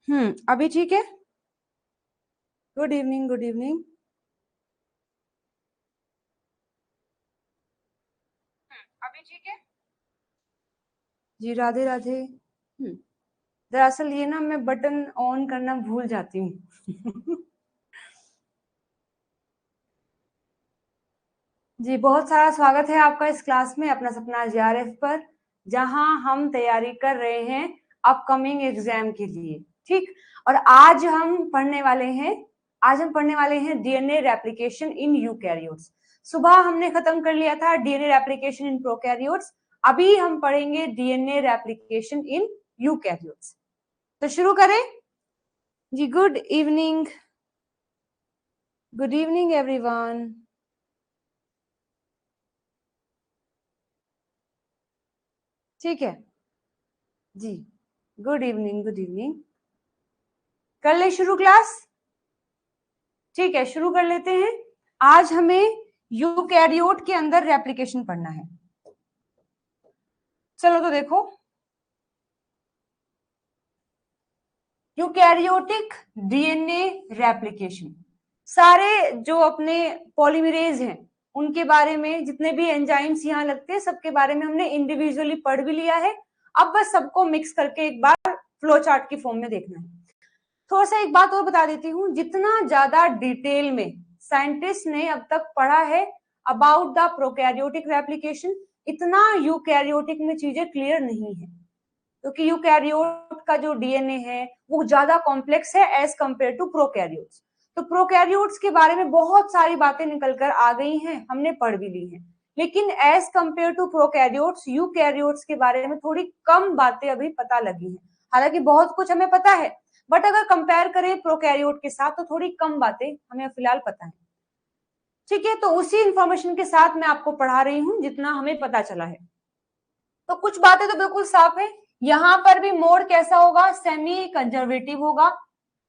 अभी ठीक है। Good evening, good evening. अभी ठीक है जी। राधे राधे। दरअसल ये ना मैं बटन ऑन करना भूल जाती हूँ। जी, बहुत सारा स्वागत है आपका इस क्लास में, अपना सपना जेआरएफ पर, जहां हम तैयारी कर रहे हैं अपकमिंग एग्जाम के लिए। ठीक। और आज हम पढ़ने वाले हैं डीएनए रेप्लिकेशन इन यूकैरियोट्स। सुबह हमने खत्म कर लिया था डीएनए रेप्लिकेशन इन प्रोकैरियोट्स। अभी हम पढ़ेंगे डीएनए रेप्लिकेशन इन यूकैरियोट्स। तो शुरू करें जी। Good evening everyone. ठीक है जी। Good evening, good evening. कर ले शुरू क्लास। ठीक है, शुरू कर लेते हैं। आज हमें यूकैरियोट के अंदर रेप्लिकेशन पढ़ना है। चलो तो देखो, यूकैरियोटिक डीएनए रेप्लिकेशन। सारे जो अपने पॉलीमरेज हैं उनके बारे में, जितने भी एंजाइम्स यहाँ लगते हैं सबके बारे में हमने इंडिविजुअली पढ़ भी लिया है। अब बस सबको मिक्स करके एक बार फ्लो चार्ट की फॉर्म में देखना है। थोड़ा सा एक बात और बता देती हूँ, जितना ज्यादा डिटेल में साइंटिस्ट ने अब तक पढ़ा है अबाउट द प्रोकैरियोटिक रेप्लिकेशन, इतना यूकैरियोटिक में चीजें क्लियर नहीं है, क्योंकि तो यूकैरियोट का जो डीएनए है वो ज्यादा कॉम्प्लेक्स है एज कंपेयर टू प्रोकैरियोट्स। तो प्रोकैरियोट्स के बारे में बहुत सारी बातें निकल कर आ गई हैं, हमने पढ़ भी ली हैं, लेकिन as compare to prokaryotes eukaryotes के बारे में थोड़ी कम बातें अभी पता लगी हैं। हालांकि बहुत कुछ हमें पता है, बट अगर कंपेयर करें प्रोकैरियोट के साथ तो थोड़ी कम बातें हमें फिलहाल पता है। ठीक है, तो उसी इंफॉर्मेशन के साथ मैं आपको पढ़ा रही हूँ जितना हमें पता चला है। तो कुछ बातें तो बिल्कुल साफ है। यहां पर भी मोड कैसा होगा? सेमी कंजर्वेटिव होगा।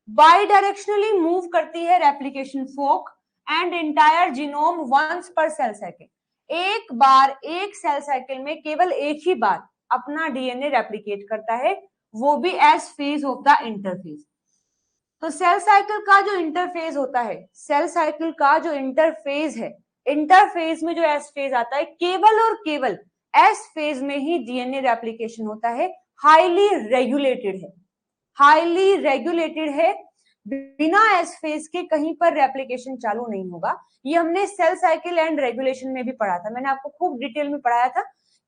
बाई डायरेक्शनली मूव करती है replication fork and entire genome once per cell cycle. एक बार एक सेल साइकिल में केवल एक ही बार अपना डीएनए रेप्लिकेट करता है, वो भी as phase of the interphase. तो सेल साइकिल का जो इंटरफेज होता है, सेल साइकिल का जो इंटरफेज है, इंटरफेज में जो एस फेज आता है, केवल और केवल एस फेज में ही डीएनए रेप्लिकेशन होता है। हाईली रेगुलेटेड है, हाईली रेगुलेटेड है। बिना एस फेज के कहीं पर रेप्लिकेशन चालू नहीं होगा। ये हमने सेल साइकिल एंड रेगुलेशन में भी पढ़ा था, मैंने आपको खूब डिटेल में पढ़ाया था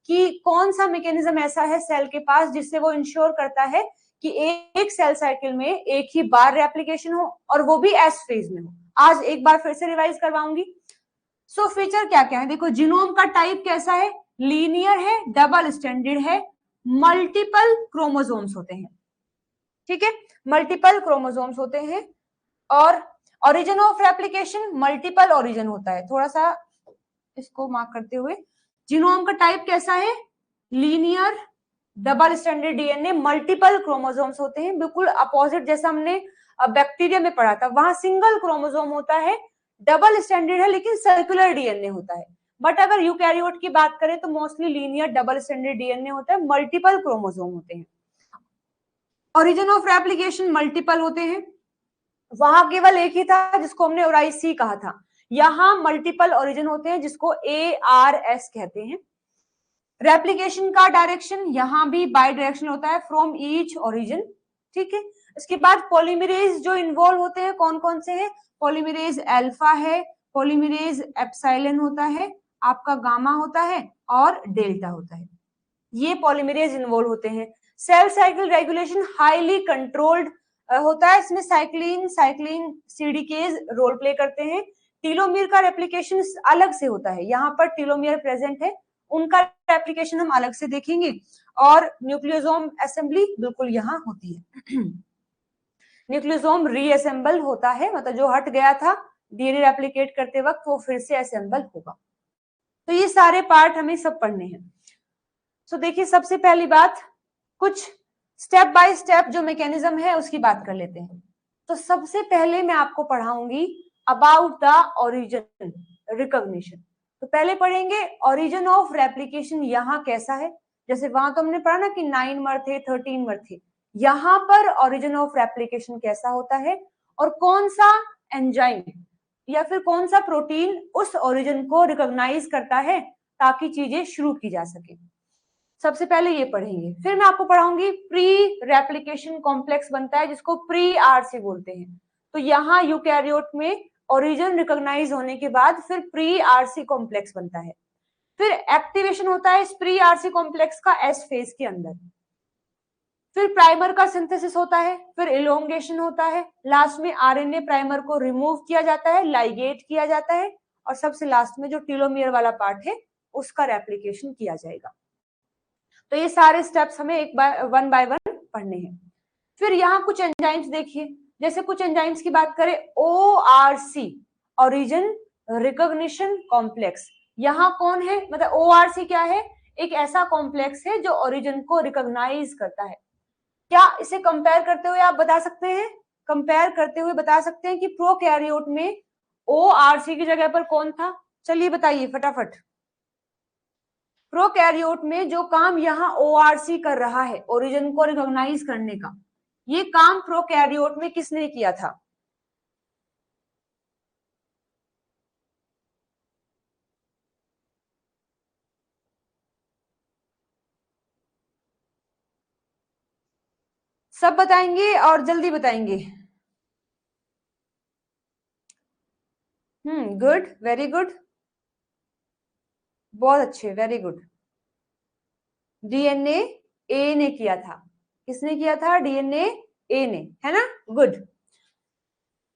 कि कौन सा मैकेनिज्म ऐसा है सेल के पास जिससे वो इंश्योर करता है कि एक सेल साइकिल में एक ही बार रेप्लिकेशन हो और वो भी एस फेज में हो। आज एक बार फिर से रिवाइज करवाऊंगी। सो फीचर क्या क्या है देखो, जीनोम का टाइप कैसा है? लीनियर है, डबल स्टैंडर्ड है, मल्टीपल क्रोमोसोम्स होते हैं। ठीक है, मल्टीपल क्रोमोसोम्स होते हैं। और origin of replication multiple origin होता है। थोड़ा सा इसको मार्क करते हुए, जीनोम का टाइप कैसा है? Linear, double standard DNA, multiple chromosomes होते हैं। बिल्कुल अपोजिट जैसा हमने बैक्टीरिया में पढ़ा था, वहां सिंगल क्रोमोसोम होता है, डबल स्टैंडर्ड है लेकिन सर्कुलर डीएनए होता है। बट अगर यूकैरियोट की बात करें तो mostly linear double standard DNA होता है, मल्टीपल क्रोमोसोम होते हैं। ओरिजिन ऑफ रेप्लिकेशन मल्टीपल होते हैं। वहां केवल एक ही था जिसको हमने ओराइसी कहा था, यहां मल्टीपल ओरिजिन होते हैं जिसको ARS कहते हैं। रेप्लिकेशन का डायरेक्शन यहां भी बाई डायरेक्शन होता है, फ्रॉम ईच ओरिजिन। ठीक है, इसके बाद पॉलीमरेज जो इन्वॉल्व होते हैं कौन कौन से हैं? पॉलीमरेज अल्फा है, पॉलीमरेज एप्सिलॉन होता है, आपका गामा होता है और डेल्टा होता है। ये पॉलीमरेज इन्वॉल्व होते हैं। Cell cycle regulation highly controlled होता है, इसमें cyclin cyclin CDKs role play करते हैं। टीलोमियर का रेप्लिकेशन अलग से होता है, यहाँ पर टीलोमियर प्रेजेंट है, उनका रेप्लिकेशन हम अलग से देखेंगे। और न्यूक्लियोसोम असेंबली बिल्कुल यहाँ होती है। न्यूक्लियोसोम रीअसेंबल होता है, मतलब जो हट गया था डीएनए रेप्लिकेट करते वक्त वो फिर से असेंबल होगा। तो ये सारे पार्ट हमें सब पढ़ने हैं। तो देखिए, सबसे पहली बात, कुछ स्टेप बाय स्टेप जो मैकेनिज्म है उसकी बात कर लेते हैं। तो सबसे पहले मैं आपको पढ़ाऊंगी अबाउट द ओरिजिन रिकॉग्निशन। तो पहले पढ़ेंगे ओरिजिन ऑफ रेप्लिकेशन, यहाँ कैसा है। जैसे वहां तो हमने पढ़ा ना कि 9 मर थे, 13 मर थे, यहाँ पर ओरिजिन ऑफ रेप्लिकेशन कैसा होता है और कौन सा एंजाइम या फिर कौन सा प्रोटीन उस ओरिजिन को रिकॉग्नाइज करता है ताकि चीजें शुरू की जा सके। सबसे पहले ये पढ़ेंगे, फिर मैं आपको पढ़ाऊंगी प्री रेप्लिकेशन कॉम्प्लेक्स बनता है जिसको प्री आरसी बोलते हैं। तो यहाँ यूकैरियोट में ओरिजिन रिकॉग्नाइज होने के बाद फिर प्री आरसी कॉम्प्लेक्स बनता है। फिर एक्टिवेशन होता है इस प्री आरसी कॉम्प्लेक्स का एस फेज के अंदर। फिर प्राइमर का सिंथेसिस होता है, फिर इलोंगेशन होता है, लास्ट में आरएनए प्राइमर को रिमूव किया जाता है, लाइगेट किया जाता है और सबसे लास्ट में जो टेलोमियर वाला पार्ट है उसका रेप्लिकेशन किया जाएगा। तो ये सारे स्टेप्स हमें एक बार वन बाय वन पढ़ने हैं। फिर यहाँ कुछ एंजाइम्स देखिए, जैसे कुछ एंजाइम्स की बात करें, ORC ओरिजिन रिकॉग्निशन कॉम्प्लेक्स, यहाँ कौन है, मतलब ORC क्या है, एक ऐसा कॉम्प्लेक्स है जो ओरिजिन को रिकॉग्नाइज करता है। क्या इसे कंपेयर करते हुए आप बता सकते हैं, कंपेयर करते हुए बता सकते हैं कि प्रोकैरियोट में ORC की जगह पर कौन था? चलिए बताइए फटाफट। प्रोकैरियोट में जो काम यहाँ ORC कर रहा है ओरिजिन को रिकॉग्नाइज करने का, ये काम प्रोकैरियोट में किसने किया था? सब बताएंगे और जल्दी बताएंगे। गुड, वेरी गुड, बहुत अच्छे, वेरी गुड। डीएनए ए ने किया था। किसने किया था? डीएनए ए ने, है ना, गुड।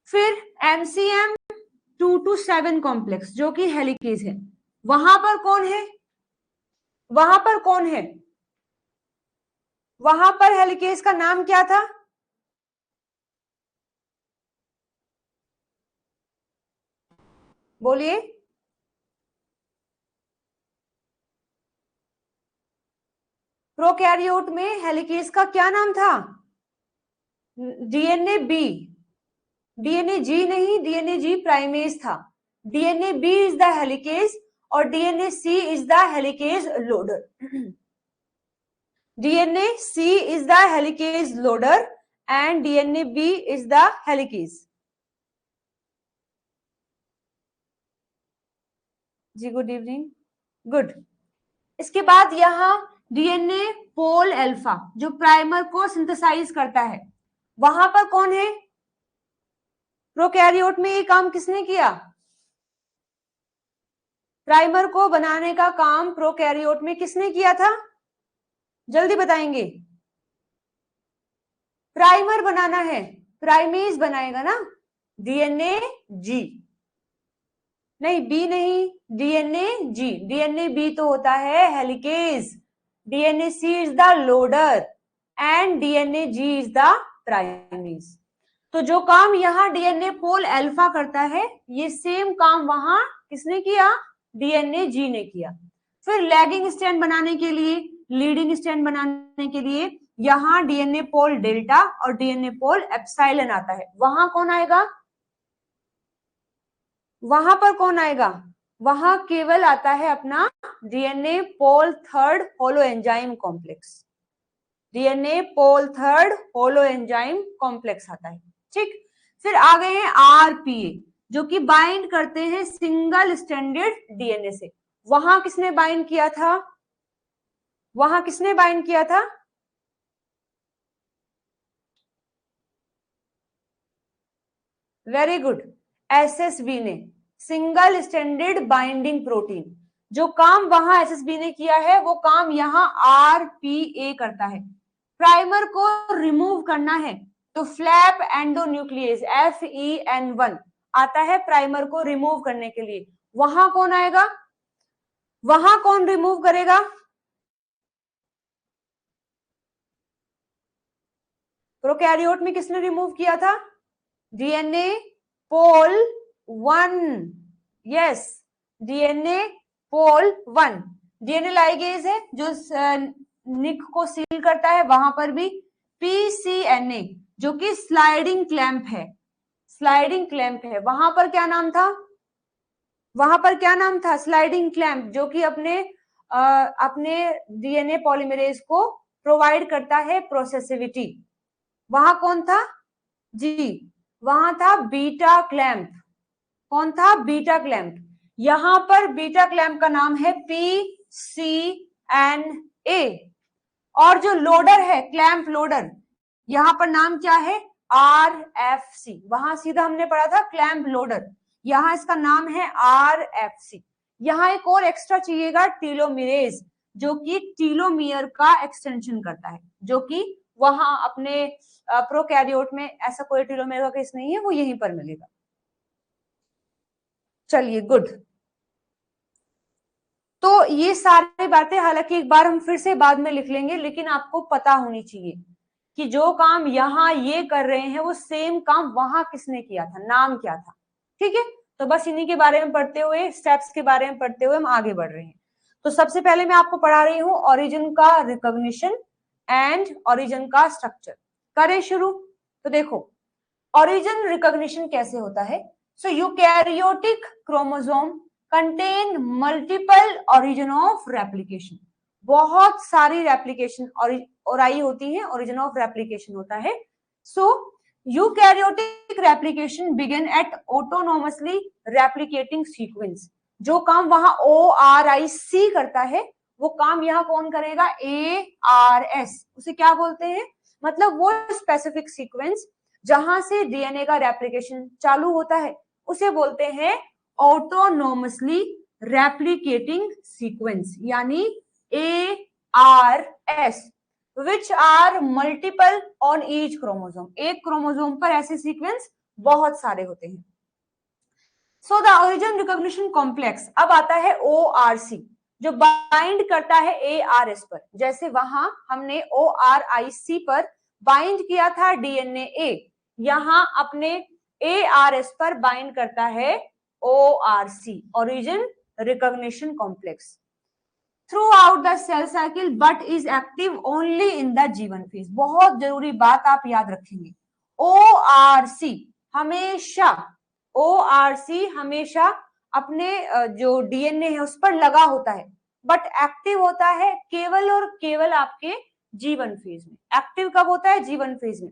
फिर MCM 2-7 कॉम्प्लेक्स जो कि हेलिकेज है, वहां पर कौन है? वहां पर कौन है? वहां पर हेलिकेज का नाम क्या था? बोलिए। प्रोकैरियोट में हेलिकेज का क्या नाम था? DNA B. डीएनए जी नहीं, डीएनए जी प्राइमेज था। DNA B is the helicase और DNA C is the helicase loader. DNA C is the helicase loader and DNA B is the helicase. जी good evening, good. इसके बाद यहाँ DNA pol alpha जो primer को synthesize करता है, वहां पर कौन है? प्रोकैरियोट में ये काम किसने किया? प्राइमर को बनाने का काम प्रोकैरियोट में किसने किया था? जल्दी बताएंगे। प्राइमर बनाना है, प्राइमेज बनाएगा ना, डीएनए जी, नहीं बी नहीं, डीएनए जी। डीएनए बी तो होता है helicase, DNA C is the loader and DNA G is the primase. तो जो काम यहाँ डीएनए पोल अल्फा करता है, ये सेम काम वहां किसने किया? डीएनए जी ने किया। फिर लैगिंग स्ट्रैंड बनाने के लिए, लीडिंग स्ट्रैंड बनाने के लिए यहाँ डीएनए पोल डेल्टा और डीएनए पोल एप्सिलॉन आता है। वहां कौन आएगा? वहां पर कौन आएगा? वहां केवल आता है अपना DNA pol third holoenzyme complex. DNA pol third holoenzyme complex आता है, ठीक। फिर आ गए हैं आरपीए जो कि बाइंड करते हैं सिंगल स्ट्रैंडेड डीएनए से। वहां किसने बाइंड किया था? वहां किसने बाइंड किया था? वेरी गुड, एसएसबी ने, सिंगल स्ट्रैंडेड बाइंडिंग प्रोटीन। जो काम वहां एसएसबी ने किया है वो काम यहाँ आरपीए करता है। प्राइमर को रिमूव करना है तो फ्लैप एंडोन्यूक्लियस FEN1 आता है प्राइमर को रिमूव करने के लिए। वहां कौन आएगा? वहां कौन रिमूव करेगा? प्रोकैरियोट में किसने रिमूव किया था? डीएनए पोल 1, यस, डीएनए पोल 1। डीएनए लाइगेज है जो निक को सील करता है, वहां पर भी PCNA जो कि स्लाइडिंग क्लैंप है, स्लाइडिंग क्लैंप है। वहां पर क्या नाम था? वहां पर क्या नाम था? स्लाइडिंग क्लैंप, जो कि अपने डीएनए पॉलीमरेज को प्रोवाइड करता है प्रोसेसिविटी। वहां कौन था जी, वहां था बीटा क्लैंप। कौन था? Beta clamp. यहां पर बीटा क्लैंप का नाम है PCNA। और जो लोडर है, क्लैंप लोडर, यहां पर नाम क्या है? RFC। वहां सीधा हमने पढ़ा था क्लैंप लोडर, यहां इसका नाम है RFC। यहां एक और एक्स्ट्रा चाहिएगा, टीलोमिरेज, जो कि टीलोमियर का एक्सटेंशन करता है, जो कि वहां अपने प्रोकैरियोट में ऐसा कोई टीलोमियर का केस नहीं है, वो यहीं पर मिलेगा। चलिए, गुड। तो ये सारी बातें हालांकि एक बार हम फिर से बाद में लिख लेंगे, लेकिन आपको पता होनी चाहिए कि जो काम यहाँ ये कर रहे हैं वो सेम काम वहां किसने किया था, नाम क्या था। ठीक है, तो बस इन्हीं के बारे में पढ़ते हुए, स्टेप्स के बारे में पढ़ते हुए हम आगे बढ़ रहे हैं। तो सबसे पहले मैं आपको पढ़ा रही हूँ ओरिजिन का रिकॉग्निशन एंड ओरिजिन का स्ट्रक्चर। करें शुरू। तो देखो, ओरिजिन रिकॉग्निशन कैसे होता है। So eukaryotic chromosome contain multiple origin of replication. बहुत सारी रेप्लिकेशन और आई होती है, ओरिजिन ऑफ रेप्लिकेशन होता है। So eukaryotic replication begin at autonomously replicating sequence. जो काम वहां ORIC करता है, वो काम यहाँ कौन करेगा? ARS। उसे क्या बोलते हैं? मतलब वो स्पेसिफिक सीक्वेंस जहां से डीएनए का रेप्लिकेशन चालू होता है, उसे बोलते हैं ऑटोनोमसली रेप्लिकेटिंग सीक्वेंस, यानी ARS, which are multiple on each chromosome. एक क्रोमोसोम पर ऐसे सीक्वेंस बहुत सारे होते हैं। So the origin recognition complex अब आता है ORC, जो बाइंड करता है ARS पर। जैसे वहां हमने ORIC पर बाइंड किया था डीएनए A, यहां अपने ARS पर बाइंड करता है ORC, origin recognition complex, throughout the cell cycle but is active only in the G1 phase. बहुत जरूरी बात आप याद रखेंगे, ORC हमेशा अपने जो डीएनए है उस पर लगा होता है, बट एक्टिव होता है केवल और केवल आपके G1 फेज में। एक्टिव कब होता है? G1 फेज में।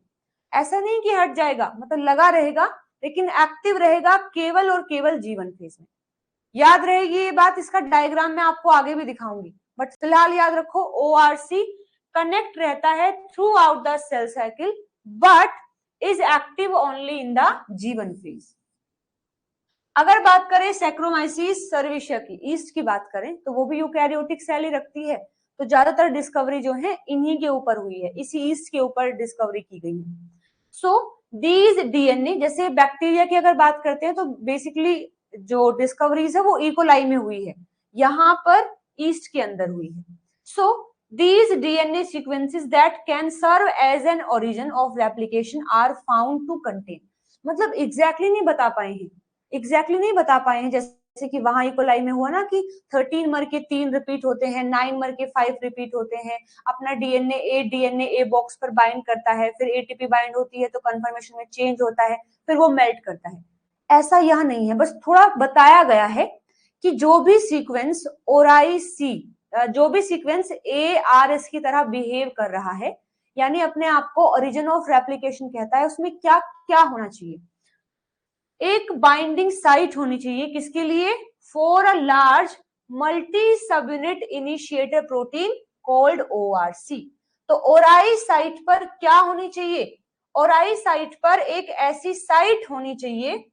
ऐसा नहीं कि हट जाएगा, मतलब लगा रहेगा, लेकिन एक्टिव रहेगा केवल और केवल G1 फेज में। याद रहेगी ये बात, इसका डायग्राम मैं आपको आगे भी दिखाऊंगी, बट फिलहाल याद रखो ORC कनेक्ट रहता है throughout the cell cycle but is active only in the G1 phase. अगर बात करें सैक्रोमाइसीस सर्विशिया की, ईस्ट की बात करें, तो वो भी यूकैरियोटिक सेल ही रखती है। तो ज्यादातर डिस्कवरी जो है इन्हीं के ऊपर हुई है, इसी ईस्ट के ऊपर डिस्कवरी की गई है। सो दीज डीएनए, जैसे बैक्टीरिया की अगर बात करते हैं तो बेसिकली जो डिस्कवरीज है वो इकोलाई में हुई है, यहाँ पर ईस्ट के अंदर हुई है। सो these DNA sequences that can serve as an origin of replication are found to contain, मतलब exactly नहीं बता पाए हैं, जैसे कि वहां इकोलाई में हुआ ना कि 13 मर के 3 रिपीट होते हैं, 9 मर के 5 रिपीट होते हैं, अपना डीएनए ए बॉक्स पर बाइंड करता है, फिर एटीपी बाइंड होती है तो कंफर्मेशन में चेंज होता है, फिर वो मेल्ट करता है। ऐसा यह नहीं है, बस थोड़ा बताया गया है कि जो भी सीक्वेंस जो भी सीक्वेंस ARS की तरह बिहेव कर रहा है, यानी अपने आप को ओरिजिन ऑफ रेप्लिकेशन कहता है, उसमें क्या क्या होना चाहिए? एक बाइंडिंग साइट होनी चाहिए, किसके लिए? For a large multi subunit initiator protein called ORC। तो ORI साइट पर क्या होनी चाहिए? ORI साइट पर एक ऐसी साइट होनी चाहिए,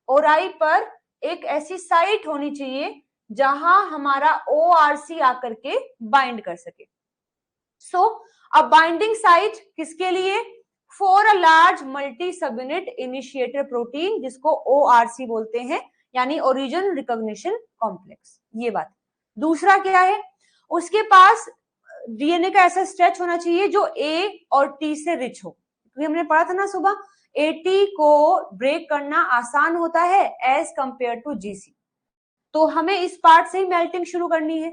ORI पर एक ऐसी साइट होनी चाहिए जहां हमारा ORC आकर के बाइंड कर सके। सो अ बाइंडिंग साइट किसके लिए? For a large multi subunit initiator protein, जिसको ORC बोलते हैं, यानी ओरिजिन रिकॉग्निशन कॉम्प्लेक्स। ये बात। दूसरा क्या है? उसके पास डीएनए का ऐसा स्ट्रेच होना चाहिए जो A और T से रिच हो, क्योंकि हमने पढ़ा था ना सुबह, AT को ब्रेक करना आसान होता है एज कंपेयर टू GC। तो हमें इस पार्ट से ही मेल्टिंग शुरू करनी है।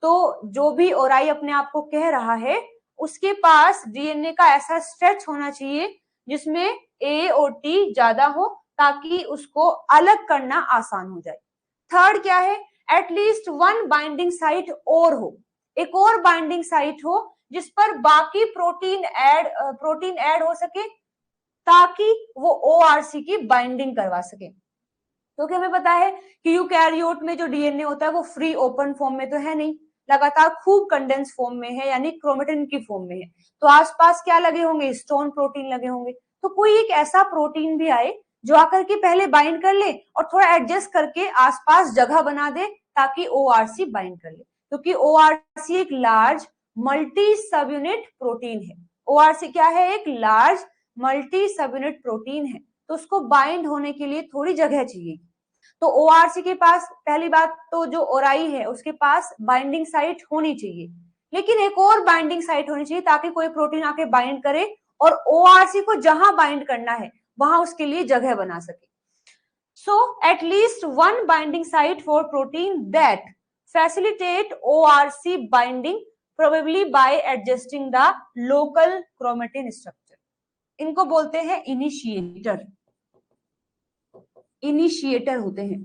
तो जो भी ORI अपने आप को कह रहा है, उसके पास डीएनए का ऐसा स्ट्रेच होना चाहिए जिसमें A और T ज्यादा हो, ताकि उसको अलग करना आसान हो जाए। थर्ड क्या है? एटलीस्ट वन बाइंडिंग साइट और हो, एक और बाइंडिंग साइट हो जिस पर बाकी प्रोटीन ऐड हो सके ताकि वो ओआरसी की बाइंडिंग करवा सके। क्योंकि हमें पता है कि यूकैरियोट में जो डीएनए होता है वो फ्री ओपन फॉर्म में तो है नहीं, लगातार खूब कंडेंस फॉर्म में है, यानी क्रोमेटिन की फॉर्म में है। तो आसपास क्या लगे होंगे, स्टोन प्रोटीन लगे होंगे। तो कोई एक ऐसा प्रोटीन भी आए जो आकर के पहले बाइंड कर ले और थोड़ा एडजस्ट करके आसपास जगह बना दे ताकि ओआरसी बाइंड कर ले। क्योंकि ओआरसी एक लार्ज मल्टी सब यूनिट प्रोटीन है। ओआरसी क्या है, एक लार्ज मल्टी सब यूनिट प्रोटीन है, तो उसको बाइंड होने के लिए थोड़ी जगह चाहिए। तो ओआरसी के पास पहली बात तो जो ओराई है उसके पास बाइंडिंग साइट होनी चाहिए, लेकिन एक और बाइंडिंग साइट होनी चाहिए ताकि कोई प्रोटीन आके बाइंड करे और ओआरसी को जहां बाइंड करना है वहां उसके लिए जगह बना सके। So at least one binding site for protein that facilitate ORC binding, probably by adjusting the local chromatin structure. इनको बोलते हैं इनिशिएटर। इनिशिएटर होते हैं।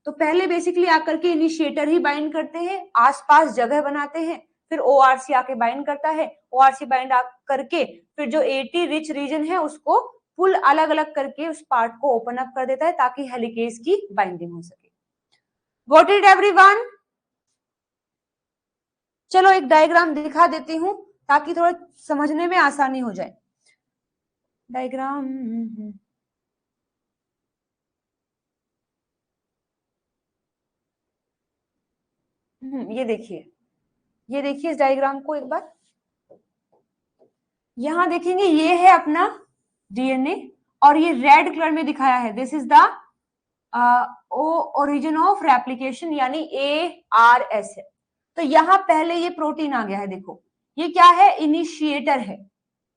तो पहले बेसिकली आकर के इनिशिएटर ही बाइंड करते हैं, आसपास जगह बनाते हैं, फिर ओआरसी आके बाइंड करता है। ओआरसी बाइंड करके फिर जो एटी रिच रीजन है उसको फुल अलग अलग करके उस पार्ट को ओपन अप कर देता है ताकि हेलिकेज की बाइंडिंग हो सके। Got it everyone? चलो एक डायग्राम दिखा देती हूं ताकि थोड़ा समझने में आसानी हो जाए। डायग्राम ये देखिए इस डायग्राम को एक बार। यहां देखेंगे ये है अपना डीएनए और ये रेड कलर में दिखाया है, this is the origin of replication यानी ARS है। तो यहाँ पहले ये प्रोटीन आ गया है, देखो ये क्या है, इनिशिएटर है,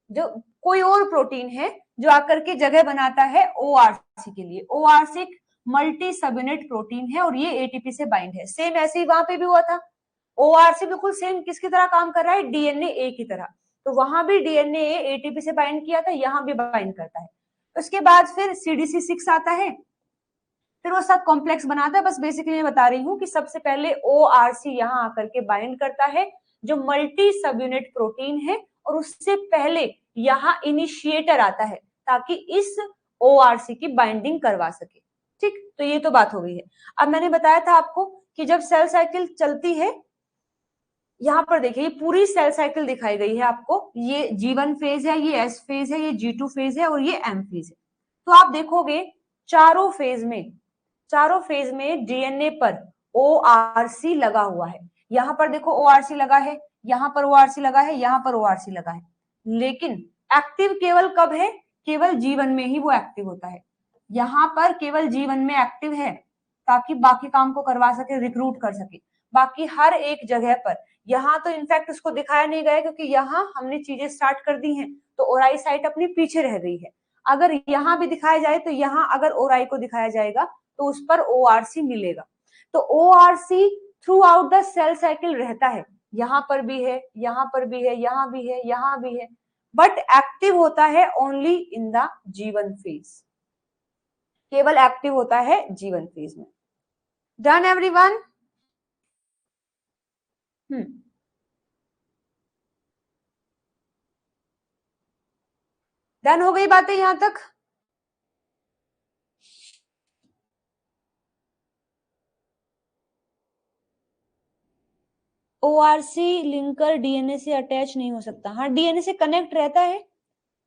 जो कोई और प्रोटीन है जो आकर के जगह बनाता है ओआरसी के लिए। ओआरसी एक मल्टी सब यूनिट प्रोटीन है और ये एटीपी से बाइंड है। सेम ऐसे ही वहां पे भी हुआ था। ओआरसी बिल्कुल सेम किसकी तरह काम कर रहा है, डीएनए ए की तरह। तो वहां भी डीएनए ए एटीपी से बाइंड किया था, यहाँ भी बाइंड करता है। उसके बाद फिर CDC6 आता है, फिर वो सब कॉम्प्लेक्स बनाता है। बस बेसिकली मैं बता रही हूँ कि सबसे पहले ओआरसी यहाँ आकर के बाइंड करता है जो मल्टी सब यूनिट प्रोटीन है, और उससे पहले यहाँ इनिशिएटर आता है ताकि इस ओआरसी की बाइंडिंग करवा सके। ठीक, तो ये तो बात हो गई है। अब मैंने बताया था आपको कि जब सेल साइकिल चलती है, यहाँ पर देखिए ये पूरी सेल साइकिल दिखाई गई है आपको। ये G1 फेज है, ये S फेज है, ये G2 फेज है और ये M फेज है। तो आप देखोगे चारों फेज में डीएनए पर ORC लगा हुआ है। यहाँ पर देखो ORC लगा है, यहाँ पर ORC लगा है, यहाँ पर ORC लगा है, लेकिन एक्टिव केवल कब है, केवल G1 में ही वो एक्टिव होता है। यहाँ पर केवल G1 में एक्टिव है ताकि बाकी काम को करवा सके, रिक्रूट कर सके। बाकी हर एक जगह पर, यहाँ तो इनफैक्ट उसको दिखाया नहीं गया क्योंकि यहाँ हमने चीजें स्टार्ट कर दी हैं, तो ओराई साइट अपनी पीछे रह गई है। अगर यहाँ भी दिखाया जाए तो यहाँ अगर ओराई को दिखाया जाएगा तो उस पर ओआरसी मिलेगा। तो ORC throughout the cell cycle रहता है, यहाँ पर भी है, यहाँ पर भी है, यहाँ भी है, यहाँ भी है, बट एक्टिव होता है only in the G1 phase. केवल एक्टिव होता है G1 फेज में। Done everyone? डन हो गई बातें यहां तक? ओआरसी लिंकर डीएनए से अटैच नहीं हो सकता। हाँ, डीएनए से कनेक्ट रहता है,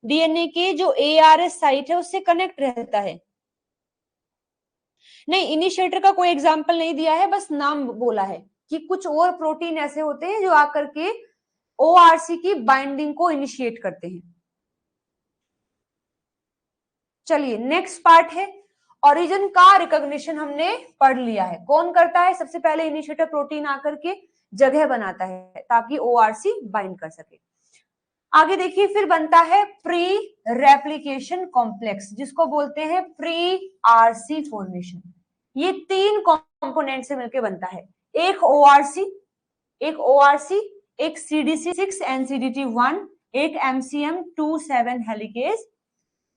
डीएनए के जो ARS साइट है उससे कनेक्ट रहता है। नहीं, इनिशिएटर का कोई एग्जाम्पल नहीं दिया है, बस नाम बोला है कि कुछ और प्रोटीन ऐसे होते हैं जो आकर के ओआरसी की बाइंडिंग को इनिशिएट करते हैं। चलिए नेक्स्ट पार्ट है, ओरिजिन का रिकॉग्निशन हमने पढ़ लिया है। कौन करता है, सबसे पहले इनिशिएटर प्रोटीन आकर के जगह बनाता है ताकि ओआरसी बाइंड कर सके। आगे देखिए फिर बनता है प्री रेप्लिकेशन कॉम्प्लेक्स, जिसको बोलते हैं प्री आरसी फॉर्मेशन। ये 3 कंपोनेंट से मिलकर बनता है, एक ओआरसी, एक CDC6 NCDT1, एक MCM27 हेलिकेज।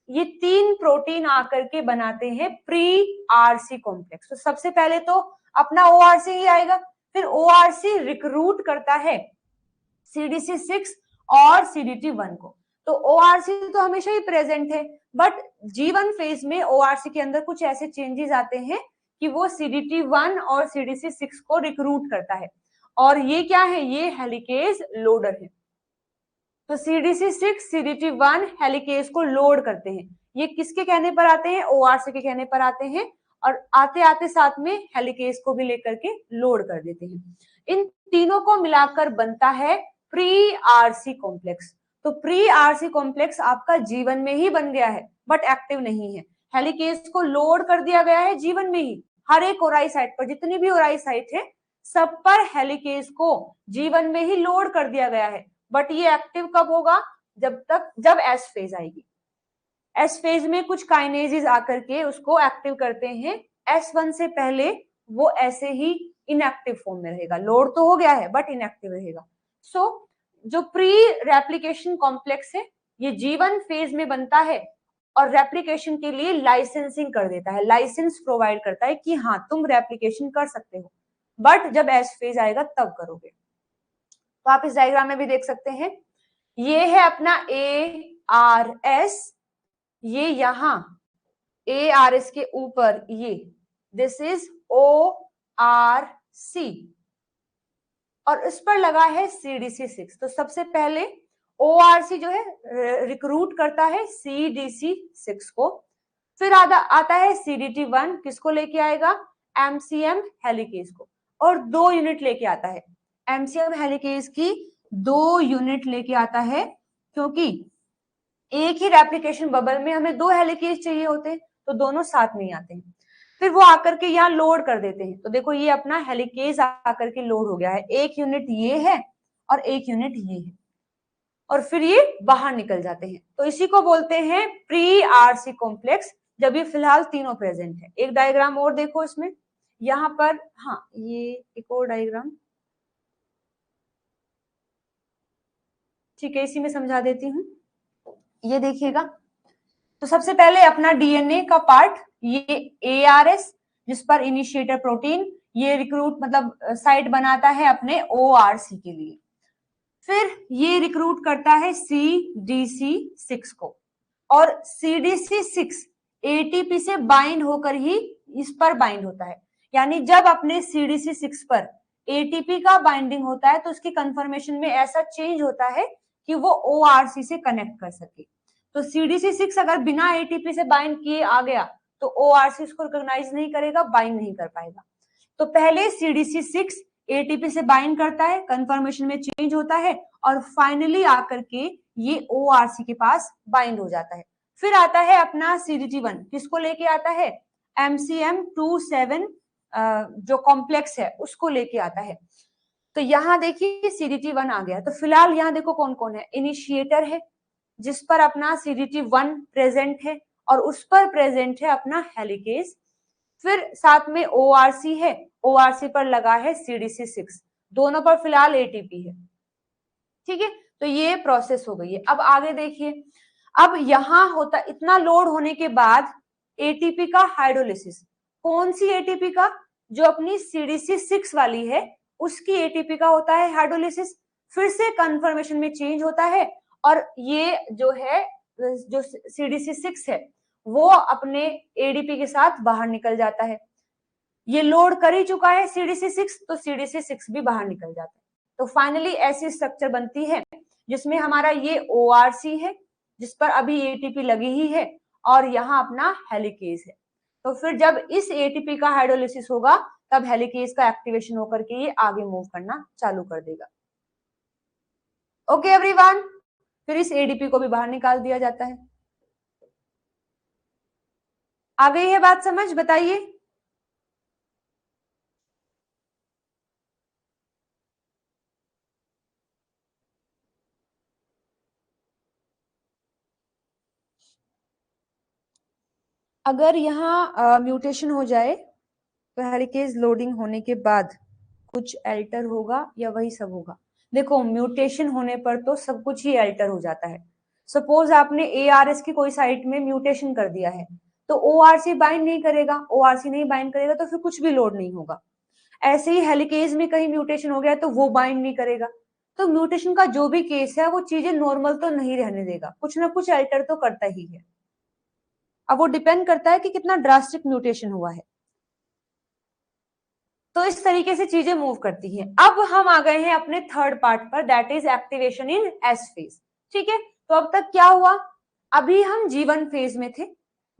ये 3 प्रोटीन आकर के बनाते हैं प्री आरसी कॉम्प्लेक्स। तो सबसे पहले तो अपना ओआरसी ही आएगा, फिर ओआरसी रिक्रूट करता है CDC6 और CDT1 को। तो ORC तो हमेशा ही प्रेजेंट है, बट G1 फेज में ORC के अंदर कुछ ऐसे चेंजेस आते हैं कि वो CDT1 और CDC6 को रिक्रूट करता है, और ये क्या है, ये हेलिकेज लोडर है। तो CDC6 CDT1 हेलिकेज को लोड करते हैं। ये किसके कहने पर आते हैं, ORC के कहने पर आते हैं, और आते आते साथ में हेलिकेज को भी लेकर के लोड कर देते हैं। इन तीनों को मिलाकर बनता है प्री आरसी कॉम्प्लेक्स। तो प्री आरसी कॉम्प्लेक्स आपका जीवन में ही बन गया है, बट एक्टिव नहीं है। हेलिकेज को लोड कर दिया गया है जीवन में ही, हर एक ओराई साइट पर, जितनी भी ओराई साइट है सब पर हेलिकेज को जीवन में ही लोड कर दिया गया है। बट ये एक्टिव कब होगा, जब एस फेज आएगी। एस फेज में कुछ काइनेजेस आकर के उसको एक्टिव करते हैं। S1 से पहले वो ऐसे ही इनएक्टिव फॉर्म में रहेगा, लोड तो हो गया है बट इनएक्टिव रहेगा। सो जो प्री रेप्लिकेशन कॉम्प्लेक्स है ये G1 फेज में बनता है और रेप्लिकेशन के लिए लाइसेंसिंग कर देता है, लाइसेंस प्रोवाइड करता है कि हाँ तुम रेप्लिकेशन कर सकते हो, बट जब एस फेज आएगा तब करोगे। तो आप इस डायग्राम में भी देख सकते हैं, ये है अपना ARS, ये यहां ARS के ऊपर ये दिस इज ORC, और इस पर लगा है CDC6। तो सबसे पहले ORC जो है रिक्रूट करता है CDC6 को, फिर आता है CDT1, किसको लेके आएगा, MCM हेलिकेज को, और 2 यूनिट लेके आता है। MCM हेलिकेज की 2 यूनिट लेके आता है, क्योंकि एक ही रेप्लिकेशन बबल में हमें 2 हेलिकेज चाहिए होते, तो दोनों साथ में ही आते हैं। फिर वो आकर के यहाँ लोड कर देते हैं। तो देखो ये अपना हेलिकेज आकर के लोड हो गया है, एक यूनिट ये है और एक यूनिट ये है, और फिर ये बाहर निकल जाते हैं। तो इसी को बोलते हैं प्री आरसी कॉम्प्लेक्स, जब ये फिलहाल तीनों प्रेजेंट है। एक डायग्राम और देखो इसमें, यहाँ पर, हाँ ये एक और डायग्राम, ठीक है इसी में समझा देती हूँ। ये देखिएगा, तो सबसे पहले अपना डीएनए का पार्ट, ये ARS जिस पर इनिशिएटर प्रोटीन ये रिक्रूट मतलब साइट बनाता है अपने ORC के लिए। फिर ये रिक्रूट करता है CDC6 को, और CDC6 ATP से बाइंड होकर ही इस पर बाइंड होता है। यानी जब अपने CDC6 पर ATP का बाइंडिंग होता है तो उसकी कंफर्मेशन में ऐसा चेंज होता है कि वो ORC से कनेक्ट कर सके। तो CDC6 अगर बिना ATP से बाइंड किए आ गया तो ORC उसको रिकॉग्नाइज नहीं करेगा, बाइंड नहीं कर पाएगा। तो पहले CDC6 ATP से बाइंड करता है, कंफर्मेशन में चेंज होता है, और फाइनली आकर के ये ORC के पास बाइंड हो जाता है। फिर आता है अपना CDT1, किसको लेके आता है, MCM27 जो कॉम्प्लेक्स है उसको लेके आता है। तो यहाँ देखिए CDT1 आ गया। तो फिलहाल यहाँ देखो कौन कौन है, इनिशिएटर है जिस पर अपना CDT1 प्रेजेंट है, और उस पर प्रेजेंट है अपना हेलिकेज। फिर साथ में ORC है, ORC पर लगा है CDC6, दोनों पर फिलहाल ATP है। ठीक है, तो ये प्रोसेस हो गई है। अब आगे देखिए, अब यहां होता इतना लोड होने के बाद ATP का हाइड्रोलिसिस, कौन सी ATP का, जो अपनी CDC6 वाली है उसकी ATP का होता है हाइड्रोलिसिस। फिर से कंफर्मेशन में चेंज होता है, और ये जो है जो CDC6 है वो अपने ADP के साथ बाहर निकल जाता है। ये लोड कर ही चुका है CDC6, तो CDC6 भी बाहर निकल जाता है। तो फाइनली ऐसी स्ट्रक्चर बनती है जिसमें हमारा ये ORC है जिस पर अभी ATP लगी ही है, और यहाँ अपना हेलिकेज है। तो फिर जब इस ATP का हाइड्रोलिसिस होगा तब हेलिकेज का एक्टिवेशन होकर के ये आगे मूव करना चालू कर देगा। ओके एवरीवन, फिर इस ADP को भी बाहर निकाल दिया जाता है। आ गई है बात समझ, बताइए। अगर यहाँ म्यूटेशन हो जाए तो हेलिकेज लोडिंग होने के बाद कुछ अल्टर होगा या वही सब होगा। देखो म्यूटेशन होने पर तो सब कुछ ही अल्टर हो जाता है। सपोज आपने ARS की कोई साइट में म्यूटेशन कर दिया है तो ORC बाइंड नहीं करेगा, ORC नहीं बाइंड करेगा तो फिर कुछ भी लोड नहीं होगा। ऐसे ही हेलिकेज में कहीं म्यूटेशन हो गया तो वो बाइंड नहीं करेगा, तो म्यूटेशन का जो भी केस है वो चीजें नॉर्मल तो नहीं रहने देगा, कुछ ना कुछ अल्टर तो करता ही है। अब वो डिपेंड करता है कि कितना ड्रास्टिक म्यूटेशन हुआ है। तो इस तरीके से चीजें मूव करती हैं। अब हम आ गए हैं अपने थर्ड पार्ट पर, that is activation in S phase. ठीक है, तो अब तक क्या हुआ, अभी हम G1 फेज में थे।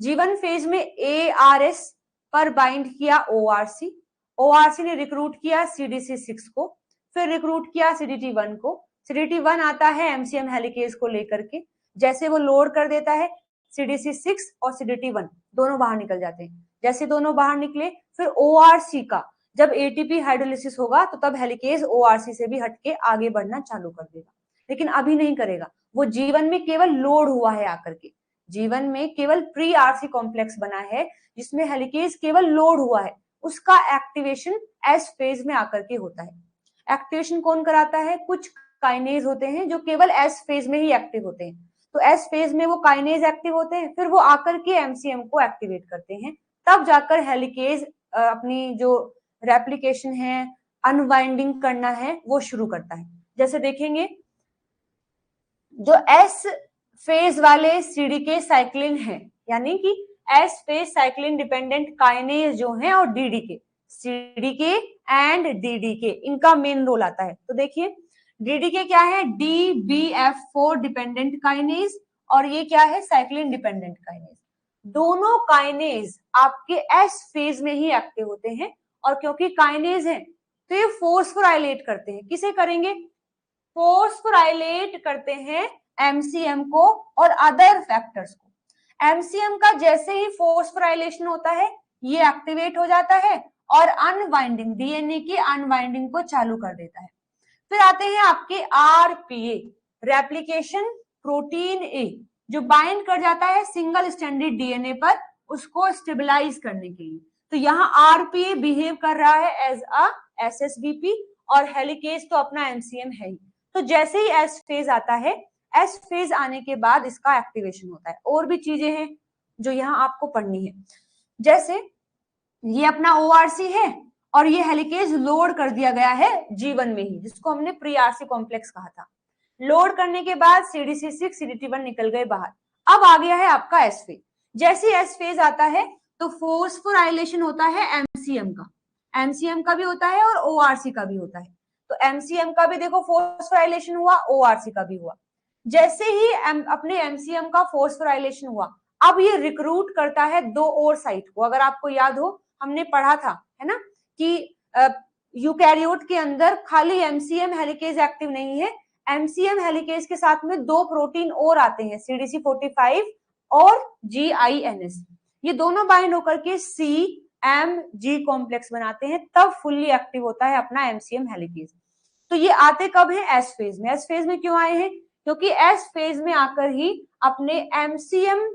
G1 फेज में ARS पर बाइंड किया ORC, ORC ने रिक्रूट किया CDC6 को, फिर रिक्रूट किया CDT1 को, CDT1 आता है MCM हेलिकेज को लेकर के, जैसे वो लोड कर देता है CDC6 और CDT1 दोनों बाहर निकल जाते हैं। जैसे दोनों बाहर निकले, फिर ORC का जब ATP हाइड्रोलिसिस होगा तो तब हेलिकेज ORC से भी हटके आगे बढ़ना चालू कर देगा, लेकिन अभी नहीं करेगा। वो G1 में केवल लोड हुआ है आकर के, G1 में केवल प्री RC कॉम्प्लेक्स बना है जिसमें हेलिकेज केवल लोड हुआ है, उसका एक्टिवेशन एस फेज में आकर के होता है। एक्टिवेशन कौन कराता है, कुछ काइनेज होते हैं जो केवल एस फेज में ही एक्टिव होते हैं, तो एस फेज में वो काइनेज एक्टिव होते हैं, फिर वो आकर के एमसीएम को एक्टिवेट करते हैं, तब जाकर हेलिकेज अपनी जो रेप्लिकेशन है, अनवाइंडिंग करना है, वो शुरू करता है। जैसे देखेंगे जो एस फेज वाले सीडीके साइक्लिन है, यानी कि S phase cyclin dependent kinase जो है और डीडीके, सीडीके एंड डीडीके, इनका मेन रोल आता है। तो देखिए डीडीके क्या है, DBF4 डिपेंडेंट काइनेज, और ये क्या है, साइक्लिन डिपेंडेंट काइनेज। दोनों काइनेज आपके एस फेज में ही एक्टिव होते हैं, और क्योंकि काइनेज है तो ये फोस्फोराइलेट करते हैं। किसे करेंगे, फोस्फोराइलेट करते हैं एमसीएम को और अदर फैक्टर्स को। एमसीएम का जैसे ही फोस्फोराइलेशन होता है ये एक्टिवेट हो जाता है और अनवाइंडिंग, डीएनए की अनवाइंडिंग को चालू कर देता है। फिर आते हैं आपके आरपीए, रेप्लिकेशन प्रोटीन ए, जो बाइंड कर जाता है सिंगल स्टैंडर्ड डीएनए पर, उसको स्टेबलाइज करने के लिए। तो यहाँ आरपीए बिहेव कर रहा है एज अ एसएसबीपी, और हेलिकेज तो अपना एमसीएम है ही। तो जैसे ही एस फेज आता है, एस फेज आने के बाद इसका एक्टिवेशन होता है। और भी चीजें हैं जो यहाँ आपको पढ़नी है, जैसे ये अपना ओआरसी है और ये हेलिकेज लोड कर दिया गया है G1 में ही, जिसको हमने प्री आरसी कॉम्प्लेक्स कहा था। लोड करने के बाद CDC6 CDT1 निकल गए बाहर। अब आ गया है आपका एस फेज। जैसे एस फेज आता है तो फोस्फोराइलेशन होता है एमसीएम का, एमसीएम का भी होता है और ओआरसी का भी होता है। तो एमसीएम का भी देखो फोस्फोराइलेशन हुआ, ओआरसी का भी हुआ। जैसे ही अपने एमसीएम का फोस्फोराइलेशन हुआ, अब ये रिक्रूट करता है दो और साइट को। अगर आपको याद हो, हमने पढ़ा था, है ना, कि यूकैरियोट के अंदर खाली एमसीएम हेलिकेज एक्टिव नहीं है, एमसीएम हेलिकेज के साथ में दो प्रोटीन और आते हैं, CDC45 और GINS। ये दोनों बाइंड होकर के CMG कॉम्प्लेक्स बनाते हैं, तब फुल्ली एक्टिव होता है अपना एमसीएम हेलिकेज। तो ये आते कब है, एस फेज में। एस फेज में क्यों आए हैं, क्योंकि एस फेज में आकर ही अपने एमसीएम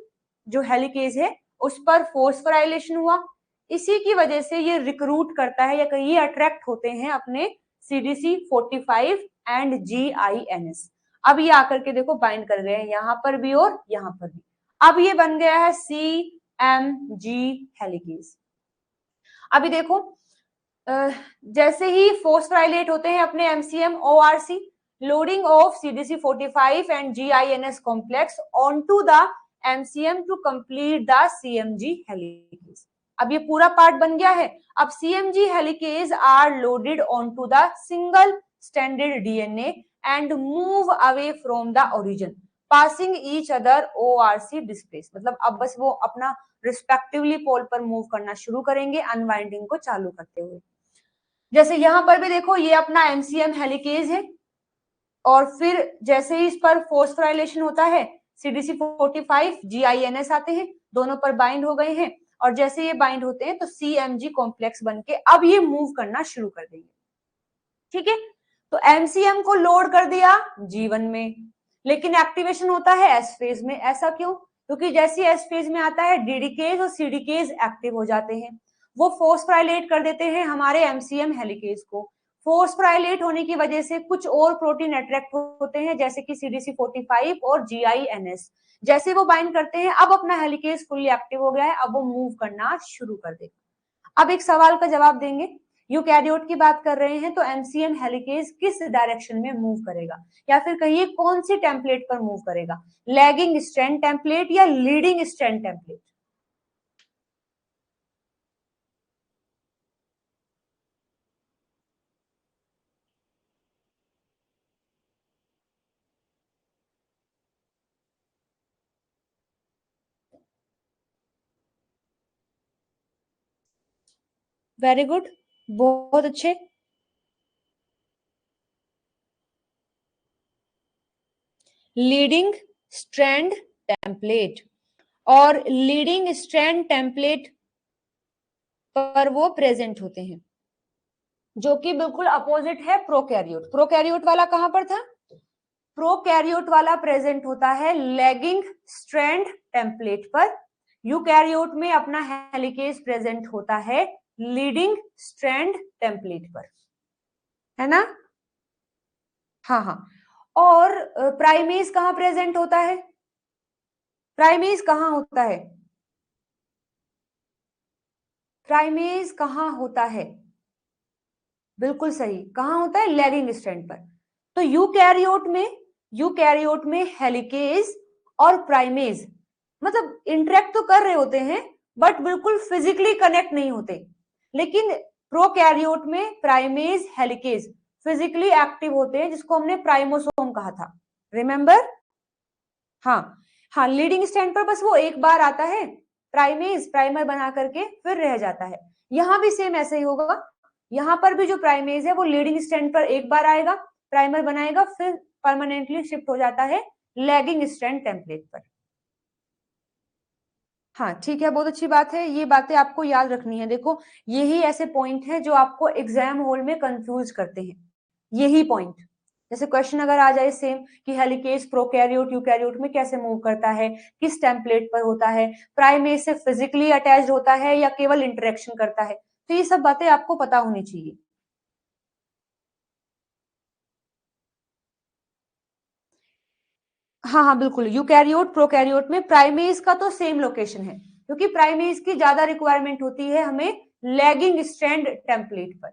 जो हेलिकेज है उस पर फोस्फोराइलेशन हुआ, इसी की वजह से ये रिक्रूट करता है या कहीं अट्रैक्ट होते हैं अपने CDC45 एंड GINS। अब ये आकर के देखो बाइंड कर गए हैं यहाँ पर भी और यहाँ पर भी। अब ये बन गया है CMG हेलिकेज। अभी देखो जैसे ही फोस्फोराइलेट होते हैं अपने MCM ORC, loading of CDC45 and GINS complex onto the MCM to complete the CMG helicase. अब ये पूरा पार्ट बन गया है। अब CMG helicase are loaded onto the single standard DNA and move away from the origin, passing each other ORC displace. मतलब अब बस वो अपना रिस्पेक्टिवली पोल पर मूव करना शुरू करेंगे अनवाइंडिंग को चालू करते हुए। जैसे यहां पर भी देखो ये अपना एमसीएम हेलिकेज है, और फिर जैसे ही इस पर फोस्फोराइलेशन होता है CDC45 GINS आते हैं, दोनों पर बाइंड हो गए हैं, और जैसे ये बाइंड होते हैं तो CMG कॉम्प्लेक्स बनके अब ये मूव करना शुरू कर देंगे। ठीक है, तो एमसीएम को लोड कर दिया G1 में, लेकिन एक्टिवेशन होता है एस फेज में। ऐसा क्यों, क्योंकि जैसे एस फेज में आता है डीडीकेज और सीडीकेज एक्टिव हो जाते हैं, वो फोस्फोराइलेट कर देते हैं हमारे एमसीएम हेलिकेज को। फोस्फोराइलेट होने की वजह से कुछ और प्रोटीन अट्रैक्ट होते हैं, जैसे कि CDC45 और GINS। जैसे वो बाइंड करते हैं, अब अपना हेलिकेज फुल्ली एक्टिव हो गया है, अब वो मूव करना शुरू कर देगा। अब एक सवाल का जवाब देंगे, यूकैरियोट की बात कर रहे हैं तो एमसीएम हेलिकेज किस डायरेक्शन में मूव करेगा, या फिर कहिए कौन सी टेम्पलेट पर मूव करेगा, लैगिंग स्ट्रैंड टेम्पलेट या leading strand template? Very good, बहुत अच्छे। लीडिंग स्ट्रैंड टेम्पलेट, और लीडिंग स्ट्रैंड टेम्पलेट पर वो प्रेजेंट होते हैं, जो कि बिल्कुल अपोजिट है प्रोकैरियोट। प्रोकैरियोट वाला कहां पर था? प्रोकैरियोट वाला प्रेजेंट होता है लैगिंग स्ट्रैंड टेम्पलेट पर, यूकैरियोट में अपना हेलिकेज प्रेजेंट होता है लीडिंग स्ट्रैंड टेम्पलेट पर, है ना? हाँ हाँ। और प्राइमेज कहां प्रेजेंट होता है? प्राइमेज कहां होता है? प्राइमेज कहां होता है? बिल्कुल सही, कहां होता है? लैगिंग स्ट्रैंड पर। तो यूकैरियोट में हेलिकेज और प्राइमेज मतलब इंटरेक्ट तो कर रहे होते हैं बट बिल्कुल फिजिकली कनेक्ट नहीं होते, लेकिन प्रोकैरियोट में प्राइमेज हेलिकेज फिजिकली एक्टिव होते हैं, जिसको हमने प्राइमोसोम कहा था, रिमेंबर? हाँ हाँ, लीडिंग स्ट्रैंड पर बस वो एक बार आता है, प्राइमेज प्राइमर बना करके फिर रह जाता है। यहां भी सेम ऐसे ही होगा, यहां पर भी जो प्राइमेज है वो लीडिंग स्ट्रैंड पर एक बार आएगा, प्राइमर बनाएगा, फिर परमानेंटली शिफ्ट हो जाता है लैगिंग स्ट्रैंड टेम्पलेट पर। हाँ ठीक है, बहुत अच्छी बात है, ये बातें आपको याद रखनी है। देखो यही ऐसे पॉइंट है जो आपको एग्जाम हॉल में कंफ्यूज करते हैं, यही पॉइंट। जैसे क्वेश्चन अगर आ जाए सेम कि हेलिकेज प्रोकैरियोट यूकैरियोट में कैसे मूव करता है, किस टेम्पलेट पर होता है, प्राइमेज से फिजिकली अटैच्ड होता है या केवल इंटरेक्शन करता है, तो ये सब बातें आपको पता होनी चाहिए। हाँ हाँ बिल्कुल, यूकैरियोट प्रोकैरियोट में प्राइमेज का तो सेम लोकेशन है, क्योंकि प्राइमेज की ज्यादा रिक्वायरमेंट होती है हमें लैगिंग स्ट्रैंड टेम्पलेट पर,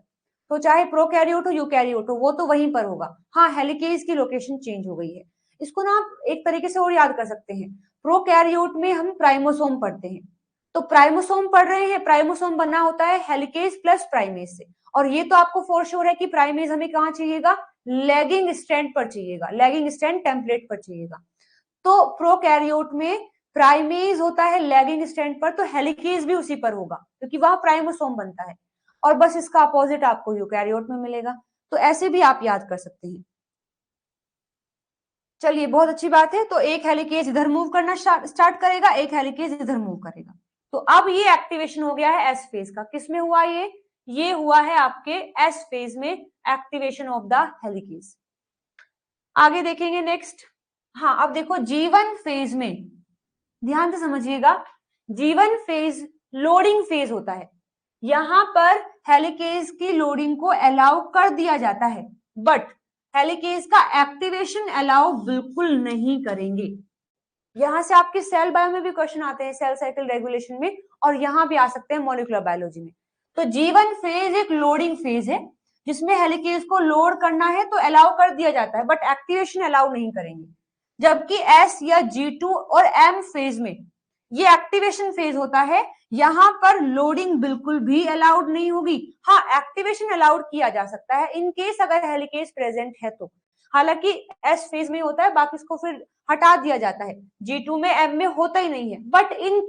तो चाहे प्रोकैरियोट हो यूकैरियोट हो वो तो वहीं पर होगा। हाँ, हेलिकेज की लोकेशन चेंज हो गई है। इसको ना आप एक तरीके से और याद कर सकते हैं, प्रोकैरियोट में हम प्राइमोसोम पढ़ते हैं, तो प्राइमोसोम पढ़ रहे हैं, प्राइमोसोम बना होता है हेलिकेज प्लस प्राइमेज से, और ये तो आपको फॉर श्योर है कि प्राइमेज हमें कहाँ चाहिएगा? लैगिंग स्ट्रैंड पर चाहिएगा, लैगिंग स्ट्रैंड टेम्पलेट पर चाहिएगा। तो प्रोकैरियोट में प्राइमेज होता है लैगिंग स्ट्रैंड पर, तो हेलिकेज भी उसी पर होगा क्योंकि वहां प्राइमोसोम बनता है, और बस इसका अपोजिट आपको यूकैरियोट में मिलेगा। तो ऐसे भी आप याद कर सकते हैं। चलिए बहुत अच्छी बात है, तो एक हेलिकेज इधर मूव करना स्टार्ट करेगा, एक हेलिकेज इधर मूव करेगा। तो अब ये एक्टिवेशन हो गया है एस फेज का। किसमें हुआ ये हुआ है आपके एस फेज में एक्टिवेशन ऑफ द हेलिकेज। आगे देखेंगे नेक्स्ट। हाँ अब देखो जीवन फेज में ध्यान से समझिएगा, जीवन फेज लोडिंग फेज होता है, यहां पर हेलिकेज की लोडिंग को अलाउ कर दिया जाता है, बट हेलिकेज का एक्टिवेशन अलाउ बिल्कुल नहीं करेंगे। यहां से आपके सेल बायो में भी क्वेश्चन आते हैं, सेल साइकिल रेगुलेशन में, और यहां भी आ सकते हैं मॉलिक्यूलर बायोलॉजी में। तो जीवन फेज एक लोडिंग फेज है, जिसमें हेलिकेज को लोड करना है तो अलाउ कर दिया जाता है, बट एक्टिवेशन अलाउ नहीं करेंगे। जबकि एस या G2 और एम फेज में ये एक्टिवेशन फेज होता है, यहां पर लोडिंग बिल्कुल भी अलाउड नहीं होगी। हाँ, एक्टिवेशन अलाउड किया जा सकता है इन केस अगर हेलिकेज प्रेजेंट है तो, हालांकि एस फेज में होता है, बाकी इसको फिर हटा दिया जाता है, G2 में एम में होता ही नहीं है। बट इन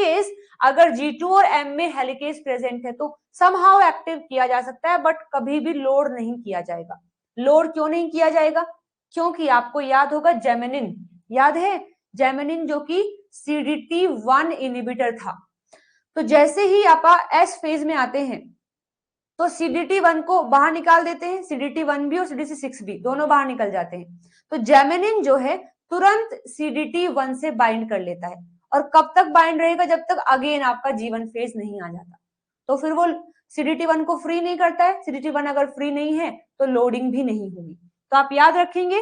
केस अगर G2 और एम में हेलिकेज प्रेजेंट है तो समहाउ एक्टिव किया जा सकता है, बट कभी भी लोड नहीं किया जाएगा। लोड क्यों नहीं किया जाएगा? क्योंकि आपको याद होगा जेमिनिन, याद है जेमिनिन जो कि CDT1 इनिबिटर था। तो जैसे ही आप एस फेज में आते हैं तो CDT1 को बाहर निकाल देते हैं, CDT1 भी और CDC6 भी दोनों बाहर निकल जाते हैं। तो जेमिनिन जो है तुरंत CDT1 से बाइंड कर लेता है, और कब तक बाइंड रहेगा? जब तक अगेन आपका जीवन फेज नहीं आ जाता, तो फिर वो CDT1 को फ्री नहीं करता है। CDT1 अगर फ्री नहीं है तो लोडिंग भी नहीं होगी। तो आप याद रखेंगे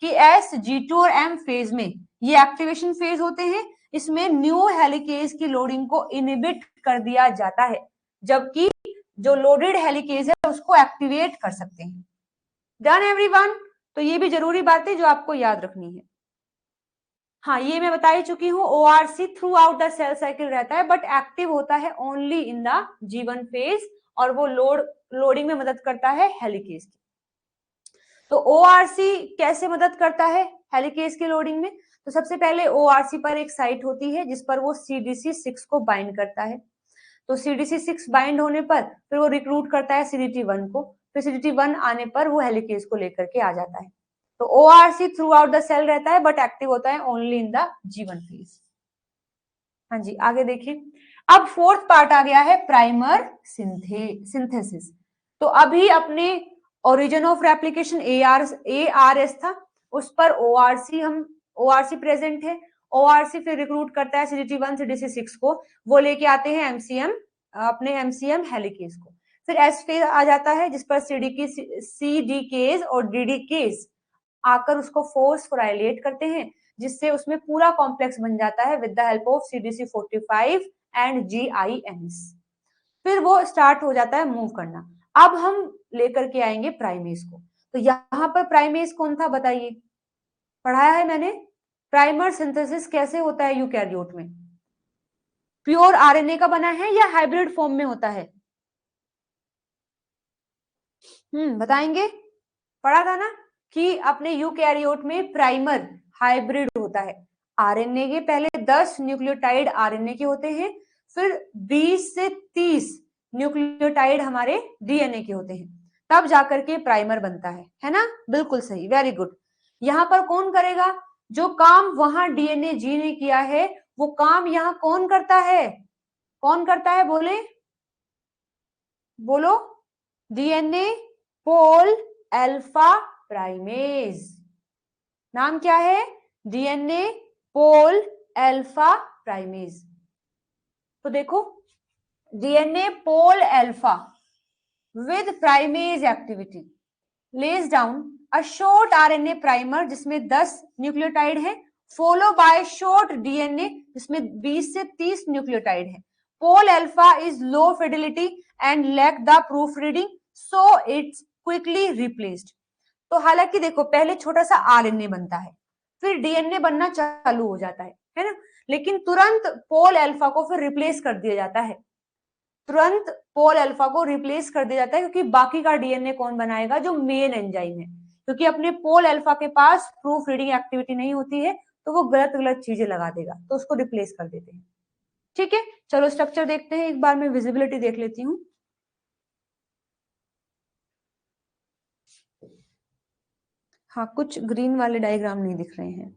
कि एस G2 और एम फेज में ये एक्टिवेशन फेज होते हैं, इसमें न्यू हेलिकेज की लोडिंग को इनिबिट कर दिया जाता है, जबकि जो लोडेड हेलिकेज है उसको एक्टिवेट कर सकते हैं। Done everyone? तो ये भी जरूरी बात है जो आपको याद रखनी है। हाँ, ये मैं बता ही चुकी हूँ, ORC throughout the cell cycle रहता है बट एक्टिव होता है only in the G1 phase, और वो लोडिंग में मदद करता है हेलिकेज की। तो ओआरसी कैसे मदद करता है हेलिकेज की लोडिंग में? तो सबसे पहले ओआरसी पर एक साइट होती है जिस पर वो CDC6 को बाइंड करता है। तो CDC6 बाइंड होने पर फिर वो रिक्रूट करता है CDT1 को, फिर CDT1 आने पर वो हेलिकेज को लेकर के आ जाता है। तो ORC throughout the cell रहता है बट एक्टिव होता है only in the G1 phase. हाँ जी, आगे देखिए। अब फोर्थ पार्ट आ गया है प्राइमर सिंथेसिस। तो अभी अपने ओरिजिन ऑफ रेप्लिकेशन ARS था, उस पर ORC प्रेजेंट है। ORC फिर रिक्रूट करता है CDT1 CDC6 को, वो लेके आते हैं अपने MCM हेलिकेज को। फिर S फेज आ जाता है जिस पर CDKs और DDKs आकर उसको फोस्फोराइलेट करते हैं, जिससे उसमें पूरा कॉम्प्लेक्स बन जाता है with the help of CDC45 and GINs। फिर वो स्टार्ट हो जाता है मूव करना। अब हम लेकर के आएंगे प्राइमेज को। तो यहाँ पर प्राइमेज कौन था बताइए? पढ़ाया है मैंने। प्राइमर सिंथेसिस कैसे होता है यूकैरियोट में? प्योर RNA का बना है या हाइब्रिड फॉर्म में होता है? बताएंगे? पढ़ा था ना कि अपने यूकैरियोट में प्राइमर हाइब्रिड होता है। RNA के पहले 10 न्यूक्लियोटाइड RNA के होते हैं, फिर 20 से 30 न्यूक्लियोटाइड हमारे DNA के होते हैं, तब जाकर के प्राइमर बनता है ना? बिल्कुल सही, वेरी गुड। यहाँ पर कौन करेगा? जो काम वहां DNA जी ने किया है वो काम यहाँ कौन करता है? कौन करता है बोलो? DNA pol alpha primase. नाम क्या है? DNA pol alpha primase. तो देखो, DNA pol alpha with primase activity lays down a short RNA primer जिसमें 10 न्यूक्लियोटाइड है, फॉलो बाय शॉर्ट DNA जिसमें 20 से 30 न्यूक्लियोटाइड है। Pol alpha is low fidelity and lack the proofreading, so it's quickly replaced. तो हालांकि देखो, पहले छोटा सा RNA बनता है, फिर DNA बनना चालू हो जाता है ना? लेकिन तुरंत पोल अल्फा को फिर रिप्लेस कर दिया जाता है, तुरंत पोल अल्फा को रिप्लेस कर दिया जाता है, क्योंकि बाकी का DNA कौन बनाएगा? जो मेन एंजाइम है। क्योंकि अपने पोल अल्फा के पास प्रूफ रीडिंग एक्टिविटी नहीं होती है, तो वो गलत गलत चीजें लगा देगा, तो उसको रिप्लेस कर देते हैं। ठीक है, चलो स्ट्रक्चर देखते हैं एक बार। मैं विजिबिलिटी देख लेती हूँ। हाँ, कुछ ग्रीन वाले डायग्राम नहीं दिख रहे हैं।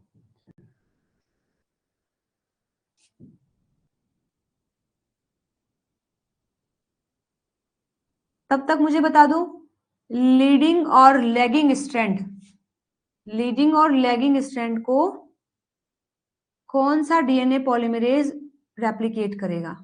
तब तक मुझे बता दो, लीडिंग और लैगिंग स्ट्रैंड को कौन सा DNA पॉलीमरेज रेप्लिकेट करेगा?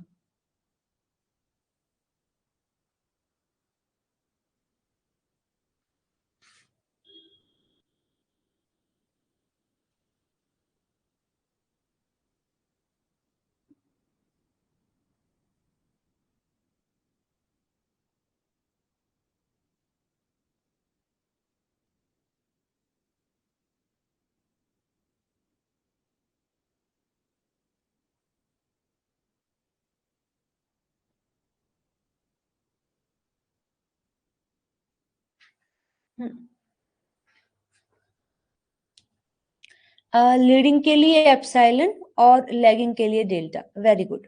लीडिंग के लिए एप्सिलॉन और लैगिंग के लिए डेल्टा। वेरी गुड,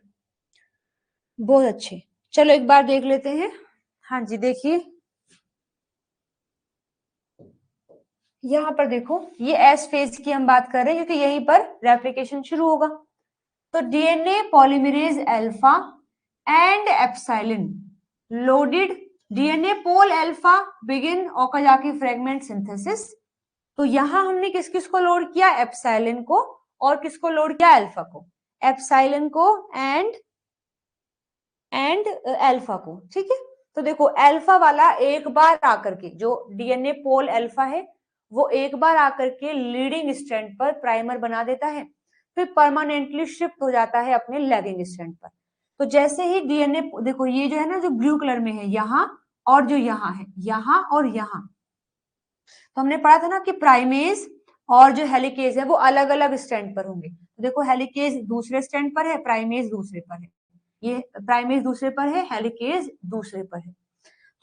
बहुत अच्छे। चलो एक बार देख लेते हैं। हाँ जी, देखिए यहाँ पर देखो, ये एस फेज की हम बात कर रहे हैं क्योंकि यहीं पर रेप्लिकेशन शुरू होगा। तो DNA polymerase alpha and epsilon loaded DNA pol alpha begin Okazaki fragment synthesis. तो यहां हमने किस किस को लोड किया? एप्सिलॉन को, और किसको लोड किया? अल्फा को। एप्सिलॉन को एंड अल्फा को। ठीक है, तो देखो अल्फा वाला एक बार आकर के, जो DNA पोल अल्फा है वो एक बार आकर के लीडिंग स्ट्रैंड पर प्राइमर बना देता है, फिर परमानेंटली शिफ्ट हो जाता है अपने लैगिंग स्ट्रैंड पर। तो जैसे ही डीएनए, देखो ये जो है ना, जो ब्लू कलर में है यहाँ और जो यहाँ है, यहाँ और यहाँ, तो हमने पढ़ा था ना कि प्राइमेज और जो हेलिकेज है वो अलग अलग स्टैंड पर होंगे। तो देखो हेलिकेज दूसरे स्टैंड पर है, प्राइमेज दूसरे पर है, ये प्राइमेज दूसरे पर है, हेलिकेज दूसरे पर है।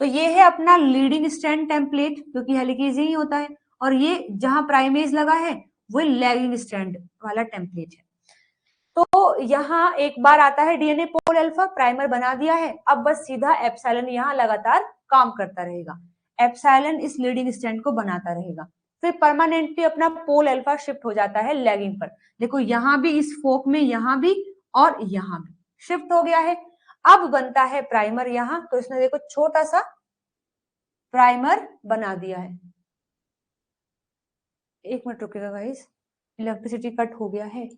तो ये है अपना लीडिंग स्ट्रैंड टेम्पलेट, क्योंकि हेलिकेज ही होता है, और ये जहां प्राइमेज लगा है वो लैगिंग स्ट्रैंड वाला टेम्पलेट है। तो यहाँ एक बार आता है डीएनए पोल अल्फा, प्राइमर बना दिया है, अब बस सीधा एप्सिलॉन यहाँ लगातार काम करता रहेगा, एप्सिलॉन इस लीडिंग स्ट्रैंड को बनाता रहेगा, फिर परमानेंटली अपना पोल अल्फा शिफ्ट हो जाता है लैगिंग पर। देखो यहाँ भी इस फोक में, यहाँ भी और यहाँ भी शिफ्ट हो गया है। अब बनता है प्राइमर यहाँ, तो इसने देखो छोटा सा प्राइमर बना दिया है। एक मिनट रुकेगा गाइस, इलेक्ट्रिसिटी कट हो गया है।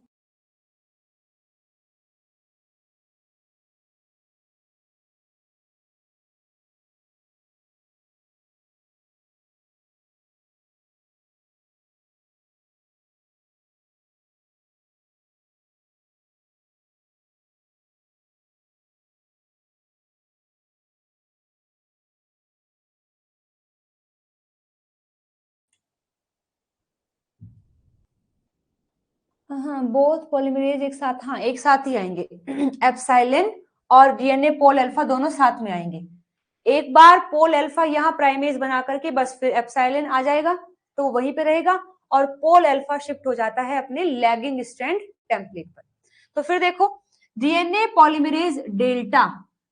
हाँ, बोथ पॉलीमरेज एक साथ, हाँ एक साथ ही आएंगे एप्सिलॉन और डीएनए पोल अल्फा दोनों साथ में आएंगे। एक बार पोल अल्फा यहाँ प्राइमेज बना करके बस फिर एप्सिलॉन आ जाएगा, तो वहीं पे रहेगा, और पोल अल्फा शिफ्ट हो जाता है अपने लैगिंग स्ट्रैंड टेम्पलेट पर। तो फिर देखो डीएनए पॉलीमरेज डेल्टा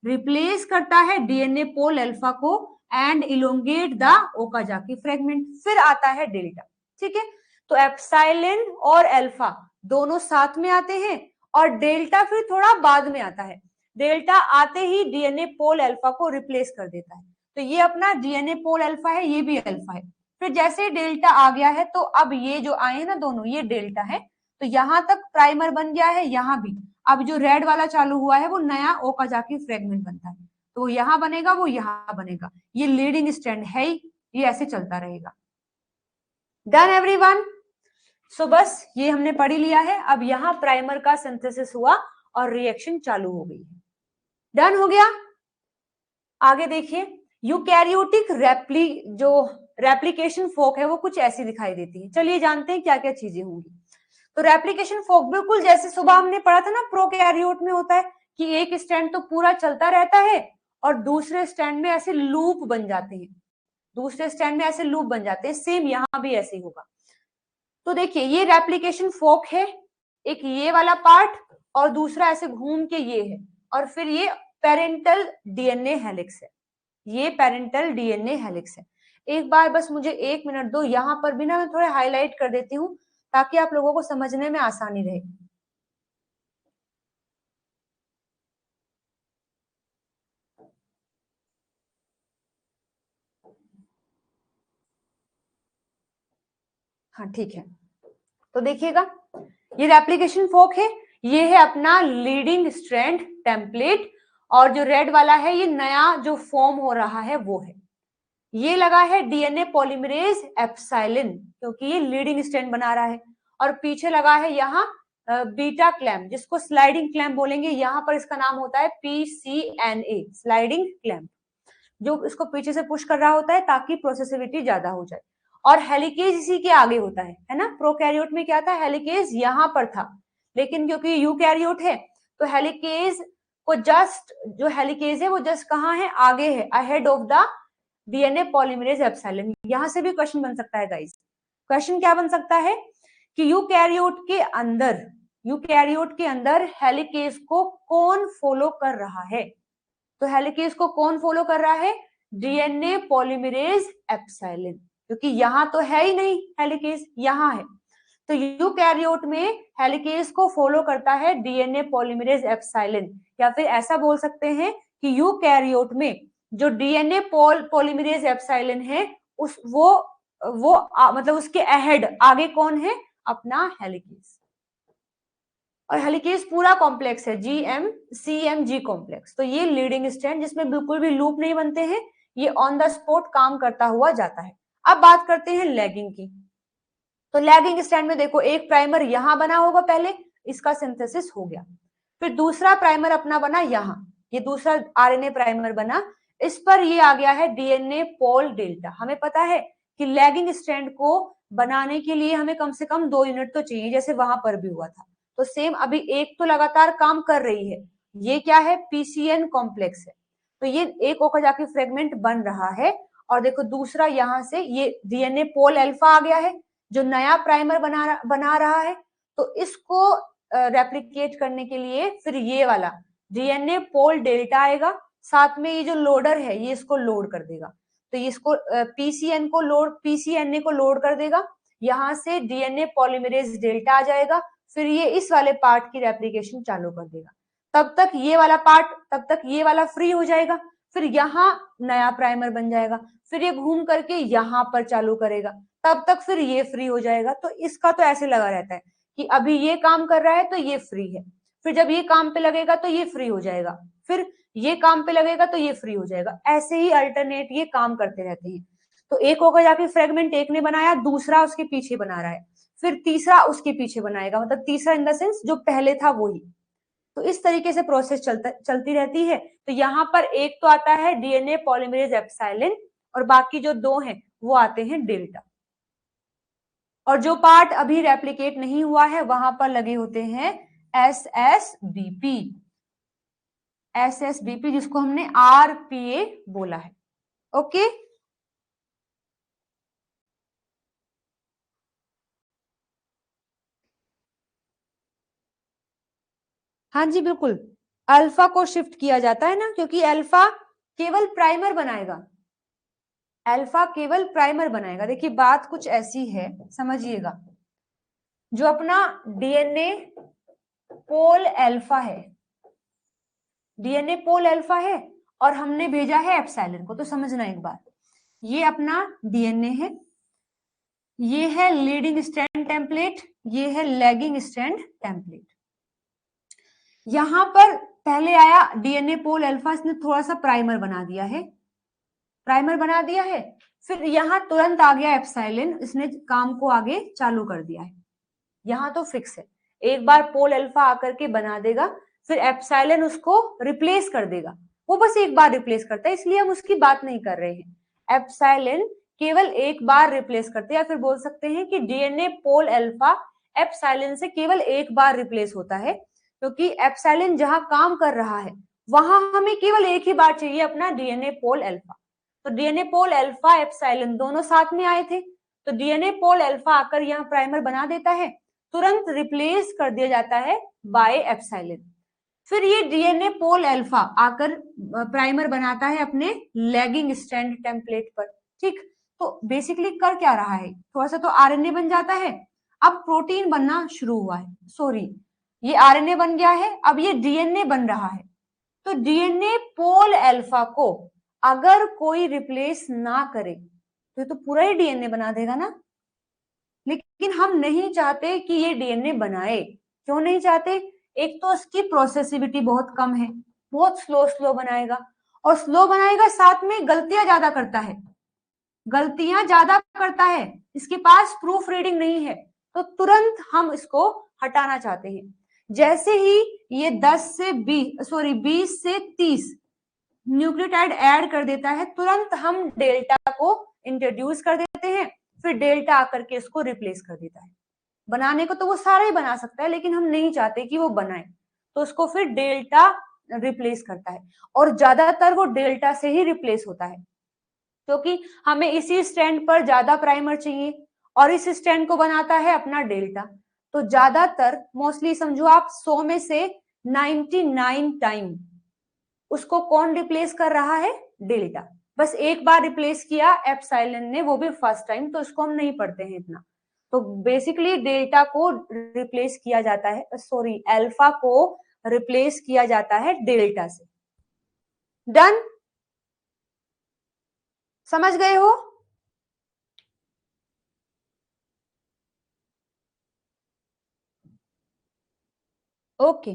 रिप्लेस करता है डीएनए पोल अल्फा को and elongate the Okazaki fragment, फिर आता है डेल्टा। ठीक है, तो एप्सिलॉन और अल्फा दोनों साथ में आते हैं, और डेल्टा फिर थोड़ा बाद में आता है। डेल्टा आते ही डीएनए पोल अल्फा को रिप्लेस कर देता है, तो ये अपना डीएनए पोल अल्फा है, ये भी अल्फा है। फिर जैसे डेल्टा आ गया है, तो अब ये जो आए हैं ना दोनों, ये डेल्टा है, तो यहां तक प्राइमर बन गया है, यहाँ भी। अब जो रेड वाला चालू हुआ है वो नया ओकाजाकी फ्रेगमेंट बनता है, तो यहाँ बनेगा, वो यहाँ बनेगा, ये लीडिंग स्ट्रैंड है ही, ये ऐसे चलता रहेगा। Done everyone. सो बस ये हमने पढ़ लिया है। अब यहाँ प्राइमर का सिंथेसिस हुआ और रिएक्शन चालू हो गई। डन हो गया। आगे देखिए, यूकैरियोटिक जो रेप्लिकेशन फोक है वो कुछ ऐसी दिखाई देती है। चलिए जानते हैं क्या क्या चीजें होंगी। तो रेप्लिकेशन फोक बिल्कुल जैसे सुबह हमने पढ़ा था ना प्रोकैरियोट में होता है कि एक स्टैंड तो पूरा चलता रहता है और दूसरे स्टैंड में ऐसे लूप बन जाते हैं, दूसरे स्टैंड में ऐसे लूप बन जाते हैं, सेम यहाँ भी ऐसे ही होगा। तो देखिए ये रेप्लिकेशन फोक है, एक ये वाला पार्ट और दूसरा ऐसे घूम के ये है, और फिर ये पेरेंटल डीएनए हेलिक्स है, ये पेरेंटल डीएनए हेलिक्स है। एक बार बस मुझे 1 मिनट दो, यहाँ पर भी ना मैं थोड़ा हाईलाइट कर देती हूँ ताकि आप लोगों को समझने में आसानी रहे। हाँ ठीक है, तो देखिएगा ये रेप्लिकेशन फोक है, ये है अपना लीडिंग स्ट्रैंड टेम्पलेट, और जो रेड वाला है ये नया जो फॉर्म हो रहा है वो है, ये लगा है डीएनए पॉलीमरेज एप्सिलॉन, क्योंकि ये लीडिंग स्ट्रैंड बना रहा है, और पीछे लगा है यहाँ बीटा क्लैम्प, जिसको स्लाइडिंग क्लैम्प बोलेंगे, यहाँ पर इसका नाम होता है PCNA, स्लाइडिंग क्लैम्प, जो इसको पीछे से पुश कर रहा होता है ताकि प्रोसेसिविटी ज्यादा हो जाए। और हेलिकेज इसी के आगे होता है ना। प्रोकैरियोट में क्या था, हेलिकेज यहाँ पर था, लेकिन क्योंकि यूकैरियोट है तो हेलिकेज को जस्ट, जो हेलिकेज है वो जस्ट कहाँ है, आगे है, ahead of the DNA polymerase epsilon. यहां से भी क्वेश्चन बन सकता है गाइस। क्वेश्चन क्या बन सकता है कि यूकैरियोट के अंदर हेलिकेज को कौन फॉलो कर रहा है, तो हेलिकेज को कौन फॉलो कर रहा है, डीएनए पॉलीमरेज एप्सिलॉन, क्योंकि यहाँ तो है ही नहीं हेलिकेज, यहाँ है। तो यूकैरियोट में हेलिकेज को फॉलो करता है डीएनए पॉलीमरेज एप्सिलॉन, या फिर ऐसा बोल सकते हैं कि यूकैरियोट में जो डीएनए पॉलीमरेज एप्सिलॉन है उस वो मतलब उसके अहेड आगे कौन है, अपना हेलिकेज। और हेलिकेज पूरा कॉम्प्लेक्स है, GMCMG कॉम्प्लेक्स, तो ये लीडिंग स्ट्रैंड जिसमें बिल्कुल भी लूप नहीं बनते हैं, ये ऑन द स्पॉट काम करता हुआ जाता है। अब बात करते हैं लैगिंग की। तो लैगिंग स्ट्रैंड में देखो एक प्राइमर यहां बना होगा पहले, इसका सिंथेसिस हो गया, फिर दूसरा प्राइमर अपना बना यहाँ, ये दूसरा आरएनए प्राइमर बना, इस पर ये आ गया है डीएनए पोल डेल्टा। हमें पता है कि लैगिंग स्ट्रैंड को बनाने के लिए हमें कम से कम 2 यूनिट तो चाहिए, जैसे वहां पर भी हुआ था। तो सेम अभी एक तो लगातार काम कर रही है, ये क्या है, पीसीएन कॉम्प्लेक्स है, तो ये एक ओकाजाकी फ्रेगमेंट बन रहा है। और देखो दूसरा यहाँ से ये डीएनए पोल अल्फा आ गया है, जो नया प्राइमर बना रहा है। तो इसको रेप्लिकेट करने के लिए फिर ये वाला डीएनए पोल डेल्टा आएगा, साथ में ये जो लोडर है ये इसको लोड कर देगा, तो ये इसको पीसीएनए को लोड कर देगा, यहाँ से डीएनए पॉलीमरेज डेल्टा आ जाएगा, फिर ये इस वाले पार्ट की रेप्लिकेशन चालू कर देगा। तब तक ये वाला पार्ट, तब तक ये वाला फ्री हो जाएगा, फिर यहाँ नया प्राइमर बन जाएगा, फिर ये घूम करके यहाँ पर चालू करेगा, तब तक फिर ये फ्री हो जाएगा। तो इसका तो ऐसे लगा रहता है कि अभी ये काम कर रहा है तो ये फ्री है, फिर जब ये काम पे लगेगा तो ये फ्री हो जाएगा, फिर ये काम पे लगेगा तो ये फ्री हो जाएगा, ऐसे ही अल्टरनेट ये काम करते रहते हैं। तो एक होगा जाके फ्रेगमेंट एक ने बनाया, दूसरा उसके पीछे बना रहा है, फिर तीसरा उसके पीछे बनाएगा, मतलब तीसरा इन द सेंस जो पहले था वही। तो इस तरीके से प्रोसेस चलती रहती है। तो यहाँ पर एक तो आता है डीएनए पॉलीमरेज एप्सिलॉन, और बाकी जो दो हैं वो आते हैं डेल्टा। और जो पार्ट अभी रेप्लिकेट नहीं हुआ है वहां पर लगे होते हैं एसएसबीपी, एसएसबीपी जिसको हमने आरपीए बोला है। ओके, हाँ जी बिल्कुल, अल्फा को शिफ्ट किया जाता है ना, क्योंकि अल्फा केवल प्राइमर बनाएगा, अल्फा केवल प्राइमर बनाएगा। देखिए बात कुछ ऐसी है, समझिएगा, जो अपना डीएनए पोल अल्फा है, डीएनए पोल अल्फा है, और हमने भेजा है एप्सिलॉन को, तो समझना एक बात, ये अपना डीएनए है, ये है लीडिंग स्ट्रैंड टेम्पलेट, ये है लैगिंग स्ट्रैंड टेम्पलेट। यहां पर पहले आया डीएनए पोल अल्फा, इसने थोड़ा सा प्राइमर बना दिया है, प्राइमर बना दिया है, फिर यहां तुरंत आ गया एप्सिलॉन, इसने काम को आगे चालू कर दिया है। यहां तो फिक्स है, एक बार पोल अल्फा आकर के बना देगा, फिर एप्सिलॉन उसको रिप्लेस कर देगा, वो बस एक बार रिप्लेस करता है, इसलिए हम उसकी बात नहीं कर रहे हैं। एप्सिलॉन केवल एक बार रिप्लेस करते हैं, या फिर बोल सकते हैं कि डीएनए पोल अल्फा एप्सिलॉन से केवल एक बार रिप्लेस होता है, क्योंकि एप्सिलॉन जहां काम कर रहा है वहां हमें केवल एक ही बार चाहिए अपना डीएनए पोल अल्फा। तो डीएनए पोल अल्फा एप्सिलॉन दोनों साथ में आए थे, तो डीएनए पोल अल्फा आकर यहाँ प्राइमर बना देता है, तुरंत रिप्लेस कर दिया जाता है बाय एप्सिलॉन। फिर ये डीएनए पोल अल्फा आकर प्राइमर बनाता है अपने लैगिंग स्ट्रैंड टेम्पलेट पर। ठीक, तो बेसिकली कर क्या रहा है, थोड़ा सा तो आरएनए बन जाता है, अब प्रोटीन बनना शुरू हुआ है, सॉरी ये आरएनए बन गया है, अब ये डीएनए बन रहा है। तो डीएनए पोल अल्फा को अगर कोई रिप्लेस ना करे तो ये तो पूरा ही डीएनए बना देगा ना, लेकिन हम नहीं चाहते कि ये डीएनए बनाए। क्यों नहीं चाहते, एक तो इसकी प्रोसेसिबिलिटी बहुत कम है, बहुत स्लो स्लो बनाएगा, और स्लो बनाएगा साथ में गलतियां ज्यादा करता है, गलतियां ज्यादा करता है, इसके पास प्रूफ रीडिंग नहीं है, तो तुरंत हम इसको हटाना चाहते हैं। जैसे ही ये 10 से 20 से 30 न्यूक्लियोटाइड ऐड कर देता है, तुरंत हम डेल्टा को इंट्रोड्यूस कर देते हैं, फिर डेल्टा आकर के इसको रिप्लेस कर देता है। बनाने को तो वो सारा ही बना सकता है, लेकिन हम नहीं चाहते कि वो बनाए, तो उसको फिर डेल्टा रिप्लेस करता है, और ज्यादातर वो डेल्टा से ही रिप्लेस होता है, क्योंकि हमें इसी स्ट्रैंड पर ज्यादा प्राइमर चाहिए, और इस स्ट्रैंड को बनाता है अपना डेल्टा। तो ज्यादातर मोस्टली समझो आप 100 में से 99 टाइम उसको कौन रिप्लेस कर रहा है, डेल्टा। बस एक बार रिप्लेस किया एप्सिलॉन ने, वो भी फर्स्ट टाइम, तो इसको हम नहीं पढ़ते हैं इतना। तो बेसिकली डेल्टा को रिप्लेस किया जाता है, सॉरी अल्फा को रिप्लेस किया जाता है डेल्टा से। डन, समझ गए हो? ओके,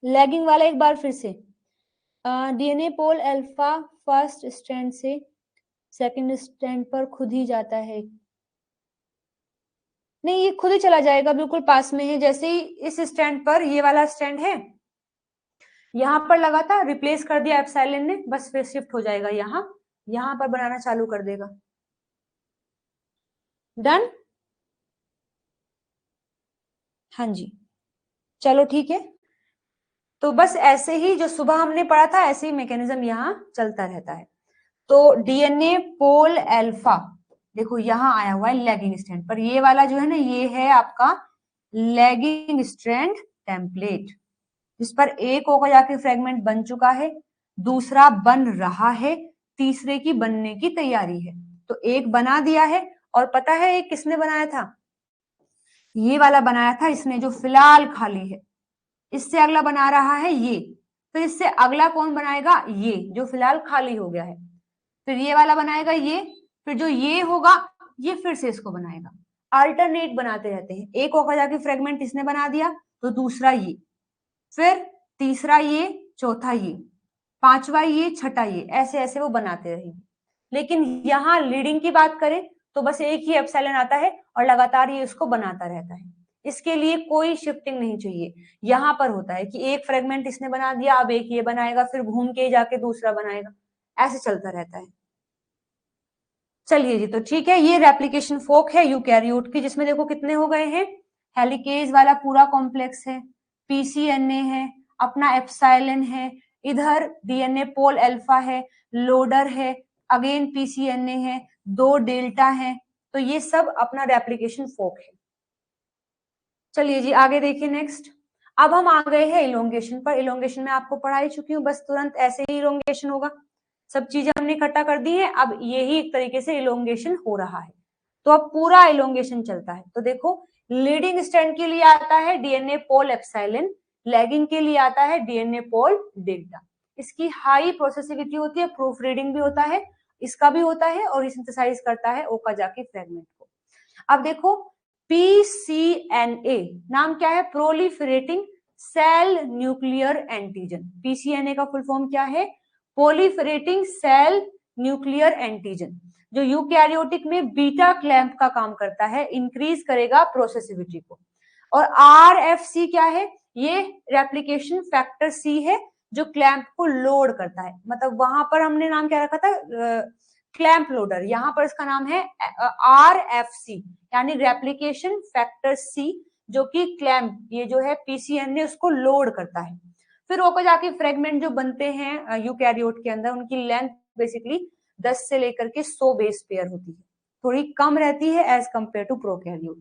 लैगिंग वाला एक बार फिर से, DNA pol alpha first strand से सेकंड स्ट्रैंड पर खुद ही जाता है, नहीं, ये खुद ही चला जाएगा, बिल्कुल पास में है। जैसे ही इस स्टैंड पर, ये वाला स्टैंड है, यहाँ पर लगा था, रिप्लेस कर दिया एप्सिलॉन ने, बस फिर शिफ्ट हो जाएगा यहाँ पर बनाना चालू कर देगा। डन। हाँ जी, चलो ठीक है। तो बस ऐसे ही जो सुबह हमने पढ़ा था, ऐसे ही मैकेनिज्म यहाँ चलता रहता है। तो डीएनए पोल अल्फा, देखो यहाँ आया हुआ है लैगिंग स्ट्रैंड पर, ये वाला जो है ना, ये है आपका लैगिंग स्ट्रैंड टेम्पलेट, जिस पर एक होकर जाके फ्रेगमेंट बन चुका है, दूसरा बन रहा है, तीसरे की बनने की तैयारी है। तो एक बना दिया है, और पता है एक किसने बनाया था? ये वाला बनाया था इसने, जो फिलहाल खाली है। इससे अगला बना रहा है ये, फिर इससे अगला कौन बनाएगा? ये जो फिलहाल खाली हो गया है। फिर ये वाला बनाएगा ये, फिर जो ये होगा ये फिर से इसको बनाएगा। अल्टरनेट बनाते रहते हैं, एक होकर जाके फ्रेगमेंट इसने बना दिया, तो दूसरा ये, फिर तीसरा ये, चौथा ये, पांचवा ये, छठा ये, ऐसे ऐसे वो बनाते रहेंगे। लेकिन यहाँ लीडिंग की बात करें तो बस एक ही एप्सिलॉन आता है और लगातार ये उसको बनाता रहता है। इसके लिए कोई शिफ्टिंग नहीं चाहिए। यहाँ पर होता है कि एक फ्रेगमेंट इसने बना दिया, अब एक ये बनाएगा, फिर घूम के जाके दूसरा बनाएगा, ऐसे चलता रहता है। चलिए जी, तो ठीक है, ये रेप्लिकेशन फोक है यूकैरियोट की, जिसमें देखो कितने हो गए हैं, हेलिकेज वाला पूरा कॉम्प्लेक्स है, पीसीएनए है, अपना एप्सिलॉन है, इधर डीएनए पोल अल्फा है, लोडर है, अगेन पीसीएनए है, दो डेल्टा है, तो ये सब अपना रेप्लिकेशन फोक है। चलिए जी आगे देखिए नेक्स्ट। अब हम आ गए हैं इलोंगेशन पर। इलोंगेशन में आपको पढ़ा ही चुकी हूँ, बस तुरंत ऐसे ही इलोंगेशन होगा। सब चीजें हमने इकट्ठा कर दी हैं, अब यही एक तरीके से इलोंगेशन हो रहा है। तो अब पूरा इलोंगेशन चलता है। तो देखो, लीडिंग स्ट्रैंड के लिए आता है डीएनए पोल एप्सिलॉन, लैगिंग के लिए आता है डीएनए पोल डेल्टा। इसकी हाई प्रोसेसिविटी होती है, प्रूफ रीडिंग भी होता है, इसका भी होता है, और ये सिंथेसाइज करता है ओकाजाकी फ्रेगमेंट को। अब देखो, पीसीएनए नाम क्या है? Proliferating cell nuclear antigen. PCNA का फुल फॉर्म क्या है? प्रोलिफरेटिंग सेल न्यूक्लियर एंटीजन, जो यूकैरियोटिक में बीटा क्लैंप का काम करता है, इंक्रीज करेगा प्रोसेसिविटी को। और आरएफसी क्या है? ये रेप्लिकेशन फैक्टर सी है, जो क्लैंप को लोड करता है। मतलब वहां पर हमने नाम क्या रखा था? Clamp loader. यहाँ पर इसका नाम है आरएफसी, यानी रेप्लिकेशन फैक्टर सी, जो कि क्लैंप, ये जो है पीसीएनए, उसको लोड करता है। फिर होकर जाके फ्रेगमेंट जो बनते हैं यूकैरियोट के अंदर, उनकी लेंथ बेसिकली 10 से लेकर के 100 बेस पेयर होती है, थोड़ी कम रहती है एज कंपेयर टू प्रोकैरियोट।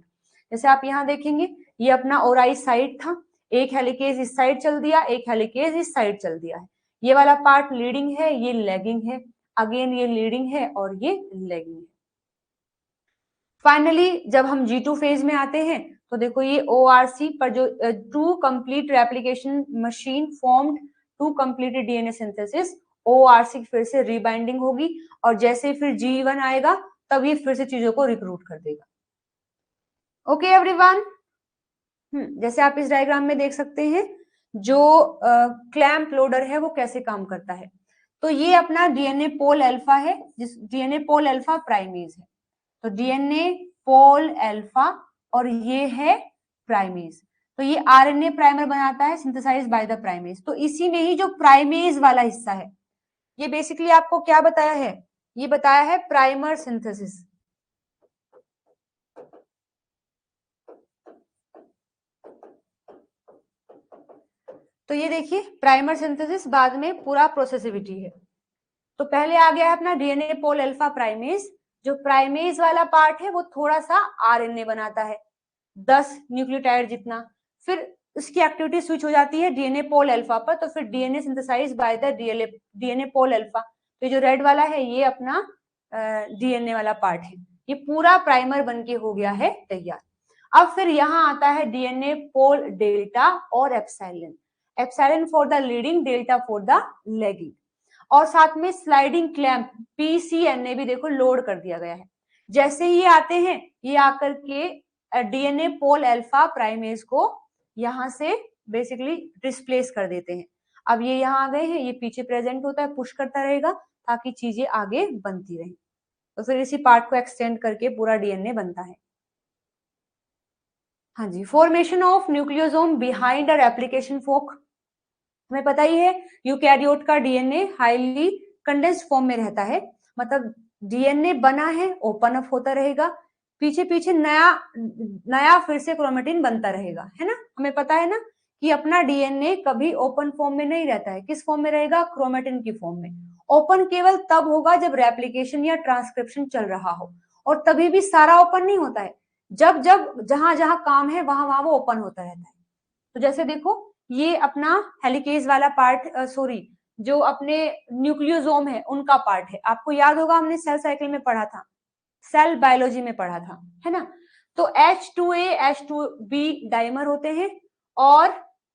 जैसे आप यहाँ देखेंगे, ये अपना ओराई साइड था, एक हेलिकेज इस साइड चल दिया, एक हेलिकेज इस साइड चल दिया है। ये वाला पार्ट लीडिंग है, ये लैगिंग है, अगेन ये लीडिंग है और ये लैगिंग है। फाइनली जब हम G2 फेज में आते हैं, तो देखो ये ORC पर जो to complete replication machine formed to completed DNA synthesis, ORC फिर से रीबाइंडिंग होगी, और जैसे फिर G1 आएगा तब ये फिर से चीजों को रिक्रूट कर देगा। ओके एवरीवन, जैसे आप इस डायग्राम में देख सकते हैं, जो क्लैंप लोडर है वो कैसे काम करता है। तो ये अपना डीएनए पोल अल्फा है, जिस डीएनए पोल अल्फा प्राइमेज है। तो डीएनए पोल अल्फा, और ये है प्राइमेज। तो ये आरएनए प्राइमर बनाता है, सिंथेसाइज बाय द प्राइमेज। तो इसी में ही जो प्राइमेज वाला हिस्सा है, ये बेसिकली आपको क्या बताया है? ये बताया है प्राइमर सिंथेसिस। तो ये देखिए, प्राइमर सिंथेसिस बाद में पूरा प्रोसेसिविटी है। तो पहले आ गया है अपना डीएनए पोल अल्फा प्राइमेज। जो प्राइमेज वाला पार्ट है वो थोड़ा सा आरएनए बनाता है, 10 न्यूक्लियोटाइड जितना। फिर उसकी एक्टिविटी स्विच हो जाती है डीएनए पोल अल्फा पर, तो फिर DNA synthesize by the DNA pol alpha. तो जो रेड वाला है ये अपना डीएनए वाला पार्ट है, ये पूरा प्राइमर बन के हो गया है तैयार। अब फिर यहाँ आता है डीएनए पोल डेल्टा और epsilon, epsilon for the leading, delta for the lagging. और साथ में स्लाइडिंग क्लैंप पीसीएनए भी देखो लोड कर दिया गया है। जैसे ही ये आते हैं, ये आकर के डीएनए पोल अल्फा प्राइमेज को यहाँ से बेसिकली डिस्प्लेस कर देते हैं। अब ये यहाँ आ गए हैं, ये पीछे प्रेजेंट होता है, पुश करता रहेगा ताकि चीजें आगे बनती रहें। तो फिर इसी पार्ट को एक्सटेंड करके पूरा डीएनए बनता है। हाँ जी, formation of nucleosome behind a replication fork. हमें पता ही है यूकैरियोट का डीएनए हाईली कंडेंस्ड फॉर्म में रहता है, मतलब डीएनए बना है ओपन अप होता रहेगा, पीछे पीछे नया नया फिर से क्रोमेटिन बनता रहेगा, है ना। हमें पता है ना कि अपना डीएनए कभी ओपन फॉर्म में नहीं रहता है, किस फॉर्म में रहेगा, क्रोमेटिन की फॉर्म में। ओपन केवल तब होगा जब रेप्लिकेशन या ट्रांसक्रिप्शन चल रहा हो, और तभी भी सारा ओपन नहीं होता है, जब जब जहां जहां काम है वहां वहां वो ओपन होता रहता है। तो जैसे देखो ये अपना हेलिकेज वाला पार्ट, सॉरी जो अपने न्यूक्लियोसोम है उनका पार्ट है, आपको याद होगा हमने सेल साइकिल में पढ़ा था, सेल बायोलॉजी में पढ़ा था, है ना। तो H2A H2B डाइमर होते हैं और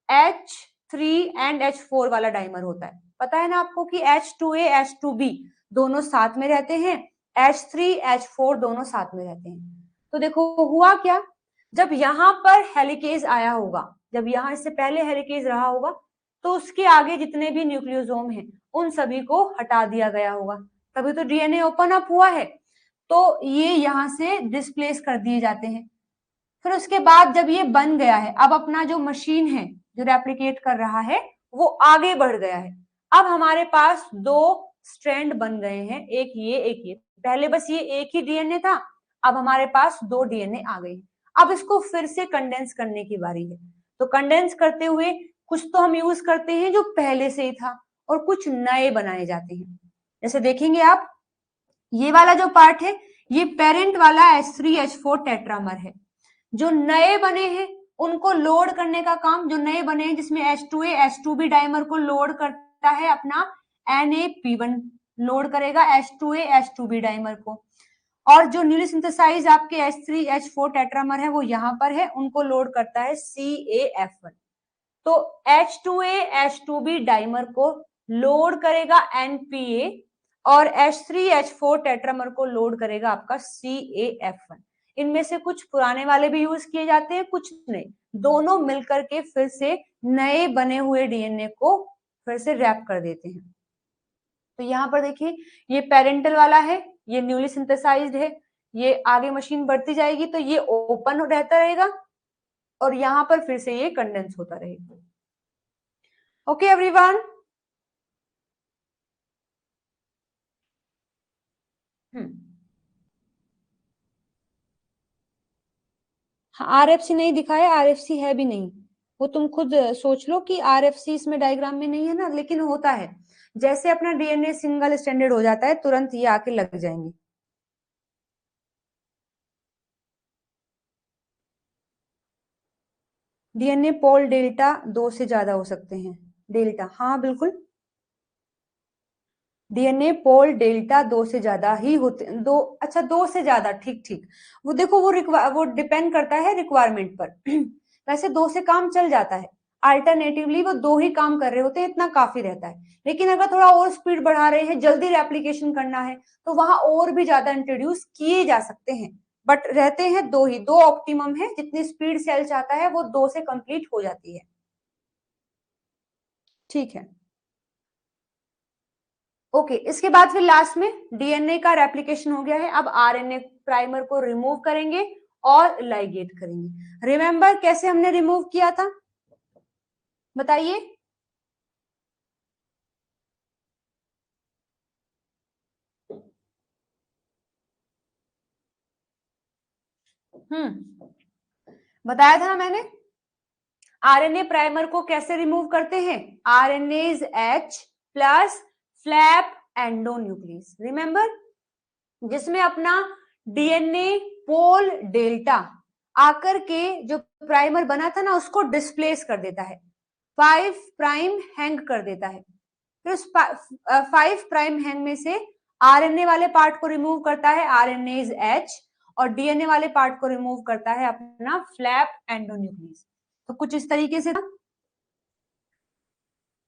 H3 एंड H4 वाला डाइमर होता है। पता है ना आपको कि H2A H2B दोनों साथ में रहते हैं, H3 H4 दोनों साथ में रहते हैं। तो देखो हुआ क्या, जब यहाँ पर हेलिकेज आया होगा, जब यहाँ इससे पहले हेलिकेज रहा होगा, तो उसके आगे जितने भी न्यूक्लियोसोम हैं उन सभी को हटा दिया गया होगा, तभी तो डीएनए ओपन अप हुआ है। तो ये यहाँ से डिस्प्लेस कर दिए जाते हैं। फिर उसके बाद जब ये बन गया है, अब अपना जो मशीन है जो रेप्लिकेट कर रहा है वो आगे बढ़ गया है। अब हमारे पास दो स्ट्रैंड बन गए हैं, एक ये एक ये। पहले बस ये एक ही डीएनए था, अब हमारे पास दो डीएनए आ गए। अब इसको फिर से कंडेंस करने की बारी है। तो कंडेंस करते हुए कुछ तो हम यूज करते हैं जो पहले से ही था, और कुछ नए बनाए जाते हैं। जैसे देखेंगे आप, ये वाला जो पार्ट है ये पेरेंट वाला H3H4 टेट्रामर है। जो नए बने हैं उनको लोड करने का काम, जो नए बने हैं जिसमें H2A H2B डाइमर को लोड करता है अपना NAP1 लोड करेगा H2A H2B डाइमर को, और जो न्यूली सिंथेसाइज आपके H3H4 टेट्रामर है वो यहाँ पर है, उनको लोड करता है CAF1। तो H2A H2B डाइमर को लोड करेगा NPA, और H3H4 टेट्रामर को लोड करेगा आपका CAF1। इनमें से कुछ पुराने वाले भी यूज किए जाते हैं, कुछ नए, दोनों मिलकर के फिर से नए बने हुए डीएनए को फिर से रैप कर देते हैं। तो यहाँ पर देखिए ये पेरेंटल वाला है, ये न्यूली सिंथेसाइज्ड है, ये आगे मशीन बढ़ती जाएगी तो ये ओपन रहता रहेगा, और यहाँ पर फिर से ये कंडेंस होता रहेगा। Okay everyone. आरएफसी नहीं दिखाया, आरएफसी है भी नहीं, वो तुम खुद सोच लो कि आरएफसी इसमें डायग्राम में नहीं है ना, लेकिन होता है। जैसे अपना डीएनए सिंगल स्टैंडर्ड हो जाता है तुरंत ये आके लग जाएंगे। डीएनए पोल डेल्टा 2 से ज्यादा हो सकते हैं, डेल्टा, हाँ बिल्कुल, डीएनए पोल डेल्टा 2 से ज्यादा ही होते, दो, अच्छा 2 से ज्यादा, ठीक ठीक। वो देखो वो डिपेंड करता है रिक्वायरमेंट पर वैसे 2 से काम चल जाता है, अल्टरनेटिवली वो 2 ही काम कर रहे होते हैं, इतना काफी रहता है। लेकिन अगर थोड़ा और स्पीड बढ़ा रहे हैं, जल्दी रेप्लिकेशन करना है, तो वहां और भी ज्यादा इंट्रोड्यूस किए जा सकते हैं, बट रहते हैं 2 ही, 2 ऑप्टिमम है, जितनी स्पीड सेल चाहता है वो 2 से कंप्लीट हो जाती है। ठीक है, ओके इसके बाद फिर लास्ट में डीएनए का रेप्लिकेशन हो गया है, अब आरएनए प्राइमर को रिमूव करेंगे और लाइगेट करेंगे। रिमेंबर कैसे हमने रिमूव किया था, बताइए। बताया था ना मैंने, आरएनए प्राइमर को कैसे रिमूव करते हैं, RNase H plus flap endonuclease, remember, जिसमें अपना डीएनए पोल डेल्टा आकर के जो प्राइमर बना था ना उसको डिस्प्लेस कर देता है, 5 प्राइम हैंग कर देता है। फिर उस 5 प्राइम हैंग में से आरएनए वाले पार्ट को रिमूव करता है आरएनएज H, और डीएनए वाले पार्ट को रिमूव करता है अपना फ्लैप एंडोन्यूक्लियस। तो कुछ इस तरीके से था,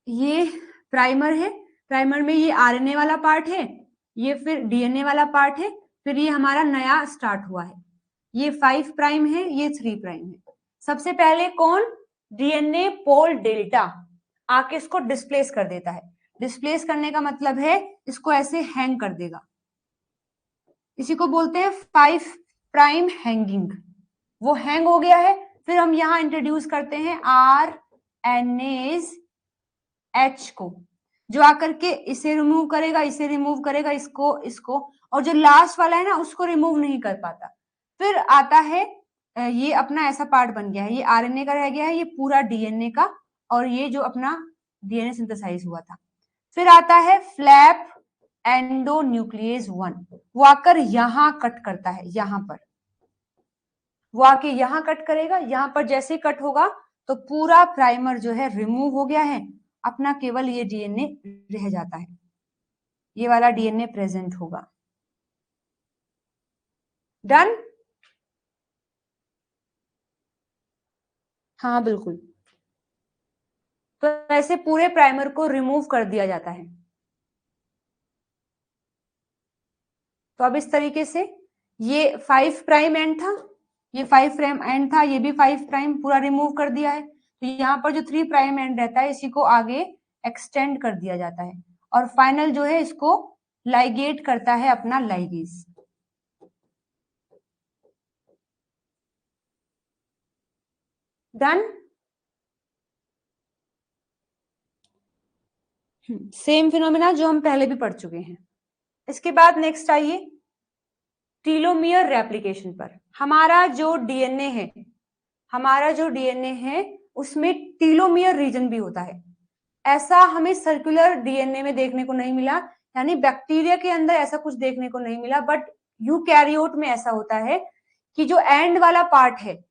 ये प्राइमर है, प्राइमर में ये आरएनए वाला पार्ट है, ये फिर डीएनए वाला पार्ट है, फिर ये हमारा नया स्टार्ट हुआ है, ये 5 प्राइम है, ये 3 प्राइम है। सबसे पहले कौन, डीएनए पोल डेल्टा आके इसको डिस्प्लेस कर देता है, डिस्प्लेस करने का मतलब है इसको ऐसे हैंग कर देगा, इसी को बोलते हैं 5 प्राइम हैंगिंग। वो हैंग हो गया है, फिर हम यहाँ इंट्रोड्यूस करते हैं RNase H को, जो आकर के इसे रिमूव करेगा, इसे रिमूव करेगा, इसको, और जो लास्ट वाला है ना उसको रिमूव नहीं कर पाता। फिर आता है ये अपना ऐसा पार्ट बन गया है, ये RNA का रह गया है, ये पूरा DNA का, और ये जो अपना DNA सिंथेसाइज हुआ था। फिर आता है फ्लैप एंडोन्यूक्लियस 1, वो आकर यहाँ कट करता है, यहाँ पर वो आके यहाँ कट करेगा। यहाँ पर जैसे ही कट होगा तो पूरा प्राइमर जो है रिमूव हो गया है, अपना केवल ये DNA रह जाता है, ये वाला DNA प्रेजेंट होगा। डन? हाँ बिल्कुल। तो ऐसे पूरे प्राइमर को रिमूव कर दिया जाता है। तो अब इस तरीके से ये 5 प्राइम एंड था, ये 5 प्राइम एंड था, ये भी 5 प्राइम पूरा रिमूव कर दिया है। तो यहाँ पर जो 3 प्राइम एंड रहता है इसी को आगे एक्सटेंड कर दिया जाता है, और फाइनल जो है इसको लाइगेट करता है अपना लाइगेज। डन? सेम फिनोमेना जो हम पहले भी पढ़ चुके हैं। इसके बाद नेक्स्ट आइए टीलोमियर रेप्लिकेशन पर। हमारा जो डीएनए है उसमें टीलोमियर रीजन भी होता है। ऐसा हमें सर्कुलर डीएनए में देखने को नहीं मिला, यानी बैक्टीरिया के अंदर ऐसा कुछ देखने को नहीं मिला, बट यूकैरियोट में ऐसा होता है कि जो एंड वाला पार्ट है,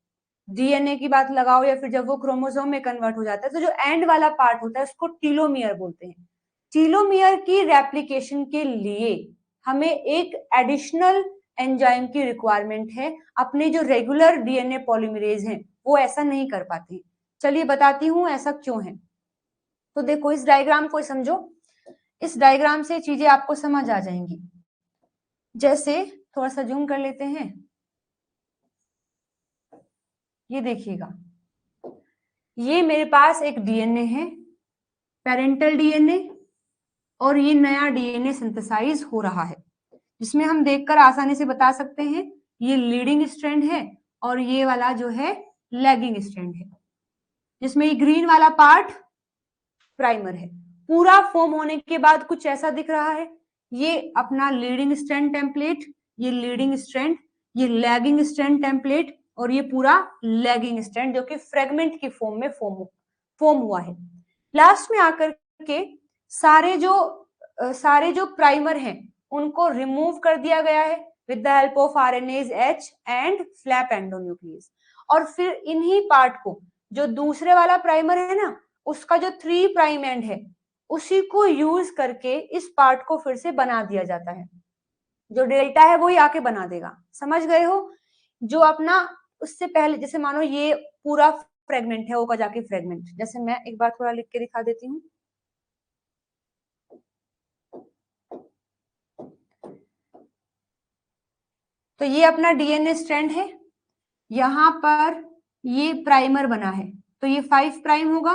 डीएनए की बात लगाओ या फिर जब वो क्रोमोसोम में कन्वर्ट हो जाता है तो जो एंड वाला पार्ट होता है उसको टीलोमियर बोलते हैं। टीलोमियर की रेप्लिकेशन के लिए हमें एक एडिशनल एंजाइम की रिक्वायरमेंट है। अपने जो रेगुलर डीएनए पॉलीमरेज हैं वो ऐसा नहीं कर पाते। चलिए बताती हूँ ऐसा क्यों है। तो देखो इस डायग्राम को समझो, इस डायग्राम से चीजें आपको समझ आ जाएंगी। जैसे थोड़ा सा जूम कर लेते हैं, ये देखिएगा, ये मेरे पास एक डीएनए है, पेरेंटल डीएनए, और ये नया डीएनए सिंथेसाइज हो रहा है, जिसमें हम देखकर आसानी से बता सकते हैं ये लीडिंग स्ट्रैंड है और ये वाला जो है लैगिंग स्ट्रैंड है, जिसमें ये ग्रीन वाला पार्ट प्राइमर है। पूरा फॉर्म होने के बाद कुछ ऐसा दिख रहा है, ये अपना लीडिंग स्ट्रैंड टेम्पलेट, ये लीडिंग स्ट्रैंड, ये लैगिंग स्ट्रैंड टेम्पलेट, और ये पूरा लैगिंग स्ट्रैंड जो कि फ्रेगमेंट की फॉर्म में फॉर्म हुआ है। लास्ट में आकर के सारे जो प्राइमर हैं उनको रिमूव कर दिया गया है with the help of RNase H and flap endonuclease. और फिर इन्हीं पार्ट को, जो दूसरे वाला प्राइमर है ना उसका जो 3 प्राइम एंड है, उसी को यूज करके इस पार्ट को फिर से बना दिया जाता है। जो डेल्टा है वही आके बना देगा। समझ गए हो? जो अपना उससे पहले, जैसे मानो ये पूरा फ्रेगमेंट है, ओ का जाके फ्रेगमेंट, जैसे मैं एक बार थोड़ा लिख के दिखा देती हूँ। तो ये अपना डीएनए स्ट्रैंड है, यहाँ पर ये प्राइमर बना है तो ये 5 प्राइम होगा,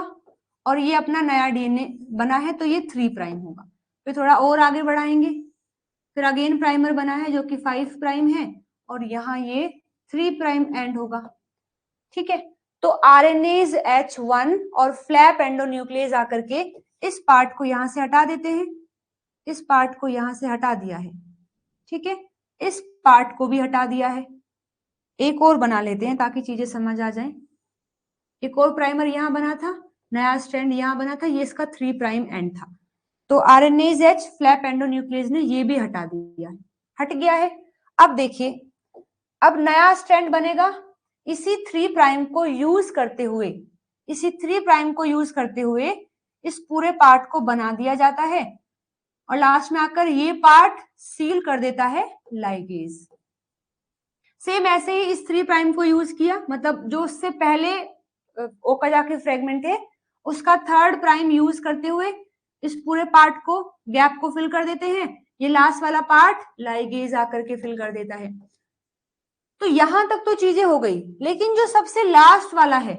और ये अपना नया डीएनए बना है तो ये 3 प्राइम होगा। फिर थोड़ा और आगे बढ़ाएंगे, फिर अगेन प्राइमर बना है जो कि 5 प्राइम है, और यहाँ ये 3 प्राइम एंड होगा। ठीक है, तो RNase H1 और फ्लैप एंडोन्यूक्लियस आकर के इस पार्ट को यहां से हटा देते हैं, इस पार्ट को यहां से हटा दिया है। ठीक है, इस पार्ट को भी हटा दिया है। एक और बना लेते हैं ताकि चीजें समझ आ जाएं। एक और प्राइमर यहां बना था, नया स्ट्रैंड यहां बना था, ये इसका 3 प्राइम एंड था। तो RNase H फ्लैप एंडोन्यूक्लियस ने ये भी हटा दिया है, हट गया है। अब देखिए, अब नया स्ट्रैंड बनेगा, इसी 3 प्राइम को यूज करते हुए, इसी 3 प्राइम को यूज करते हुए इस पूरे पार्ट को बना दिया जाता है, और लास्ट में आकर ये पार्ट सील कर देता है लाइगेज। सेम ऐसे ही इस 3 प्राइम को यूज किया, मतलब जो उससे पहले ओकाजाकी फ्रेगमेंट है उसका 3rd प्राइम यूज करते हुए इस पूरे पार्ट को, गैप को फिल कर देते हैं। ये लास्ट वाला पार्ट लाइगेज आकर के फिल कर देता है। तो यहां तक तो चीजें हो गई, लेकिन जो सबसे लास्ट वाला है,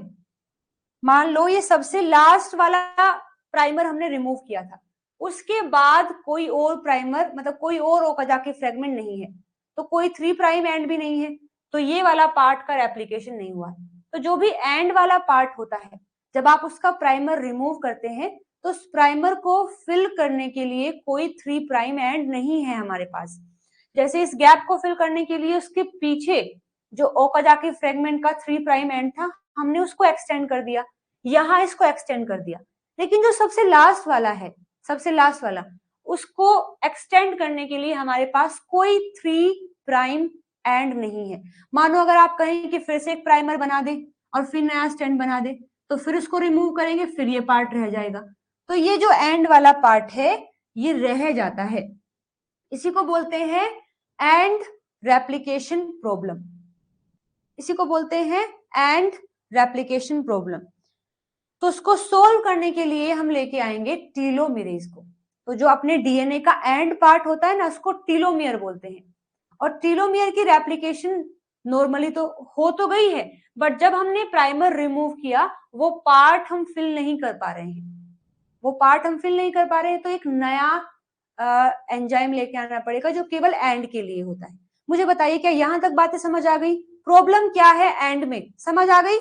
मान लो ये सबसे लास्ट वाला प्राइमर हमने रिमूव किया था, उसके बाद कोई और प्राइमर, मतलब कोई और ओकाजाकी फ्रेगमेंट नहीं है, तो कोई 3 प्राइम एंड भी नहीं है, तो ये वाला पार्ट का रेप्लिकेशन नहीं हुआ है। तो जो भी एंड वाला पार्ट होता है, जब आप उसका प्राइमर रिमूव करते हैं तो उस प्राइमर को फिल करने के लिए कोई 3 प्राइम एंड नहीं है हमारे पास। जैसे इस गैप को फिल करने के लिए उसके पीछे जो ओकाजाकी फ्रेगमेंट का 3 प्राइम एंड था, हमने उसको एक्सटेंड कर दिया, यहाँ इसको एक्सटेंड कर दिया। लेकिन जो सबसे लास्ट वाला है, सबसे लास्ट वाला, उसको एक्सटेंड करने के लिए हमारे पास कोई 3 प्राइम एंड नहीं है। मानो अगर आप कहें कि फिर से एक प्राइमर बना दे और फिर नया स्टैंड बना दे, तो फिर उसको रिमूव करेंगे, फिर ये पार्ट रह जाएगा। तो ये जो एंड वाला पार्ट है ये रह जाता है। इसी को बोलते हैं एंड रेप्लिकेशन प्रॉब्लम। इसी को बोलते हैं एंड रेप्लिकेशन प्रॉब्लम। तो उसको सोल्व करने के लिए हम लेके आएंगे टीलोमेरेज को। तो जो अपने डीएनए का एंड पार्ट होता है ना, उसको टीलोमियर बोलते हैं। और टीलोमियर की रेप्लिकेशन नॉर्मली तो हो तो गई है, बट जब हमने प्राइमर रिमूव किया वो पार्ट हम फिल नहीं कर पा रहे हैं, वो पार्ट हम फिल नहीं कर पा रहे हैं, तो एक नया एंजाइम लेके आना पड़ेगा जो केवल एंड के लिए होता है। मुझे बताइए क्या यहां तक बातें समझ आ गई? प्रॉब्लम क्या है एंड में, समझ आ गई?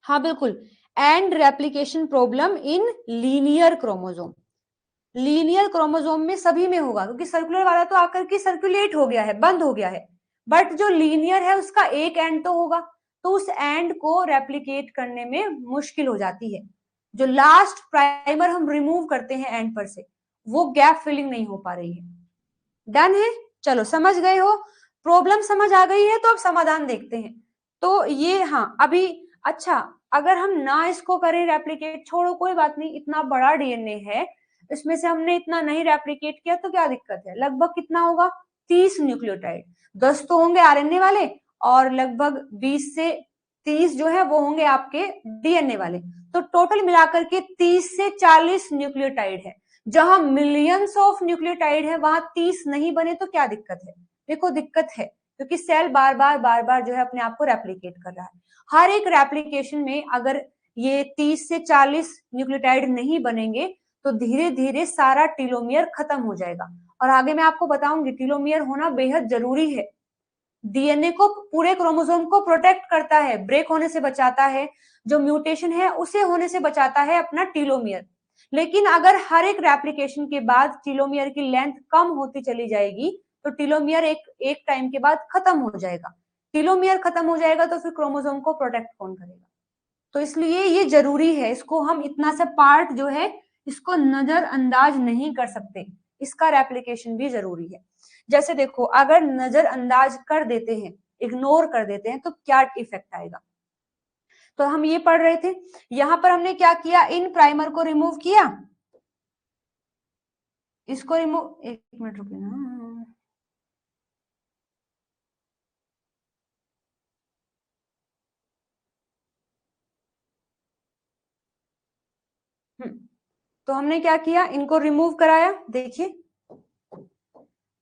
हाँ बिल्कुल, and replication problem in linear chromosome. Linear chromosome में सभी में होगा, क्योंकि सर्कुलर वाला तो आकर के सर्कुलेट हो गया है, बंद हो गया है, बट जो लीनियर है उसका एक एंड तो होगा, तो उस एंड को रेप्लिकेट करने में मुश्किल हो जाती है। जो लास्ट प्राइमर हम रिमूव करते हैं एंड पर से, वो गैप फिलिंग नहीं हो पा रही है। डन है? चलो समझ गए हो, प्रॉब्लम समझ आ गई है, तो अब समाधान देखते हैं। तो ये हाँ अभी अच्छा, अगर हम ना इसको करें रेप्लिकेट, छोड़ो कोई बात नहीं, इतना बड़ा डीएनए है, इसमें से हमने इतना नहीं रेप्लिकेट किया तो क्या दिक्कत है? लगभग कितना होगा? 30 न्यूक्लियोटाइड, 10 तो होंगे आरएनए वाले और लगभग 20 से 30 जो है वो होंगे आपके डीएनए वाले। तो टोटल मिलाकर के 30 से 40 न्यूक्लियोटाइड है। जहां मिलियंस ऑफ न्यूक्लियोटाइड है वहां 30 नहीं बने तो क्या दिक्कत है? देखो दिक्कत है, क्योंकि सेल बार बार जो है अपने आप को रेप्लिकेट कर रहा है। हर एक रेप्लिकेशन में अगर ये 30 से 40 न्यूक्लियोटाइड नहीं बनेंगे तो धीरे धीरे सारा टीलोमियर खत्म हो जाएगा। और आगे मैं आपको बताऊंगी टीलोमियर होना बेहद जरूरी है। डीएनए को, पूरे क्रोमोसोम को प्रोटेक्ट करता है, ब्रेक होने से बचाता है, जो म्यूटेशन है उसे होने से बचाता है अपना टीलोमियर। लेकिन अगर हर एक रेप्लिकेशन के बाद टीलोमियर की लेंथ कम होती चली जाएगी तो टीलोमियर एक टाइम के बाद खत्म हो जाएगा। टीलोमियर खत्म हो जाएगा तो फिर क्रोमोसोम को प्रोटेक्ट कौन करेगा? तो इसलिए ये जरूरी है, इसको हम इतना सा पार्ट जो है इसको नजरअंदाज नहीं कर सकते, इसका रेप्लिकेशन भी जरूरी है। जैसे देखो अगर नजरअंदाज कर देते हैं, इग्नोर कर देते हैं तो क्या इफेक्ट आएगा? तो हम ये पढ़ रहे थे, यहां पर हमने क्या किया, इन प्राइमर को रिमूव किया, इसको रिमूव, एक मिनट रुकिए ना, तो हमने क्या किया, इनको रिमूव कराया, देखिए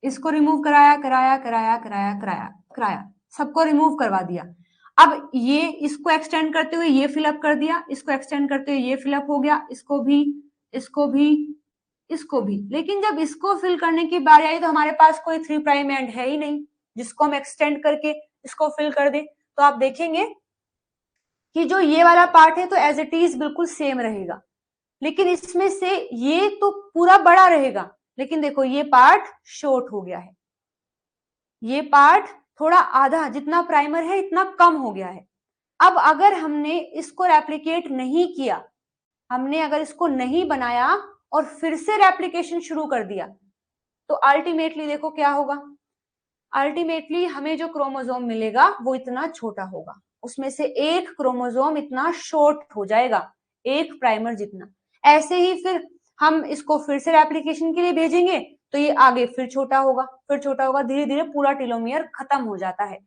इसको रिमूव कराया कराया कराया कराया कराया कराया, सबको रिमूव करवा दिया। अब ये इसको एक्सटेंड करते हुए ये फिलअप कर दिया, इसको एक्सटेंड करते हुए ये फिलअप हो गया, इसको भी, इसको भी, इसको भी। लेकिन जब इसको फिल करने की बारी आई तो हमारे पास कोई 3 प्राइम एंड है ही नहीं जिसको हम एक्सटेंड करके इसको फिल कर दे। तो आप देखेंगे कि जो ये वाला पार्ट है तो एज इट इज बिल्कुल सेम रहेगा, लेकिन इसमें से ये तो पूरा बड़ा रहेगा, लेकिन देखो ये पार्ट शॉर्ट हो गया है, ये पार्ट थोड़ा आधा, जितना प्राइमर है इतना कम हो गया है। अब अगर हमने इसको रेप्लिकेट नहीं किया, हमने अगर इसको नहीं बनाया और फिर से रेप्लिकेशन शुरू कर दिया, तो अल्टीमेटली देखो क्या होगा, अल्टीमेटली हमें जो क्रोमोसोम मिलेगा वो इतना छोटा होगा, उसमें से एक क्रोमोसोम इतना शॉर्ट हो जाएगा, एक प्राइमर जितना। ऐसे ही फिर हम इसको फिर से रेप्लिकेशन के लिए भेजेंगे तो ये आगे फिर छोटा होगा, फिर छोटा होगा, धीरे धीरे पूरा टेलोमियर खत्म हो जाता है।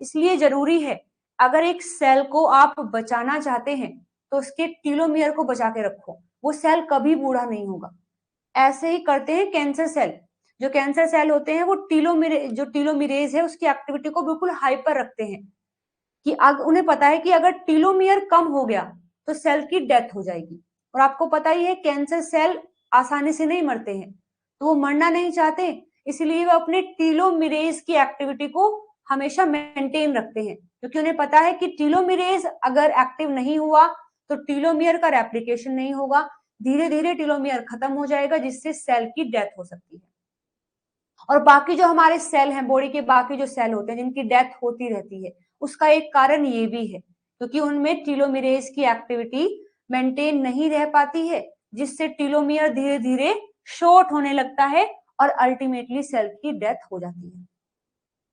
इसलिए जरूरी है, अगर एक सेल को आप बचाना चाहते हैं तो उसके टीलोमियर को बचा के रखो, वो सेल कभी बूढ़ा नहीं होगा। ऐसे ही करते हैं कैंसर सेल, जो कैंसर सेल होते हैं वो जो टीलोमिरेज है उसकी एक्टिविटी को बिल्कुल हाइपर रखते हैं, कि उन्हें पता है कि अगर टीलोमियर कम हो गया तो सेल की डेथ हो जाएगी। और आपको पता ही है कैंसर सेल आसानी से नहीं मरते हैं, तो वो मरना नहीं चाहते, इसलिए वो अपने टीलोमिरेज की एक्टिविटी को हमेशा मेंटेन रखते हैं। क्योंकि उन्हें पता है कि टीलोमिरेज अगर एक्टिव नहीं हुआ तो टीलोमियर का रेप्लिकेशन नहीं होगा, धीरे धीरे टीलोमियर खत्म हो जाएगा, जिससे सेल की डेथ हो सकती है। और बाकी जो हमारे सेल हैं, बॉडी के बाकी जो सेल होते हैं जिनकी डेथ होती रहती है, उसका एक कारण ये भी है क्योंकि उनमें टीलोमिरेज की एक्टिविटी मेंटेन नहीं रह पाती है, जिससे टीलोमियर धीरे धीरे शॉर्ट होने लगता है और अल्टीमेटली सेल की डेथ हो जाती है।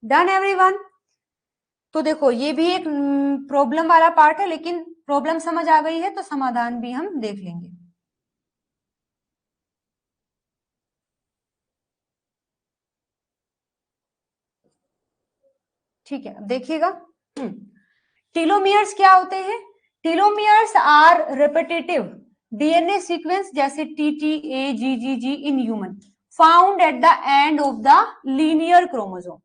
Done everyone? तो देखो ये भी एक प्रॉब्लम वाला पार्ट है, लेकिन प्रॉब्लम समझ आ गई है तो समाधान भी हम देख लेंगे। ठीक है, अब देखिएगा। टीलोमियर्स क्या होते हैं? Telomeres are repetitive DNA sequence जैसे TTA GGG in human found at the end of the linear chromosome.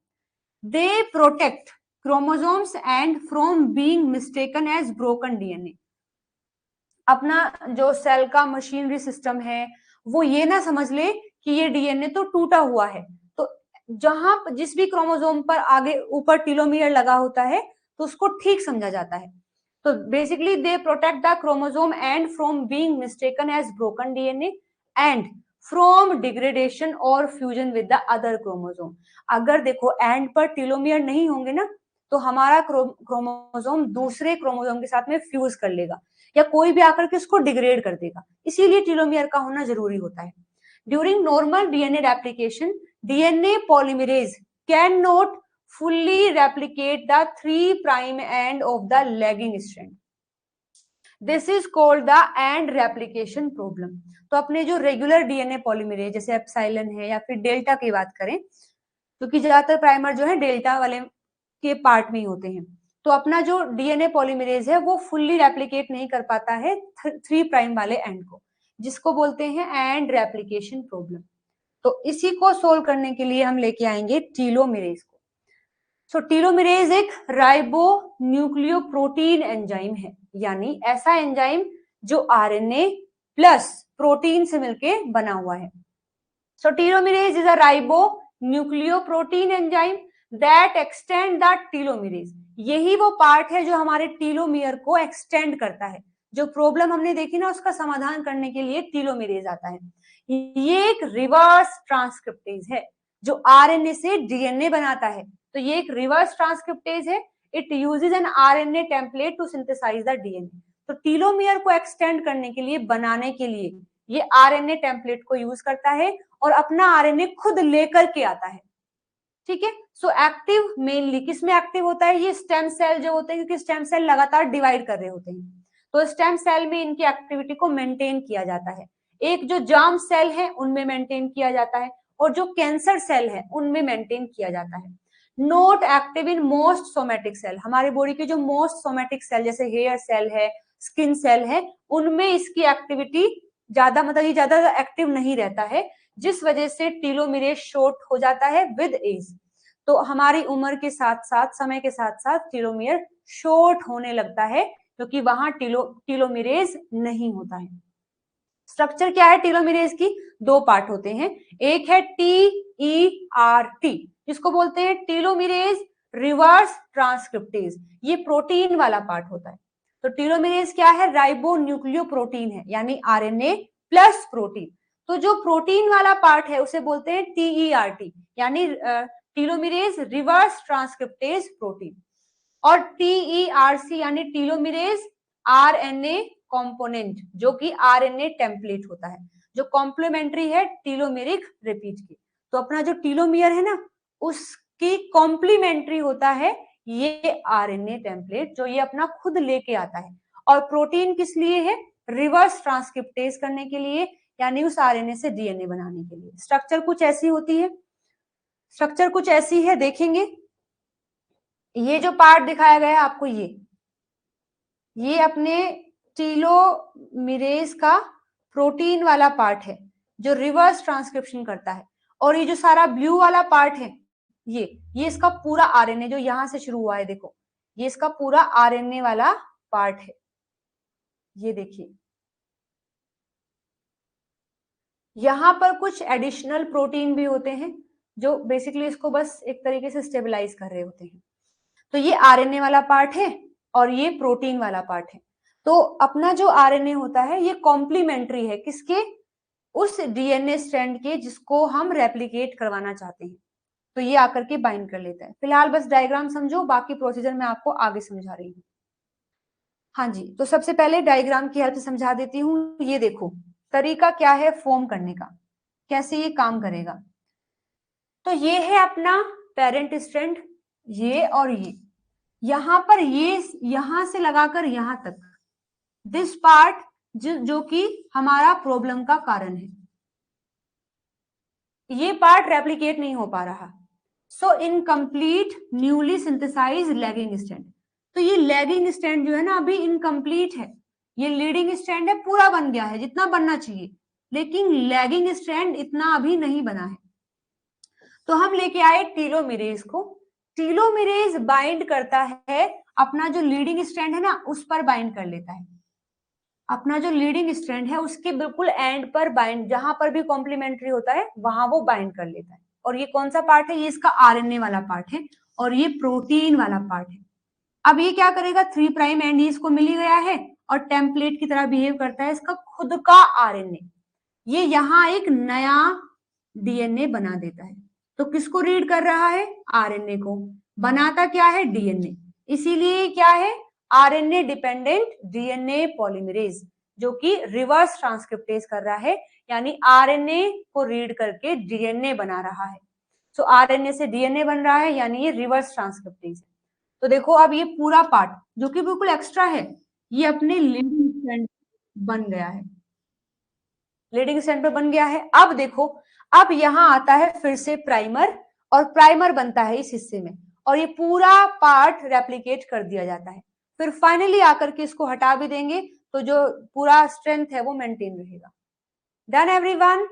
They protect chromosomes and from being mistaken as broken DNA। अपना जो सेल का मशीनरी सिस्टम है वो ये ना समझ ले कि ये डीएनए तो टूटा हुआ है, तो जहां जिस भी क्रोमोसोम पर आगे ऊपर टीलोमियर लगा होता है तो उसको ठीक समझा जाता है। तो basically they protect the chromosome end from being mistaken as broken DNA and from degradation और fusion with the other chromosome. अगर देखो एंड पर टीलोमियर नहीं होंगे ना तो हमारा क्रोमोसोम दूसरे क्रोमोसोम के साथ में फ्यूज कर लेगा या कोई भी आकर के उसको डिग्रेड कर देगा, इसीलिए टीलोमियर का होना जरूरी होता है। During normal DNA replication DNA polymerase can not fully replicate the 3' end of the lagging strand. This is called the end replication problem। तो अपने जो रेगुलर डीएनए पॉलीमरेज जैसे एप्सिलॉन है या फिर डेल्टा की बात करें, क्योंकि तो ज्यादातर प्राइमर जो है डेल्टा वाले के पार्ट में ही होते हैं, तो अपना जो डीएनए पॉलीमरेज है वो फुल्ली रेप्लिकेट नहीं कर पाता है 3' वाले एंड को, जिसको बोलते हैं एंड रेप्लिकेशन प्रॉब्लम। तो इसी को सोल्व करने के लिए हम लेके आएंगे टीलोमिरेज को। सो टीलोमिरेज एक राइबो न्यूक्लियोप्रोटीन एंजाइम है, यानी ऐसा एंजाइम जो आरएनए प्लस प्रोटीन से मिलके बना हुआ है। So telomerase is a ribonucleoprotein enzyme that extend the telomerase. यही वो पार्ट है जो हमारे टीलोमियर को एक्सटेंड करता है। जो प्रॉब्लम हमने देखी ना उसका समाधान करने के लिए टीलोमिरेज आता है। ये एक रिवर्स ट्रांसक्रिप्टेज है जो आरएनए से डीएनए बनाता है। तो ये एक रिवर्स ट्रांसक्रिप्टेज है। It uses an RNA template to synthesize the DNA. तो टीलोमियर को एक्सटेंड करने के लिए, बनाने के लिए ये आरएनए टेम्पलेट को यूज करता है और अपना आरएनए खुद लेकर के आता है। ठीक है, सो एक्टिव मेनली किस में एक्टिव होता है? ये स्टेम सेल जो होते हैं, क्योंकि स्टेम सेल लगातार डिवाइड कर रहे होते हैं, तो स्टेम सेल में इनकी एक्टिविटी को मेंटेन किया जाता है। एक जो जार्म सेल है उनमें मेंटेन किया जाता है और जो कैंसर सेल है उनमें मेंटेन किया जाता है। Not active in most somatic cell. हमारे बॉडी के जो मोस्ट सोमेटिक सेल जैसे हेयर सेल है, स्किन सेल है, उनमें इसकी एक्टिविटी ज्यादा, मतलब ये ज्यादा एक्टिव नहीं रहता है, जिस वजह से टीलोमिरेज शॉर्ट हो जाता है विद एज। तो हमारी उम्र के साथ साथ, समय के साथ साथ टीलोमियर शॉर्ट होने लगता है क्योंकि वहां टीलोमिरेज नहीं होता है। स्ट्रक्चर क्या है टीलोमिरेज की? दो पार्ट होते हैं। एक है TERT जिसको बोलते हैं टीलोमिरेज रिवर्स ट्रांसक्रिप्टेज। ये प्रोटीन वाला पार्ट होता है। तो टीलोमिरेज क्या है? राइबो न्यूक्लियोप्रोटीन है, यानी आरएनए प्लस प्रोटीन। तो जो प्रोटीन वाला पार्ट है उसे बोलते हैं TERT, यानी टीलोमिरेज रिवर्स ट्रांसक्रिप्टेज प्रोटीन। और TERC यानी टीलोमिरेज आरएनए कंपोनेंट, जो कि आरएनए टेम्पलेट होता है, जो कॉम्प्लीमेंट्री है टीलोमेरिक रिपीट की। तो अपना जो टीलोमियर है ना उसकी कॉम्प्लीमेंट्री होता है ये आरएनए टेम्पलेट, जो ये अपना खुद लेके आता है। और प्रोटीन किस लिए है? रिवर्स ट्रांसक्रिप्टेज करने के लिए, यानी उस आरएनए से डीएनए बनाने के लिए। स्ट्रक्चर कुछ ऐसी होती है, स्ट्रक्चर कुछ ऐसी है, देखेंगे। ये जो पार्ट दिखाया गया है आपको, ये अपने टीलोमिरेज का प्रोटीन वाला पार्ट है जो रिवर्स ट्रांसक्रिप्शन करता है। और ये जो सारा ब्लू वाला पार्ट है ये इसका पूरा आरएनए जो यहां से शुरू हुआ है, देखो ये इसका पूरा आरएनए वाला पार्ट है। ये देखिए यहां पर कुछ एडिशनल प्रोटीन भी होते हैं जो बेसिकली इसको बस एक तरीके से स्टेबलाइज कर रहे होते हैं। तो ये आरएनए वाला पार्ट है और ये प्रोटीन वाला पार्ट है। तो अपना जो आरएनए होता है ये कॉम्प्लीमेंट्री है किसके, उस डीएनए स्ट्रैंड के जिसको हम रेप्लिकेट करवाना चाहते हैं। तो ये आकर के बाइंड कर लेता है। फिलहाल बस डायग्राम समझो, बाकी प्रोसीजर मैं आपको आगे समझा रही हूँ। हाँ जी, तो सबसे पहले डायग्राम की हेल्प से समझा देती हूँ। ये देखो तरीका क्या है फॉर्म करने का, कैसे ये काम करेगा। तो ये है अपना पेरेंट स्ट्रैंड, ये और ये, यहां पर ये यहां से लगाकर यहां तक, दिस पार्ट जो कि हमारा प्रॉब्लम का कारण है, ये पार्ट रेप्लिकेट नहीं हो पा रहा। So incomplete newly synthesize lagging strand. तो ये लैगिंग स्ट्रैंड जो है ना अभी इनकम्प्लीट है, ये लीडिंग स्ट्रैंड है पूरा बन गया है जितना बनना चाहिए, लेकिन लैगिंग स्ट्रैंड इतना अभी नहीं बना है। तो हम लेके आए टीलोमेरेज को। टीलोमेरेज बाइंड करता है, अपना जो लीडिंग स्ट्रैंड है ना उस पर बाइंड कर लेता है, अपना जो लीडिंग स्ट्रैंड है उसके बिल्कुल एंड पर बाइंड, जहां पर भी कॉम्प्लीमेंट्री होता है वहां वो बाइंड कर लेता है। और ये कौन सा पार्ट है, ये इसका आरएनए वाला पार्ट है और ये प्रोटीन वाला पार्ट है। अब ये क्या करेगा, 3 प्राइम एंड इसको मिल ही गया है और टेम्पलेट की तरह बिहेव करता है, इसका खुद का आरएनए ये यहाँ एक नया डीएनए बना देता है। तो किसको रीड कर रहा है, आरएनए को। बनाता क्या है, डीएनए, इसीलिए क्या है, आरएनए डिपेंडेंट डीएनए पॉलीमरेज, जो कि रिवर्स ट्रांसक्रिप्टेज कर रहा है, यानी आरएनए को रीड करके डीएनए बना रहा है। सो आरएनए से डीएनए बन रहा है, यानी ये रिवर्स ट्रांसक्रिप्टेज है। तो देखो अब ये पूरा पार्ट जो कि बिल्कुल एक्स्ट्रा है, ये अपने लीडिंग स्ट्रैंड बन गया है, लीडिंग स्ट्रैंड पे बन गया है। अब देखो, अब यहां आता है फिर से प्राइमर, और प्राइमर बनता है इस हिस्से में, और ये पूरा पार्ट रेप्लिकेट कर दिया जाता है। फिर फाइनली आकर के इसको हटा भी देंगे, तो जो पूरा स्ट्रेंथ है वो मेंटेन रहेगा। डन एवरीवन,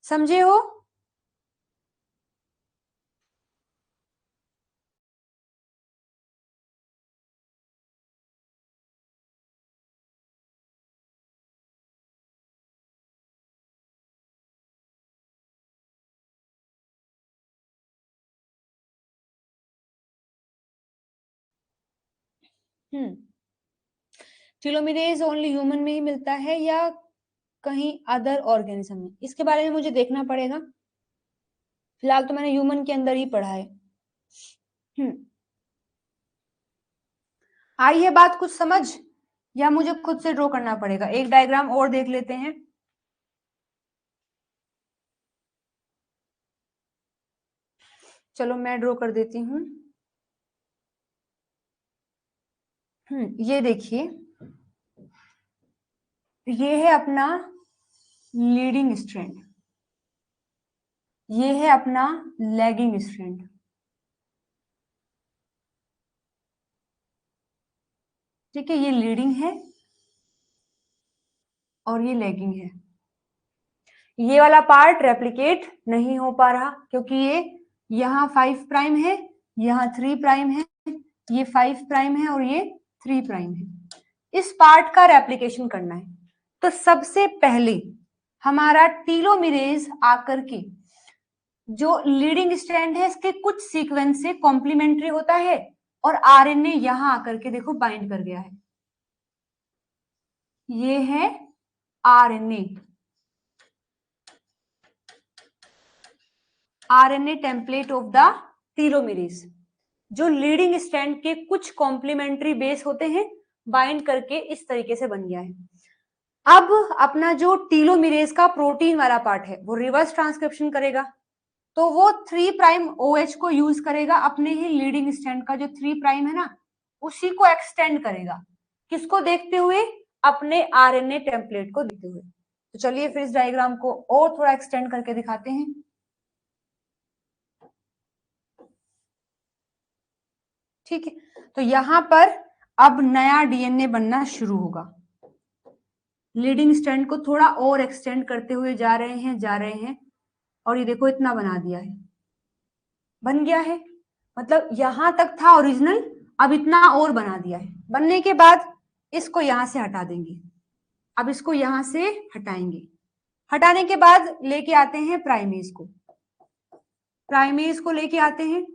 समझे हो? टेलोमेरेज ओनली ह्यूमन में ही मिलता है या कहीं अदर ऑर्गेनिज्म में, इसके बारे में मुझे देखना पड़ेगा। फिलहाल तो मैंने ह्यूमन के अंदर ही पढ़ा है। आई है बात कुछ समझ, या मुझे खुद से ड्रॉ करना पड़ेगा? एक डायग्राम और देख लेते हैं। चलो मैं ड्रॉ कर देती हूँ। ये देखिए, ये है अपना लीडिंग स्ट्रैंड, ये है अपना लैगिंग स्ट्रैंड। ठीक है, ये लीडिंग है और ये लैगिंग है। ये वाला पार्ट रेप्लिकेट नहीं हो पा रहा क्योंकि ये यहाँ 5 प्राइम है, यहाँ 3 प्राइम है, ये 5 प्राइम है और ये 3 प्राइम है। इस पार्ट का रेप्लिकेशन करना है, तो सबसे पहले हमारा टीलोमेरेज आकर के जो लीडिंग स्ट्रैंड है इसके कुछ सीक्वेंस से कॉम्प्लीमेंट्री होता है, और आरएनए यहां आकर के देखो बाइंड कर गया है। ये है RNA, RNA template of the telomerase, जो लीडिंग स्ट्रैंड के कुछ कॉम्प्लीमेंट्री बेस होते हैं बाइंड करके इस तरीके से बन गया है। अब अपना जो टीलोमेरेज का प्रोटीन वाला पार्ट है वो रिवर्स ट्रांसक्रिप्शन करेगा, तो वो 3 प्राइम OH को यूज करेगा, अपने ही लीडिंग स्ट्रैंड का जो 3 प्राइम है ना उसी को एक्सटेंड करेगा, किसको देखते हुए, अपने आरएनए टेम्पलेट को देखते हुए। तो चलिए फिर इस डायग्राम को और थोड़ा एक्सटेंड करके दिखाते हैं। ठीक है, तो यहां पर अब नया डीएनए बनना शुरू होगा, लीडिंग स्ट्रैंड को थोड़ा और एक्सटेंड करते हुए जा रहे हैं जा रहे हैं, और ये देखो इतना बना दिया है, बन गया है, मतलब यहां तक था ओरिजिनल, अब इतना और बना दिया है। बनने के बाद इसको यहां से हटा देंगे, अब इसको यहां से हटाएंगे, हटाने के बाद लेके आते हैं प्राइमेज को, प्राइमेज को लेके आते हैं,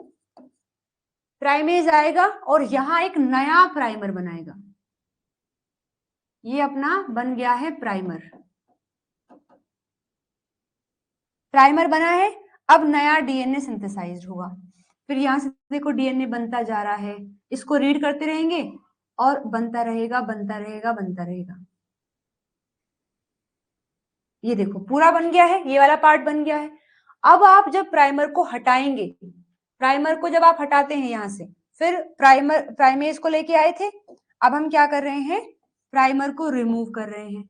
प्राइमेज आएगा और यहाँ एक नया प्राइमर बनाएगा। ये अपना बन गया है प्राइमर। प्राइमर बना है, अब नया डीएनए सिंथेसाइज्ड होगा। फिर यहां से देखो डीएनए बनता जा रहा है, इसको रीड करते रहेंगे और बनता रहेगा बनता रहेगा बनता रहेगा। ये देखो पूरा बन गया है, ये वाला पार्ट बन गया है। अब आप जब प्राइमर को हटाएंगे, प्राइमर को जब आप हटाते हैं यहां से, फिर प्राइमेज को लेके आए थे, अब हम क्या कर रहे हैं, प्राइमर को रिमूव कर रहे हैं।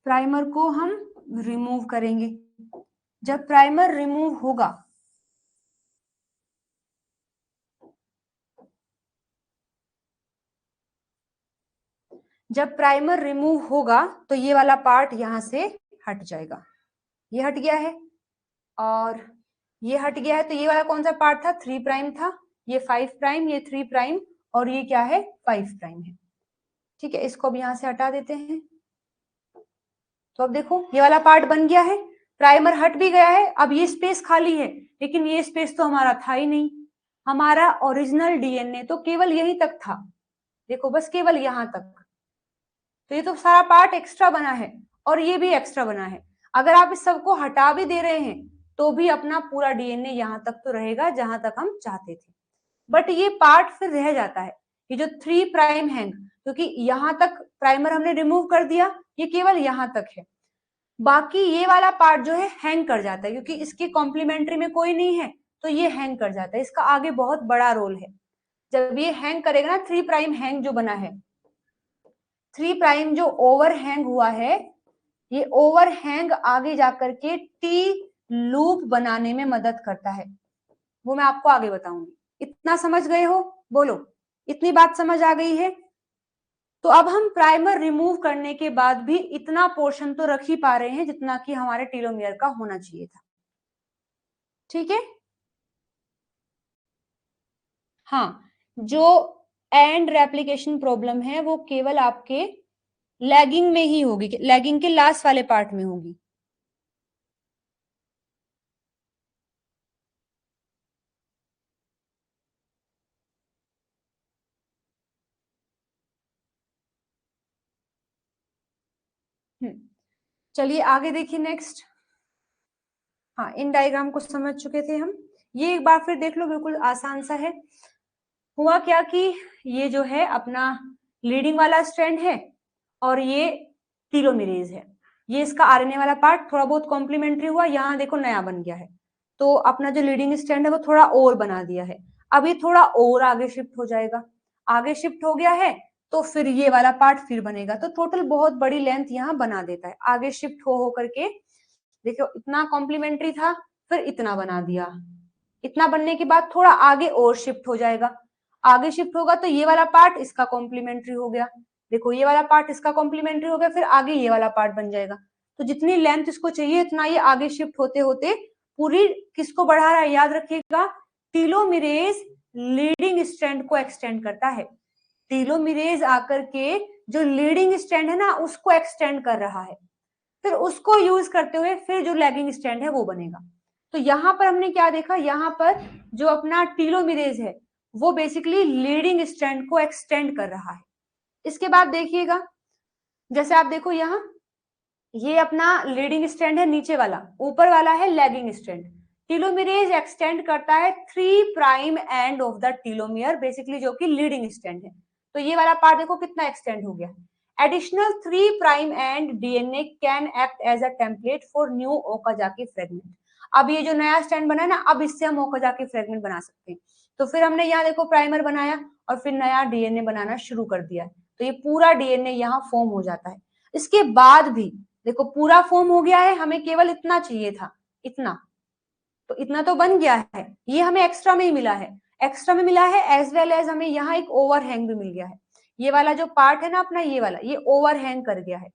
प्राइमर को हम रिमूव करेंगे। जब प्राइमर रिमूव होगा, जब प्राइमर रिमूव होगा तो ये वाला पार्ट यहां से हट जाएगा। ये हट गया है और ये हट गया है, तो ये वाला कौन सा पार्ट था, 3 प्राइम था, ये 5 प्राइम, ये 3 प्राइम और ये क्या है, 5 प्राइम है। ठीक है, इसको अब यहां से हटा देते हैं। तो अब देखो ये वाला पार्ट बन गया है, प्राइमर हट भी गया है। अब ये स्पेस खाली है, लेकिन ये स्पेस तो हमारा था ही नहीं। हमारा ओरिजिनल डीएनए तो केवल यहीं तक था, देखो बस केवल यहां तक। तो ये तो सारा पार्ट एक्स्ट्रा बना है और ये भी एक्स्ट्रा बना है। अगर आप इस सबको हटा भी दे रहे हैं तो भी अपना पूरा डीएनए यहां तक तो रहेगा जहां तक हम चाहते थे, बट ये पार्ट फिर रह जाता है। ये जो 3 प्राइम हैंग, क्योंकि यहां तक प्राइमर हमने रिमूव कर दिया, ये केवल यहां तक है। बाकी ये वाला पार्ट जो है हैंग कर जाता है, क्योंकि इसके कॉम्प्लीमेंट्री में कोई नहीं है, तो ये हैंग कर जाता है। इसका आगे बहुत बड़ा रोल है। जब ये हैंग करेगा ना, 3 प्राइम हैंग जो बना है, 3 प्राइम जो ओवर हैंग हुआ है, ये ओवर हैंग आगे जाकर के टी लूप बनाने में मदद करता है। वो मैं आपको आगे बताऊंगी। इतना समझ गए हो, बोलो इतनी बात समझ आ गई है। तो अब हम प्राइमर रिमूव करने के बाद भी इतना पोर्शन तो रख ही पा रहे हैं जितना कि हमारे टेलोमियर का होना चाहिए था। ठीक है, हाँ, जो एंड रेप्लिकेशन प्रॉब्लम है वो केवल आपके लैगिंग में ही होगी, लैगिंग के लास्ट वाले पार्ट में होगी। चलिए आगे देखिए नेक्स्ट। हाँ, इन डायग्राम को समझ चुके थे हम, ये एक बार फिर देख लो, बिल्कुल आसान सा है। हुआ क्या कि ये जो है अपना लीडिंग वाला स्ट्रैंड है और ये टीलोमेरेज है। ये इसका आरएनए वाला पार्ट थोड़ा बहुत कॉम्प्लीमेंट्री हुआ, यहाँ देखो नया बन गया है। तो अपना जो लीडिंग स्ट्रैंड है वो थोड़ा और बना दिया है। अब ये थोड़ा और आगे शिफ्ट हो जाएगा, आगे शिफ्ट हो गया है तो फिर ये वाला पार्ट फिर बनेगा। तो टोटल बहुत बड़ी लेंथ यहाँ बना देता है, आगे शिफ्ट हो करके। देखो इतना कॉम्प्लीमेंट्री था, फिर इतना बना दिया, इतना बनने के बाद थोड़ा आगे और शिफ्ट हो जाएगा। आगे शिफ्ट होगा तो ये वाला पार्ट इसका कॉम्प्लीमेंट्री हो गया, देखो ये वाला पार्ट इसका कॉम्प्लीमेंट्री हो गया, फिर आगे ये वाला पार्ट बन जाएगा। तो जितनी लेंथ इसको चाहिए उतना ये आगे शिफ्ट होते होते पूरी किसको बढ़ा रहा है, याद रखिएगा, टीलोमेरेज लीडिंग स्ट्रैंड को एक्सटेंड करता है। टीलोमेरेज आकर के जो लीडिंग स्ट्रैंड है ना उसको एक्सटेंड कर रहा है, फिर उसको यूज करते हुए फिर जो लैगिंग स्ट्रैंड है वो बनेगा। तो यहां पर हमने क्या देखा, यहां पर जो अपना टीलोमेरेज है वो बेसिकली लीडिंग स्ट्रैंड को एक्सटेंड कर रहा है। इसके बाद देखिएगा, जैसे आप देखो यहाँ ये अपना लीडिंग स्ट्रैंड है नीचे वाला, ऊपर वाला है लैगिंग स्ट्रैंड। टीलोमेरेज एक्सटेंड करता है 3 prime and of the telomere, basically जो कि लीडिंग स्ट्रैंड है। तो ये वाला पार्ट देखो कितना एक्सटेंड हो गया। Additional 3 prime end DNA can act as a template for new Okazaki fragment. अब ये जो नया स्ट्रैंड बना है ना, अब इससे हम ओकाजाकी फ्रेगमेंट बना सकते हैं। तो फिर हमने यहाँ देखो प्राइमर बनाया और फिर नया डीएनए बनाना शुरू कर दिया, तो ये पूरा डीएनए यहाँ फॉर्म हो जाता है। इसके बाद भी देखो पूरा फॉर्म हो गया है, हमें केवल इतना चाहिए था, इतना, तो इतना तो बन गया है, ये हमें एक्स्ट्रा में ही मिला है। एक्स्ट्रा में मिला है एज वेल एज हमें यहाँ एक ओवरहैंग भी मिल गया है। ये वाला जो पार्ट है ना अपना, ये वाला ये ओवरहैंग कर गया है।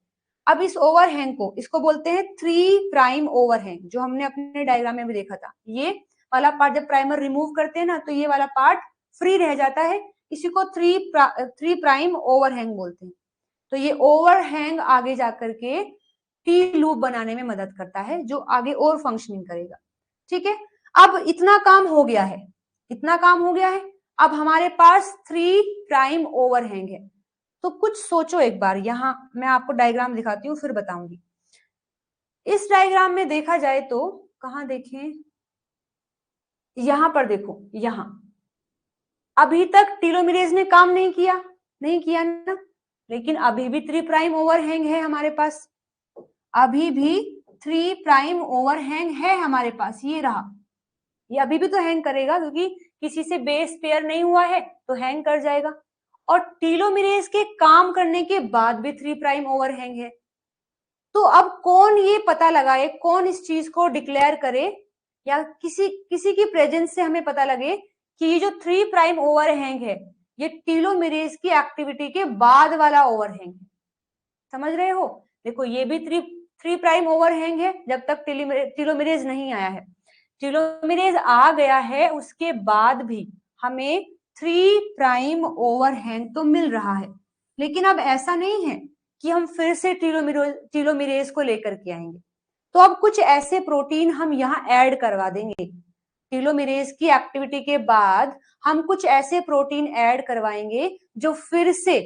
अब इस ओवरहैंग को, इसको बोलते हैं 3 प्राइम ओवरहैंग, जो हमने अपने डायग्राम में भी देखा था। ये वाला पार्ट जब प्राइमर रिमूव करते हैं ना तो ये वाला पार्ट फ्री रह जाता है, इसी को 3 प्राइम ओवरहैंग बोलते हैं। तो ये ओवरहैंग आगे जाकर के टी लूप बनाने में मदद करता है, जो आगे और फंक्शनिंग करेगा। ठीक है, अब इतना काम हो गया है, इतना काम हो गया है। अब हमारे पास 3 प्राइम ओवरहैंग है। तो कुछ सोचो एक बार, यहां मैं आपको डायग्राम दिखाती हूँ फिर बताऊंगी। इस डायग्राम में देखा जाए तो, कहां देखें, यहां पर देखो, यहां अभी तक टेलोमेरेज ने काम नहीं किया, नहीं किया ना, लेकिन अभी भी 3 प्राइम ओवरहैंग है हमारे पास, अभी भी 3 प्राइम ओवरहैंग है हमारे पास। ये रहा, ये अभी भी तो हैंग करेगा क्योंकि किसी से बेस पेयर नहीं हुआ है तो हैंग कर जाएगा। और टेलोमेरेज के काम करने के बाद भी 3 प्राइम ओवरहैंग है। तो अब कौन ये पता लगाए, कौन इस चीज को डिक्लेयर करे, या किसी किसी की प्रेजेंस से हमें पता लगे कि ये जो 3 प्राइम ओवरहैंग है ये टेलोमेरेज की एक्टिविटी के बाद वाला ओवरहैंग है। समझ रहे हो? देखो ये भी 3 प्राइम ओवरहैंग है जब तक टेलोमेरेज नहीं आया है। टेलोमेरेज आ गया है उसके बाद भी हमें 3 प्राइम ओवरहैंग तो मिल रहा है, लेकिन अब ऐसा नहीं है कि हम फिर से टेलोमेरेज को लेकर के आएंगे। तो अब कुछ ऐसे प्रोटीन हम यहाँ ऐड करवा देंगे। टेलोमेरेज की एक्टिविटी के बाद हम कुछ ऐसे प्रोटीन ऐड करवाएंगे जो फिर से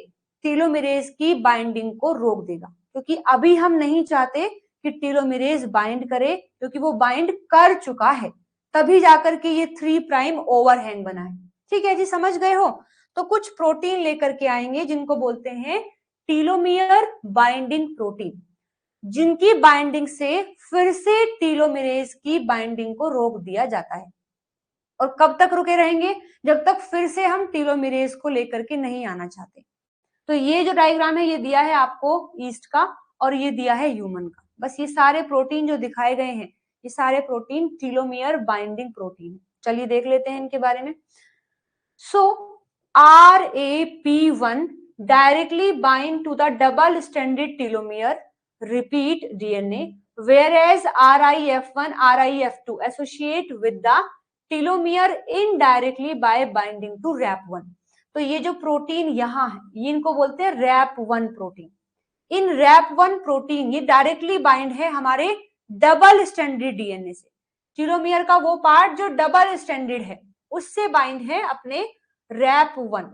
टेलोमेरेज की बाइंडिंग को रोक देगा, क्योंकि अभी हम नहीं चाहते कि टेलोमेरेज बाइंड करे, क्योंकि वो बाइंड कर चुका है, तभी जाकर के ये 3 प्राइम ओवरहैंग बना है। ठीक है जी, समझ गए हो? तो कुछ प्रोटीन लेकर के आएंगे जिनको बोलते हैं टेलोमियर बाइंडिंग प्रोटीन, जिनकी बाइंडिंग से फिर से टेलोमेरेज की बाइंडिंग को रोक दिया जाता है। और कब तक रुके रहेंगे? जब तक फिर से हम टेलोमेरेज को लेकर के नहीं आना चाहते। तो ये जो डायग्राम है ये दिया है आपको ईस्ट का और ये दिया है ह्यूमन का। बस ये सारे प्रोटीन जो दिखाए गए हैं ये सारे प्रोटीन टेलोमियर बाइंडिंग प्रोटीन है। चलिए देख लेते हैं इनके बारे में। सो RAP1 directly bind to the double stranded telomere repeat DNA, whereas RIF1 RIF2 associate with the telomere indirectly by binding to RAP1। तो ये जो प्रोटीन यहाँ है ये इनको बोलते हैं RAP1 प्रोटीन। इन RAP1 प्रोटीन ये डायरेक्टली बाइंड है हमारे डबल स्ट्रैंडेड डीएनए से। टेलोमियर का वो पार्ट जो डबल स्ट्रैंडेड है उससे बाइंड है अपने RAP1,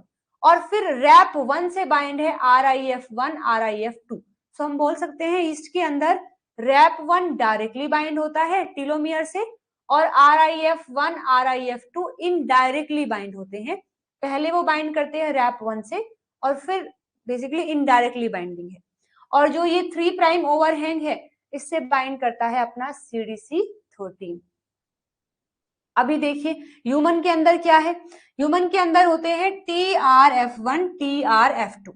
और फिर RAP1 से बाइंड है RIF1 RIF2। सो हम बोल सकते हैं ईस्ट के अंदर RAP1 डायरेक्टली बाइंड होता है टेलोमियर से और RIF1 RIF2 इनडायरेक्टली बाइंड होते हैं। पहले वो बाइंड करते हैं RAP1 से और फिर बेसिकली इनडायरेक्टली बाइंडिंग है। और जो ये 3 प्राइम ओवरहैंग है इससे बाइंड करता है अपना CDC13। अभी देखिए ह्यूमन के अंदर क्या है, ह्यूमन के अंदर होते हैं TRF1 TRF2।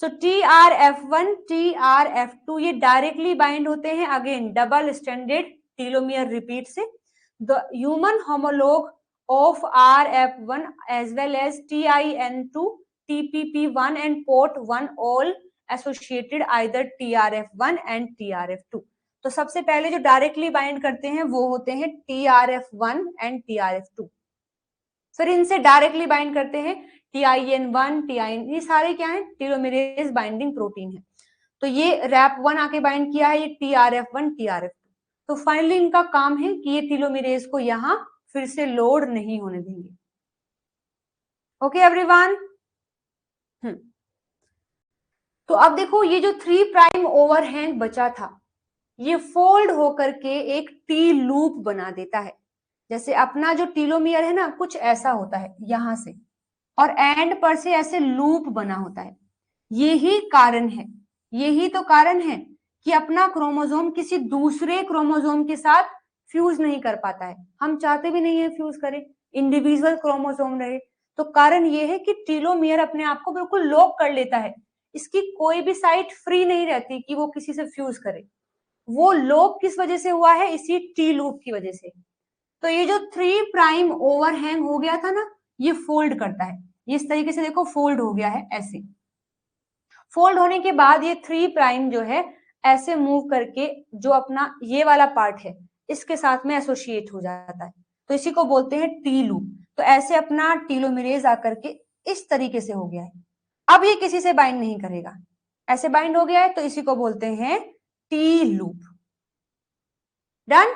सो TRF1 TRF2 ये डायरेक्टली बाइंड होते हैं again double stranded telomere repeat से। The human homolog of RF1 as well as TIN2 TPP1 and PORT1 all associated either TRF1 and TRF2। तो सबसे पहले जो डायरेक्टली बाइंड करते हैं वो होते हैं TRF1 एंड TRF2। फिर इनसे डायरेक्टली बाइंड करते हैं TIN1 TIN, ये सारे क्या है टेलोमेरेज बाइंडिंग प्रोटीन है। तो ये RAP1 आके बाइंड किया है ये TRF1 TRF2। तो फाइनली इनका काम है कि ये टेलोमेरेज को यहाँ फिर से लोड नहीं होने देंगे। Okay everyone. तो अब देखो ये जो 3 प्राइम ओवरहैंग बचा था ये फोल्ड होकर के एक टी लूप बना देता है। जैसे अपना जो टेलोमियर है ना कुछ ऐसा होता है यहां से और एंड पर से ऐसे लूप बना होता है। यही कारण है, यही तो कारण है कि अपना क्रोमोसोम किसी दूसरे क्रोमोसोम के साथ फ्यूज नहीं कर पाता है। हम चाहते भी नहीं है फ्यूज करे, इंडिविजुअल क्रोमोसोम रहे। तो कारण ये है कि टेलोमियर अपने आप को बिल्कुल लॉक कर लेता है, इसकी कोई भी साइट फ्री नहीं रहती कि वो किसी से फ्यूज करे। वो लॉक किस वजह से हुआ है? इसी टी लूप की वजह से। तो ये जो 3 प्राइम ओवरहैंग हो गया था ना ये फोल्ड करता है, ये इस तरीके से देखो फोल्ड हो गया है ऐसे। फोल्ड होने के बाद ये 3 प्राइम जो है ऐसे मूव करके जो अपना ये वाला पार्ट है इसके साथ में एसोसिएट हो जाता है। तो इसी को बोलते हैं टी लूप। तो ऐसे अपना टेलोमेरेज आकर के इस तरीके से हो गया है। अब ये किसी से बाइंड नहीं करेगा, ऐसे बाइंड हो गया है तो इसी को बोलते हैं टी लूप। डन।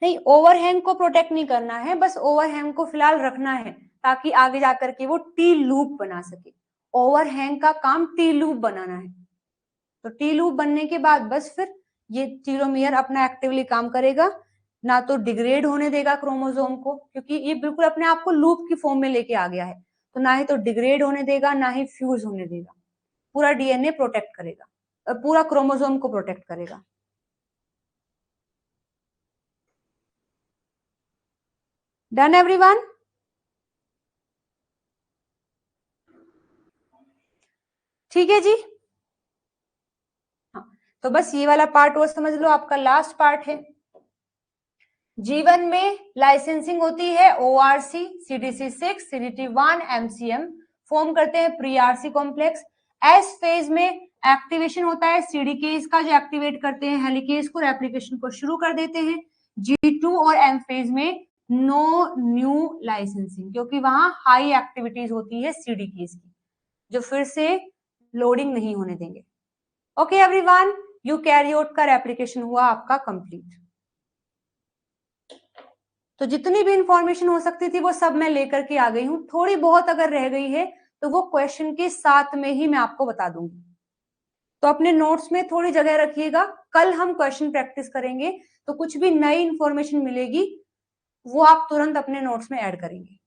नहीं, ओवरहैंग को प्रोटेक्ट नहीं करना है, बस ओवरहैंग को फिलहाल रखना है ताकि आगे जाकर के वो टी लूप बना सके। ओवरहैंग का काम टी लूप बनाना है। तो टी लूप बनने के बाद बस फिर ये टीलोमियर अपना एक्टिवली काम करेगा, ना तो डिग्रेड होने देगा क्रोमोसोम को, क्योंकि ये बिल्कुल अपने आप को लूप की फॉर्म में लेके आ गया है, तो ना ही तो डिग्रेड होने देगा, ना ही फ्यूज होने देगा। पूरा डीएनए प्रोटेक्ट करेगा, पूरा क्रोमोसोम को प्रोटेक्ट करेगा। Done everyone? ठीक है जी। हाँ, तो बस ये वाला पार्ट वो समझ लो, आपका लास्ट पार्ट है। जीवन में लाइसेंसिंग होती है ओआरसी, सीडीसी6, सीडीटी1, एमसीएम फॉर्म करते हैं pre RC complex. S phase में एक्टिवेशन होता है सीडीकेज का, जो एक्टिवेट करते हैं हेलिकेज को, रेप्लिकेशन को शुरू कर देते हैं। G2 और एम फेज में नो न्यू लाइसेंसिंग, क्योंकि वहां हाई एक्टिविटीज होती है सीडीकेज की, जो फिर से लोडिंग नहीं होने देंगे। ओके एवरीवन, यूकैरियोट का रेप्लिकेशन हुआ आपका कंप्लीट। तो जितनी भी इंफॉर्मेशन हो सकती थी वो सब मैं लेकर के आ गई हूँ। थोड़ी बहुत अगर रह गई है तो वो क्वेश्चन के साथ में ही मैं आपको बता दूंगी। तो अपने नोट्स में थोड़ी जगह रखिएगा, कल हम क्वेश्चन प्रैक्टिस करेंगे, तो कुछ भी नई इंफॉर्मेशन मिलेगी वो आप तुरंत अपने नोट्स में ऐड करेंगे।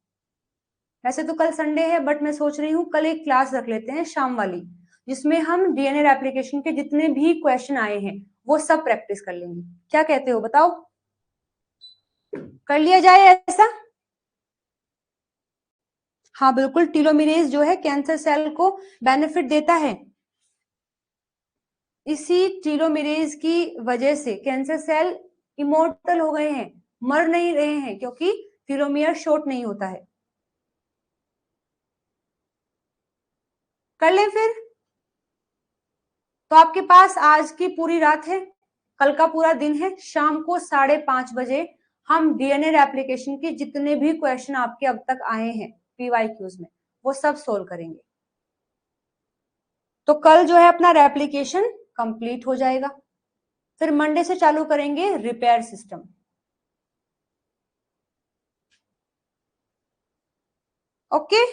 वैसे तो कल संडे है, बट मैं सोच रही हूँ कल एक क्लास रख लेते हैं शाम वाली, जिसमें हम डीएनए एप्लीकेशन के जितने भी क्वेश्चन आए हैं वो सब प्रैक्टिस कर लेंगे। क्या कहते हो बताओ, कर लिया जाए ऐसा? हाँ बिल्कुल, टीलोमिरेज जो है कैंसर सेल को बेनिफिट देता है। इसी टीलोमिरेज की वजह से कैंसर सेल इमोर्टल हो गए हैं, मर नहीं रहे हैं, क्योंकि टीलोमियर शॉर्ट नहीं होता है। कर ले फिर। तो आपके पास आज की पूरी रात है, कल का पूरा दिन है। शाम को 5:30 बजे हम डीएनए एप्लीकेशन के जितने भी क्वेश्चन आपके अब तक आए हैं पीवाईक्यूज में, वो सब सोल्व करेंगे। तो कल जो है अपना रेप्लिकेशन कंप्लीट हो जाएगा। फिर मंडे से चालू करेंगे रिपेयर सिस्टम। ओके,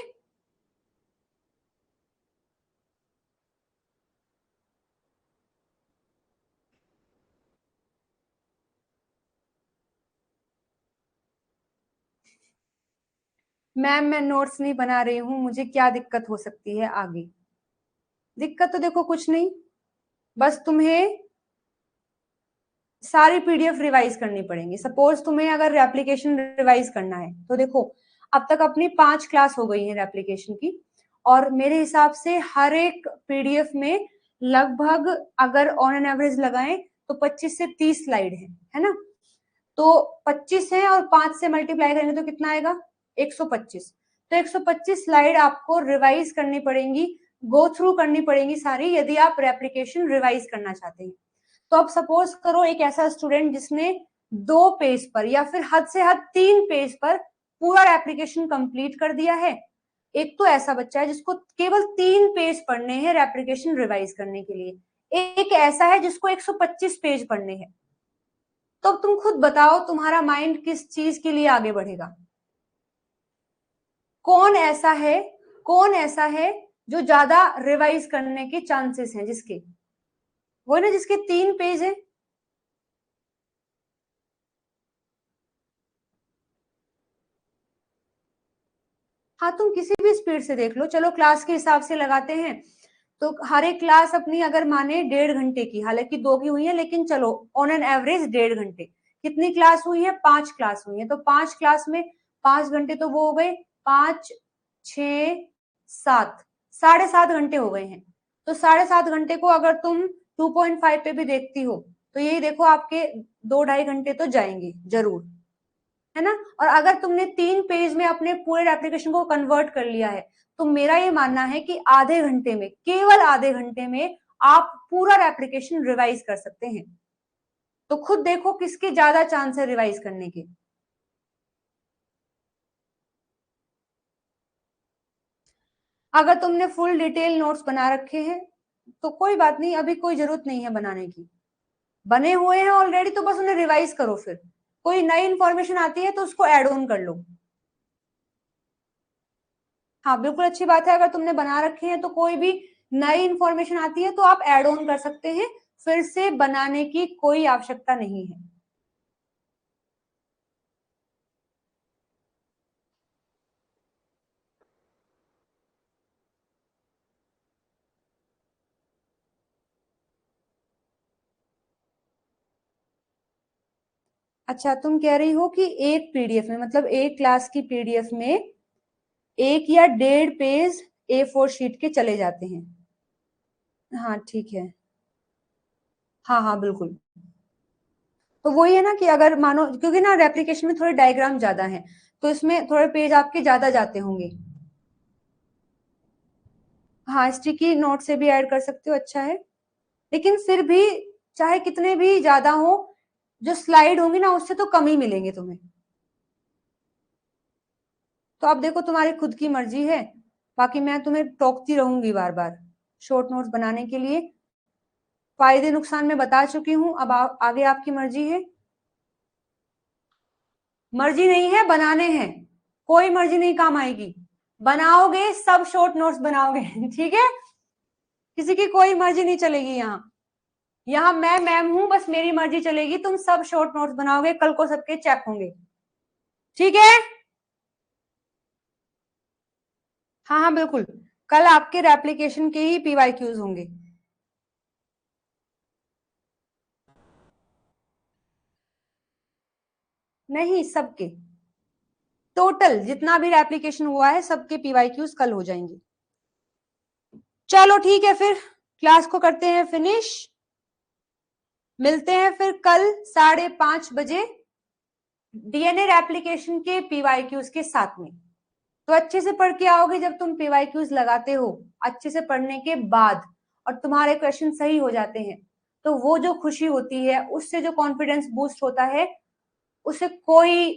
मैम मैं नोट्स नहीं बना रही हूँ, मुझे क्या दिक्कत हो सकती है आगे? दिक्कत तो देखो कुछ नहीं, बस तुम्हें सारी पीडीएफ रिवाइज करनी पड़ेंगी। सपोज तुम्हें अगर रेप्लिकेशन रिवाइज करना है तो देखो, अब तक अपनी 5 क्लास हो गई है रेप्लिकेशन की, और मेरे हिसाब से हर एक पीडीएफ में लगभग अगर ऑन एन एवरेज लगाएं तो 25 से 30 स्लाइड है ना? तो 25 है और 5 से मल्टीप्लाई करेंगे तो कितना आएगा? 125। तो 125 स्लाइड आपको रिवाइज करनी पड़ेंगी, गो थ्रू करनी पड़ेंगी सारी, यदि आप रेप्लिकेशन रिवाइज करना चाहते हैं। तो अब सपोज करो एक ऐसा स्टूडेंट जिसने 2 पेज पर या फिर हद से हद 3 पेज पर पूरा रेप्लिकेशन कंप्लीट कर दिया है। एक तो ऐसा बच्चा है जिसको केवल 3 पेज पढ़ने हैं रेप्लिकेशन रिवाइज करने के लिए, एक ऐसा है जिसको 125 पेज पढ़ने हैं। तो अब तुम खुद बताओ तुम्हारा माइंड किस चीज के लिए आगे बढ़ेगा? कौन ऐसा है, कौन ऐसा है जो ज्यादा रिवाइज करने के चांसेस हैं? जिसके, वो ना जिसके 3 पेज है। हाँ तुम किसी भी स्पीड से देख लो, चलो क्लास के हिसाब से लगाते हैं। तो हर एक क्लास अपनी अगर माने 1.5 घंटे की, हालांकि 2 की हुई है, लेकिन चलो ऑन एन एवरेज 1.5 घंटे। कितनी क्लास हुई है? 5 क्लास हुई है। तो 5 क्लास में 5 घंटे तो वो हो गए, 5, 6, 7, 7.5 घंटे हो गए हैं। तो 7.5 घंटे को अगर तुम 2.5 पे भी देखती हो तो यही देखो आपके 2-2.5 घंटे तो जाएंगे जरूर, है ना? और अगर तुमने 3 पेज में अपने पूरे एप्लीकेशन को कन्वर्ट कर लिया है तो मेरा ये मानना है कि आधे घंटे में, केवल आधे घंटे में आप पूरा एप्लीकेशन रिवाइज कर सकते हैं। तो खुद देखो किसके ज्यादा चांस है रिवाइज करने के। अगर तुमने फुल डिटेल नोट्स बना रखे हैं तो कोई बात नहीं, अभी कोई जरूरत नहीं है बनाने की। बने हुए हैं ऑलरेडी तो बस उन्हें रिवाइज करो फिर। कोई नई इंफॉर्मेशन आती है तो उसको ऐड ऑन कर लो। हाँ बिल्कुल अच्छी बात है, अगर तुमने बना रखे हैं तो कोई भी नई इंफॉर्मेशन आती है तो आप ऐड ऑन कर सकते हैं, फिर से बनाने की कोई आवश्यकता नहीं है। अच्छा, तुम कह रही हो कि एक पीडीएफ में, मतलब एक क्लास की पीडीएफ में 1 या 1.5 पेज A4 शीट के चले जाते हैं। हाँ ठीक है। हाँ हाँ बिल्कुल। तो वही है ना कि अगर मानो, क्योंकि ना रेप्लिकेशन में थोड़े डायग्राम ज्यादा हैं, तो इसमें थोड़े पेज आपके ज्यादा जाते होंगे। हाँ स्टिकी नोट से भी ऐड कर सकते हो, अच्छा है। लेकिन फिर भी चाहे कितने भी ज्यादा हो, जो स्लाइड होंगी ना उससे तो कम ही मिलेंगे तुम्हें। तो अब देखो तुम्हारी खुद की मर्जी है, बाकी मैं तुम्हें टोकती रहूंगी बार बार शॉर्ट नोट्स बनाने के लिए। फायदे नुकसान मैं बता चुकी हूँ, अब आगे आपकी मर्जी है। मर्जी नहीं है, बनाने हैं। कोई मर्जी नहीं काम आएगी, बनाओगे सब शॉर्ट नोट्स बनाओगे ठीक है, किसी की कोई मर्जी नहीं चलेगी यहाँ। यहाँ मैं मैम हूं, बस मेरी मर्जी चलेगी, तुम सब शॉर्ट नोट्स बनाओगे, कल को सबके चेक होंगे। ठीक है। हाँ हाँ बिल्कुल, कल आपके रेप्लिकेशन के ही पीवाईक्यूज होंगे। नहीं, सबके टोटल जितना भी रेप्लिकेशन हुआ है सबके पीवाईक्यूज कल हो जाएंगे। चलो ठीक है, फिर क्लास को करते हैं फिनिश। मिलते हैं फिर कल 5:30 बजे डीएनए एप्लीकेशन के पीवाईक्यूज के साथ में। तो अच्छे से पढ़ के आओगे, जब तुम पीवाईक्यूज लगाते हो अच्छे से पढ़ने के बाद और तुम्हारे क्वेश्चन सही हो जाते हैं, तो वो जो खुशी होती है, उससे जो कॉन्फिडेंस बूस्ट होता है, उसे कोई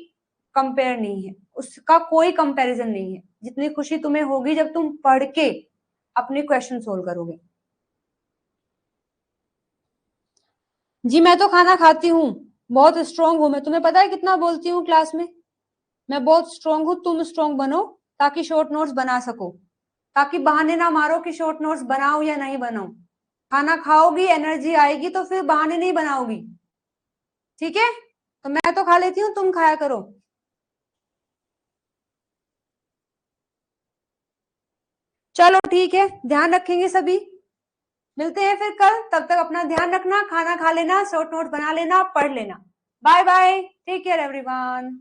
कंपेयर नहीं है, उसका कोई कंपैरिजन नहीं है। जितनी खुशी तुम्हें होगी जब तुम पढ़ के अपने क्वेश्चन सोल्व करोगे। जी मैं तो खाना खाती हूँ, बहुत स्ट्रांग हूँ मैं, तुम्हें पता है कितना बोलती हूँ क्लास में। मैं बहुत स्ट्रांग हूँ, तुम स्ट्रांग बनो ताकि शॉर्ट नोट्स बना सको, ताकि बहाने ना मारो कि शॉर्ट नोट्स बनाओ या नहीं बनाओ। खाना खाओगी, एनर्जी आएगी, तो फिर बहाने नहीं बनाओगी। ठीक है, तो मैं तो खा लेती हूँ, तुम खाया करो। चलो ठीक है, ध्यान रखेंगे सभी। मिलते हैं फिर कल, तब तक अपना ध्यान रखना, खाना खा लेना, शॉर्ट नोट बना लेना, पढ़ लेना। Bye bye, take care everyone.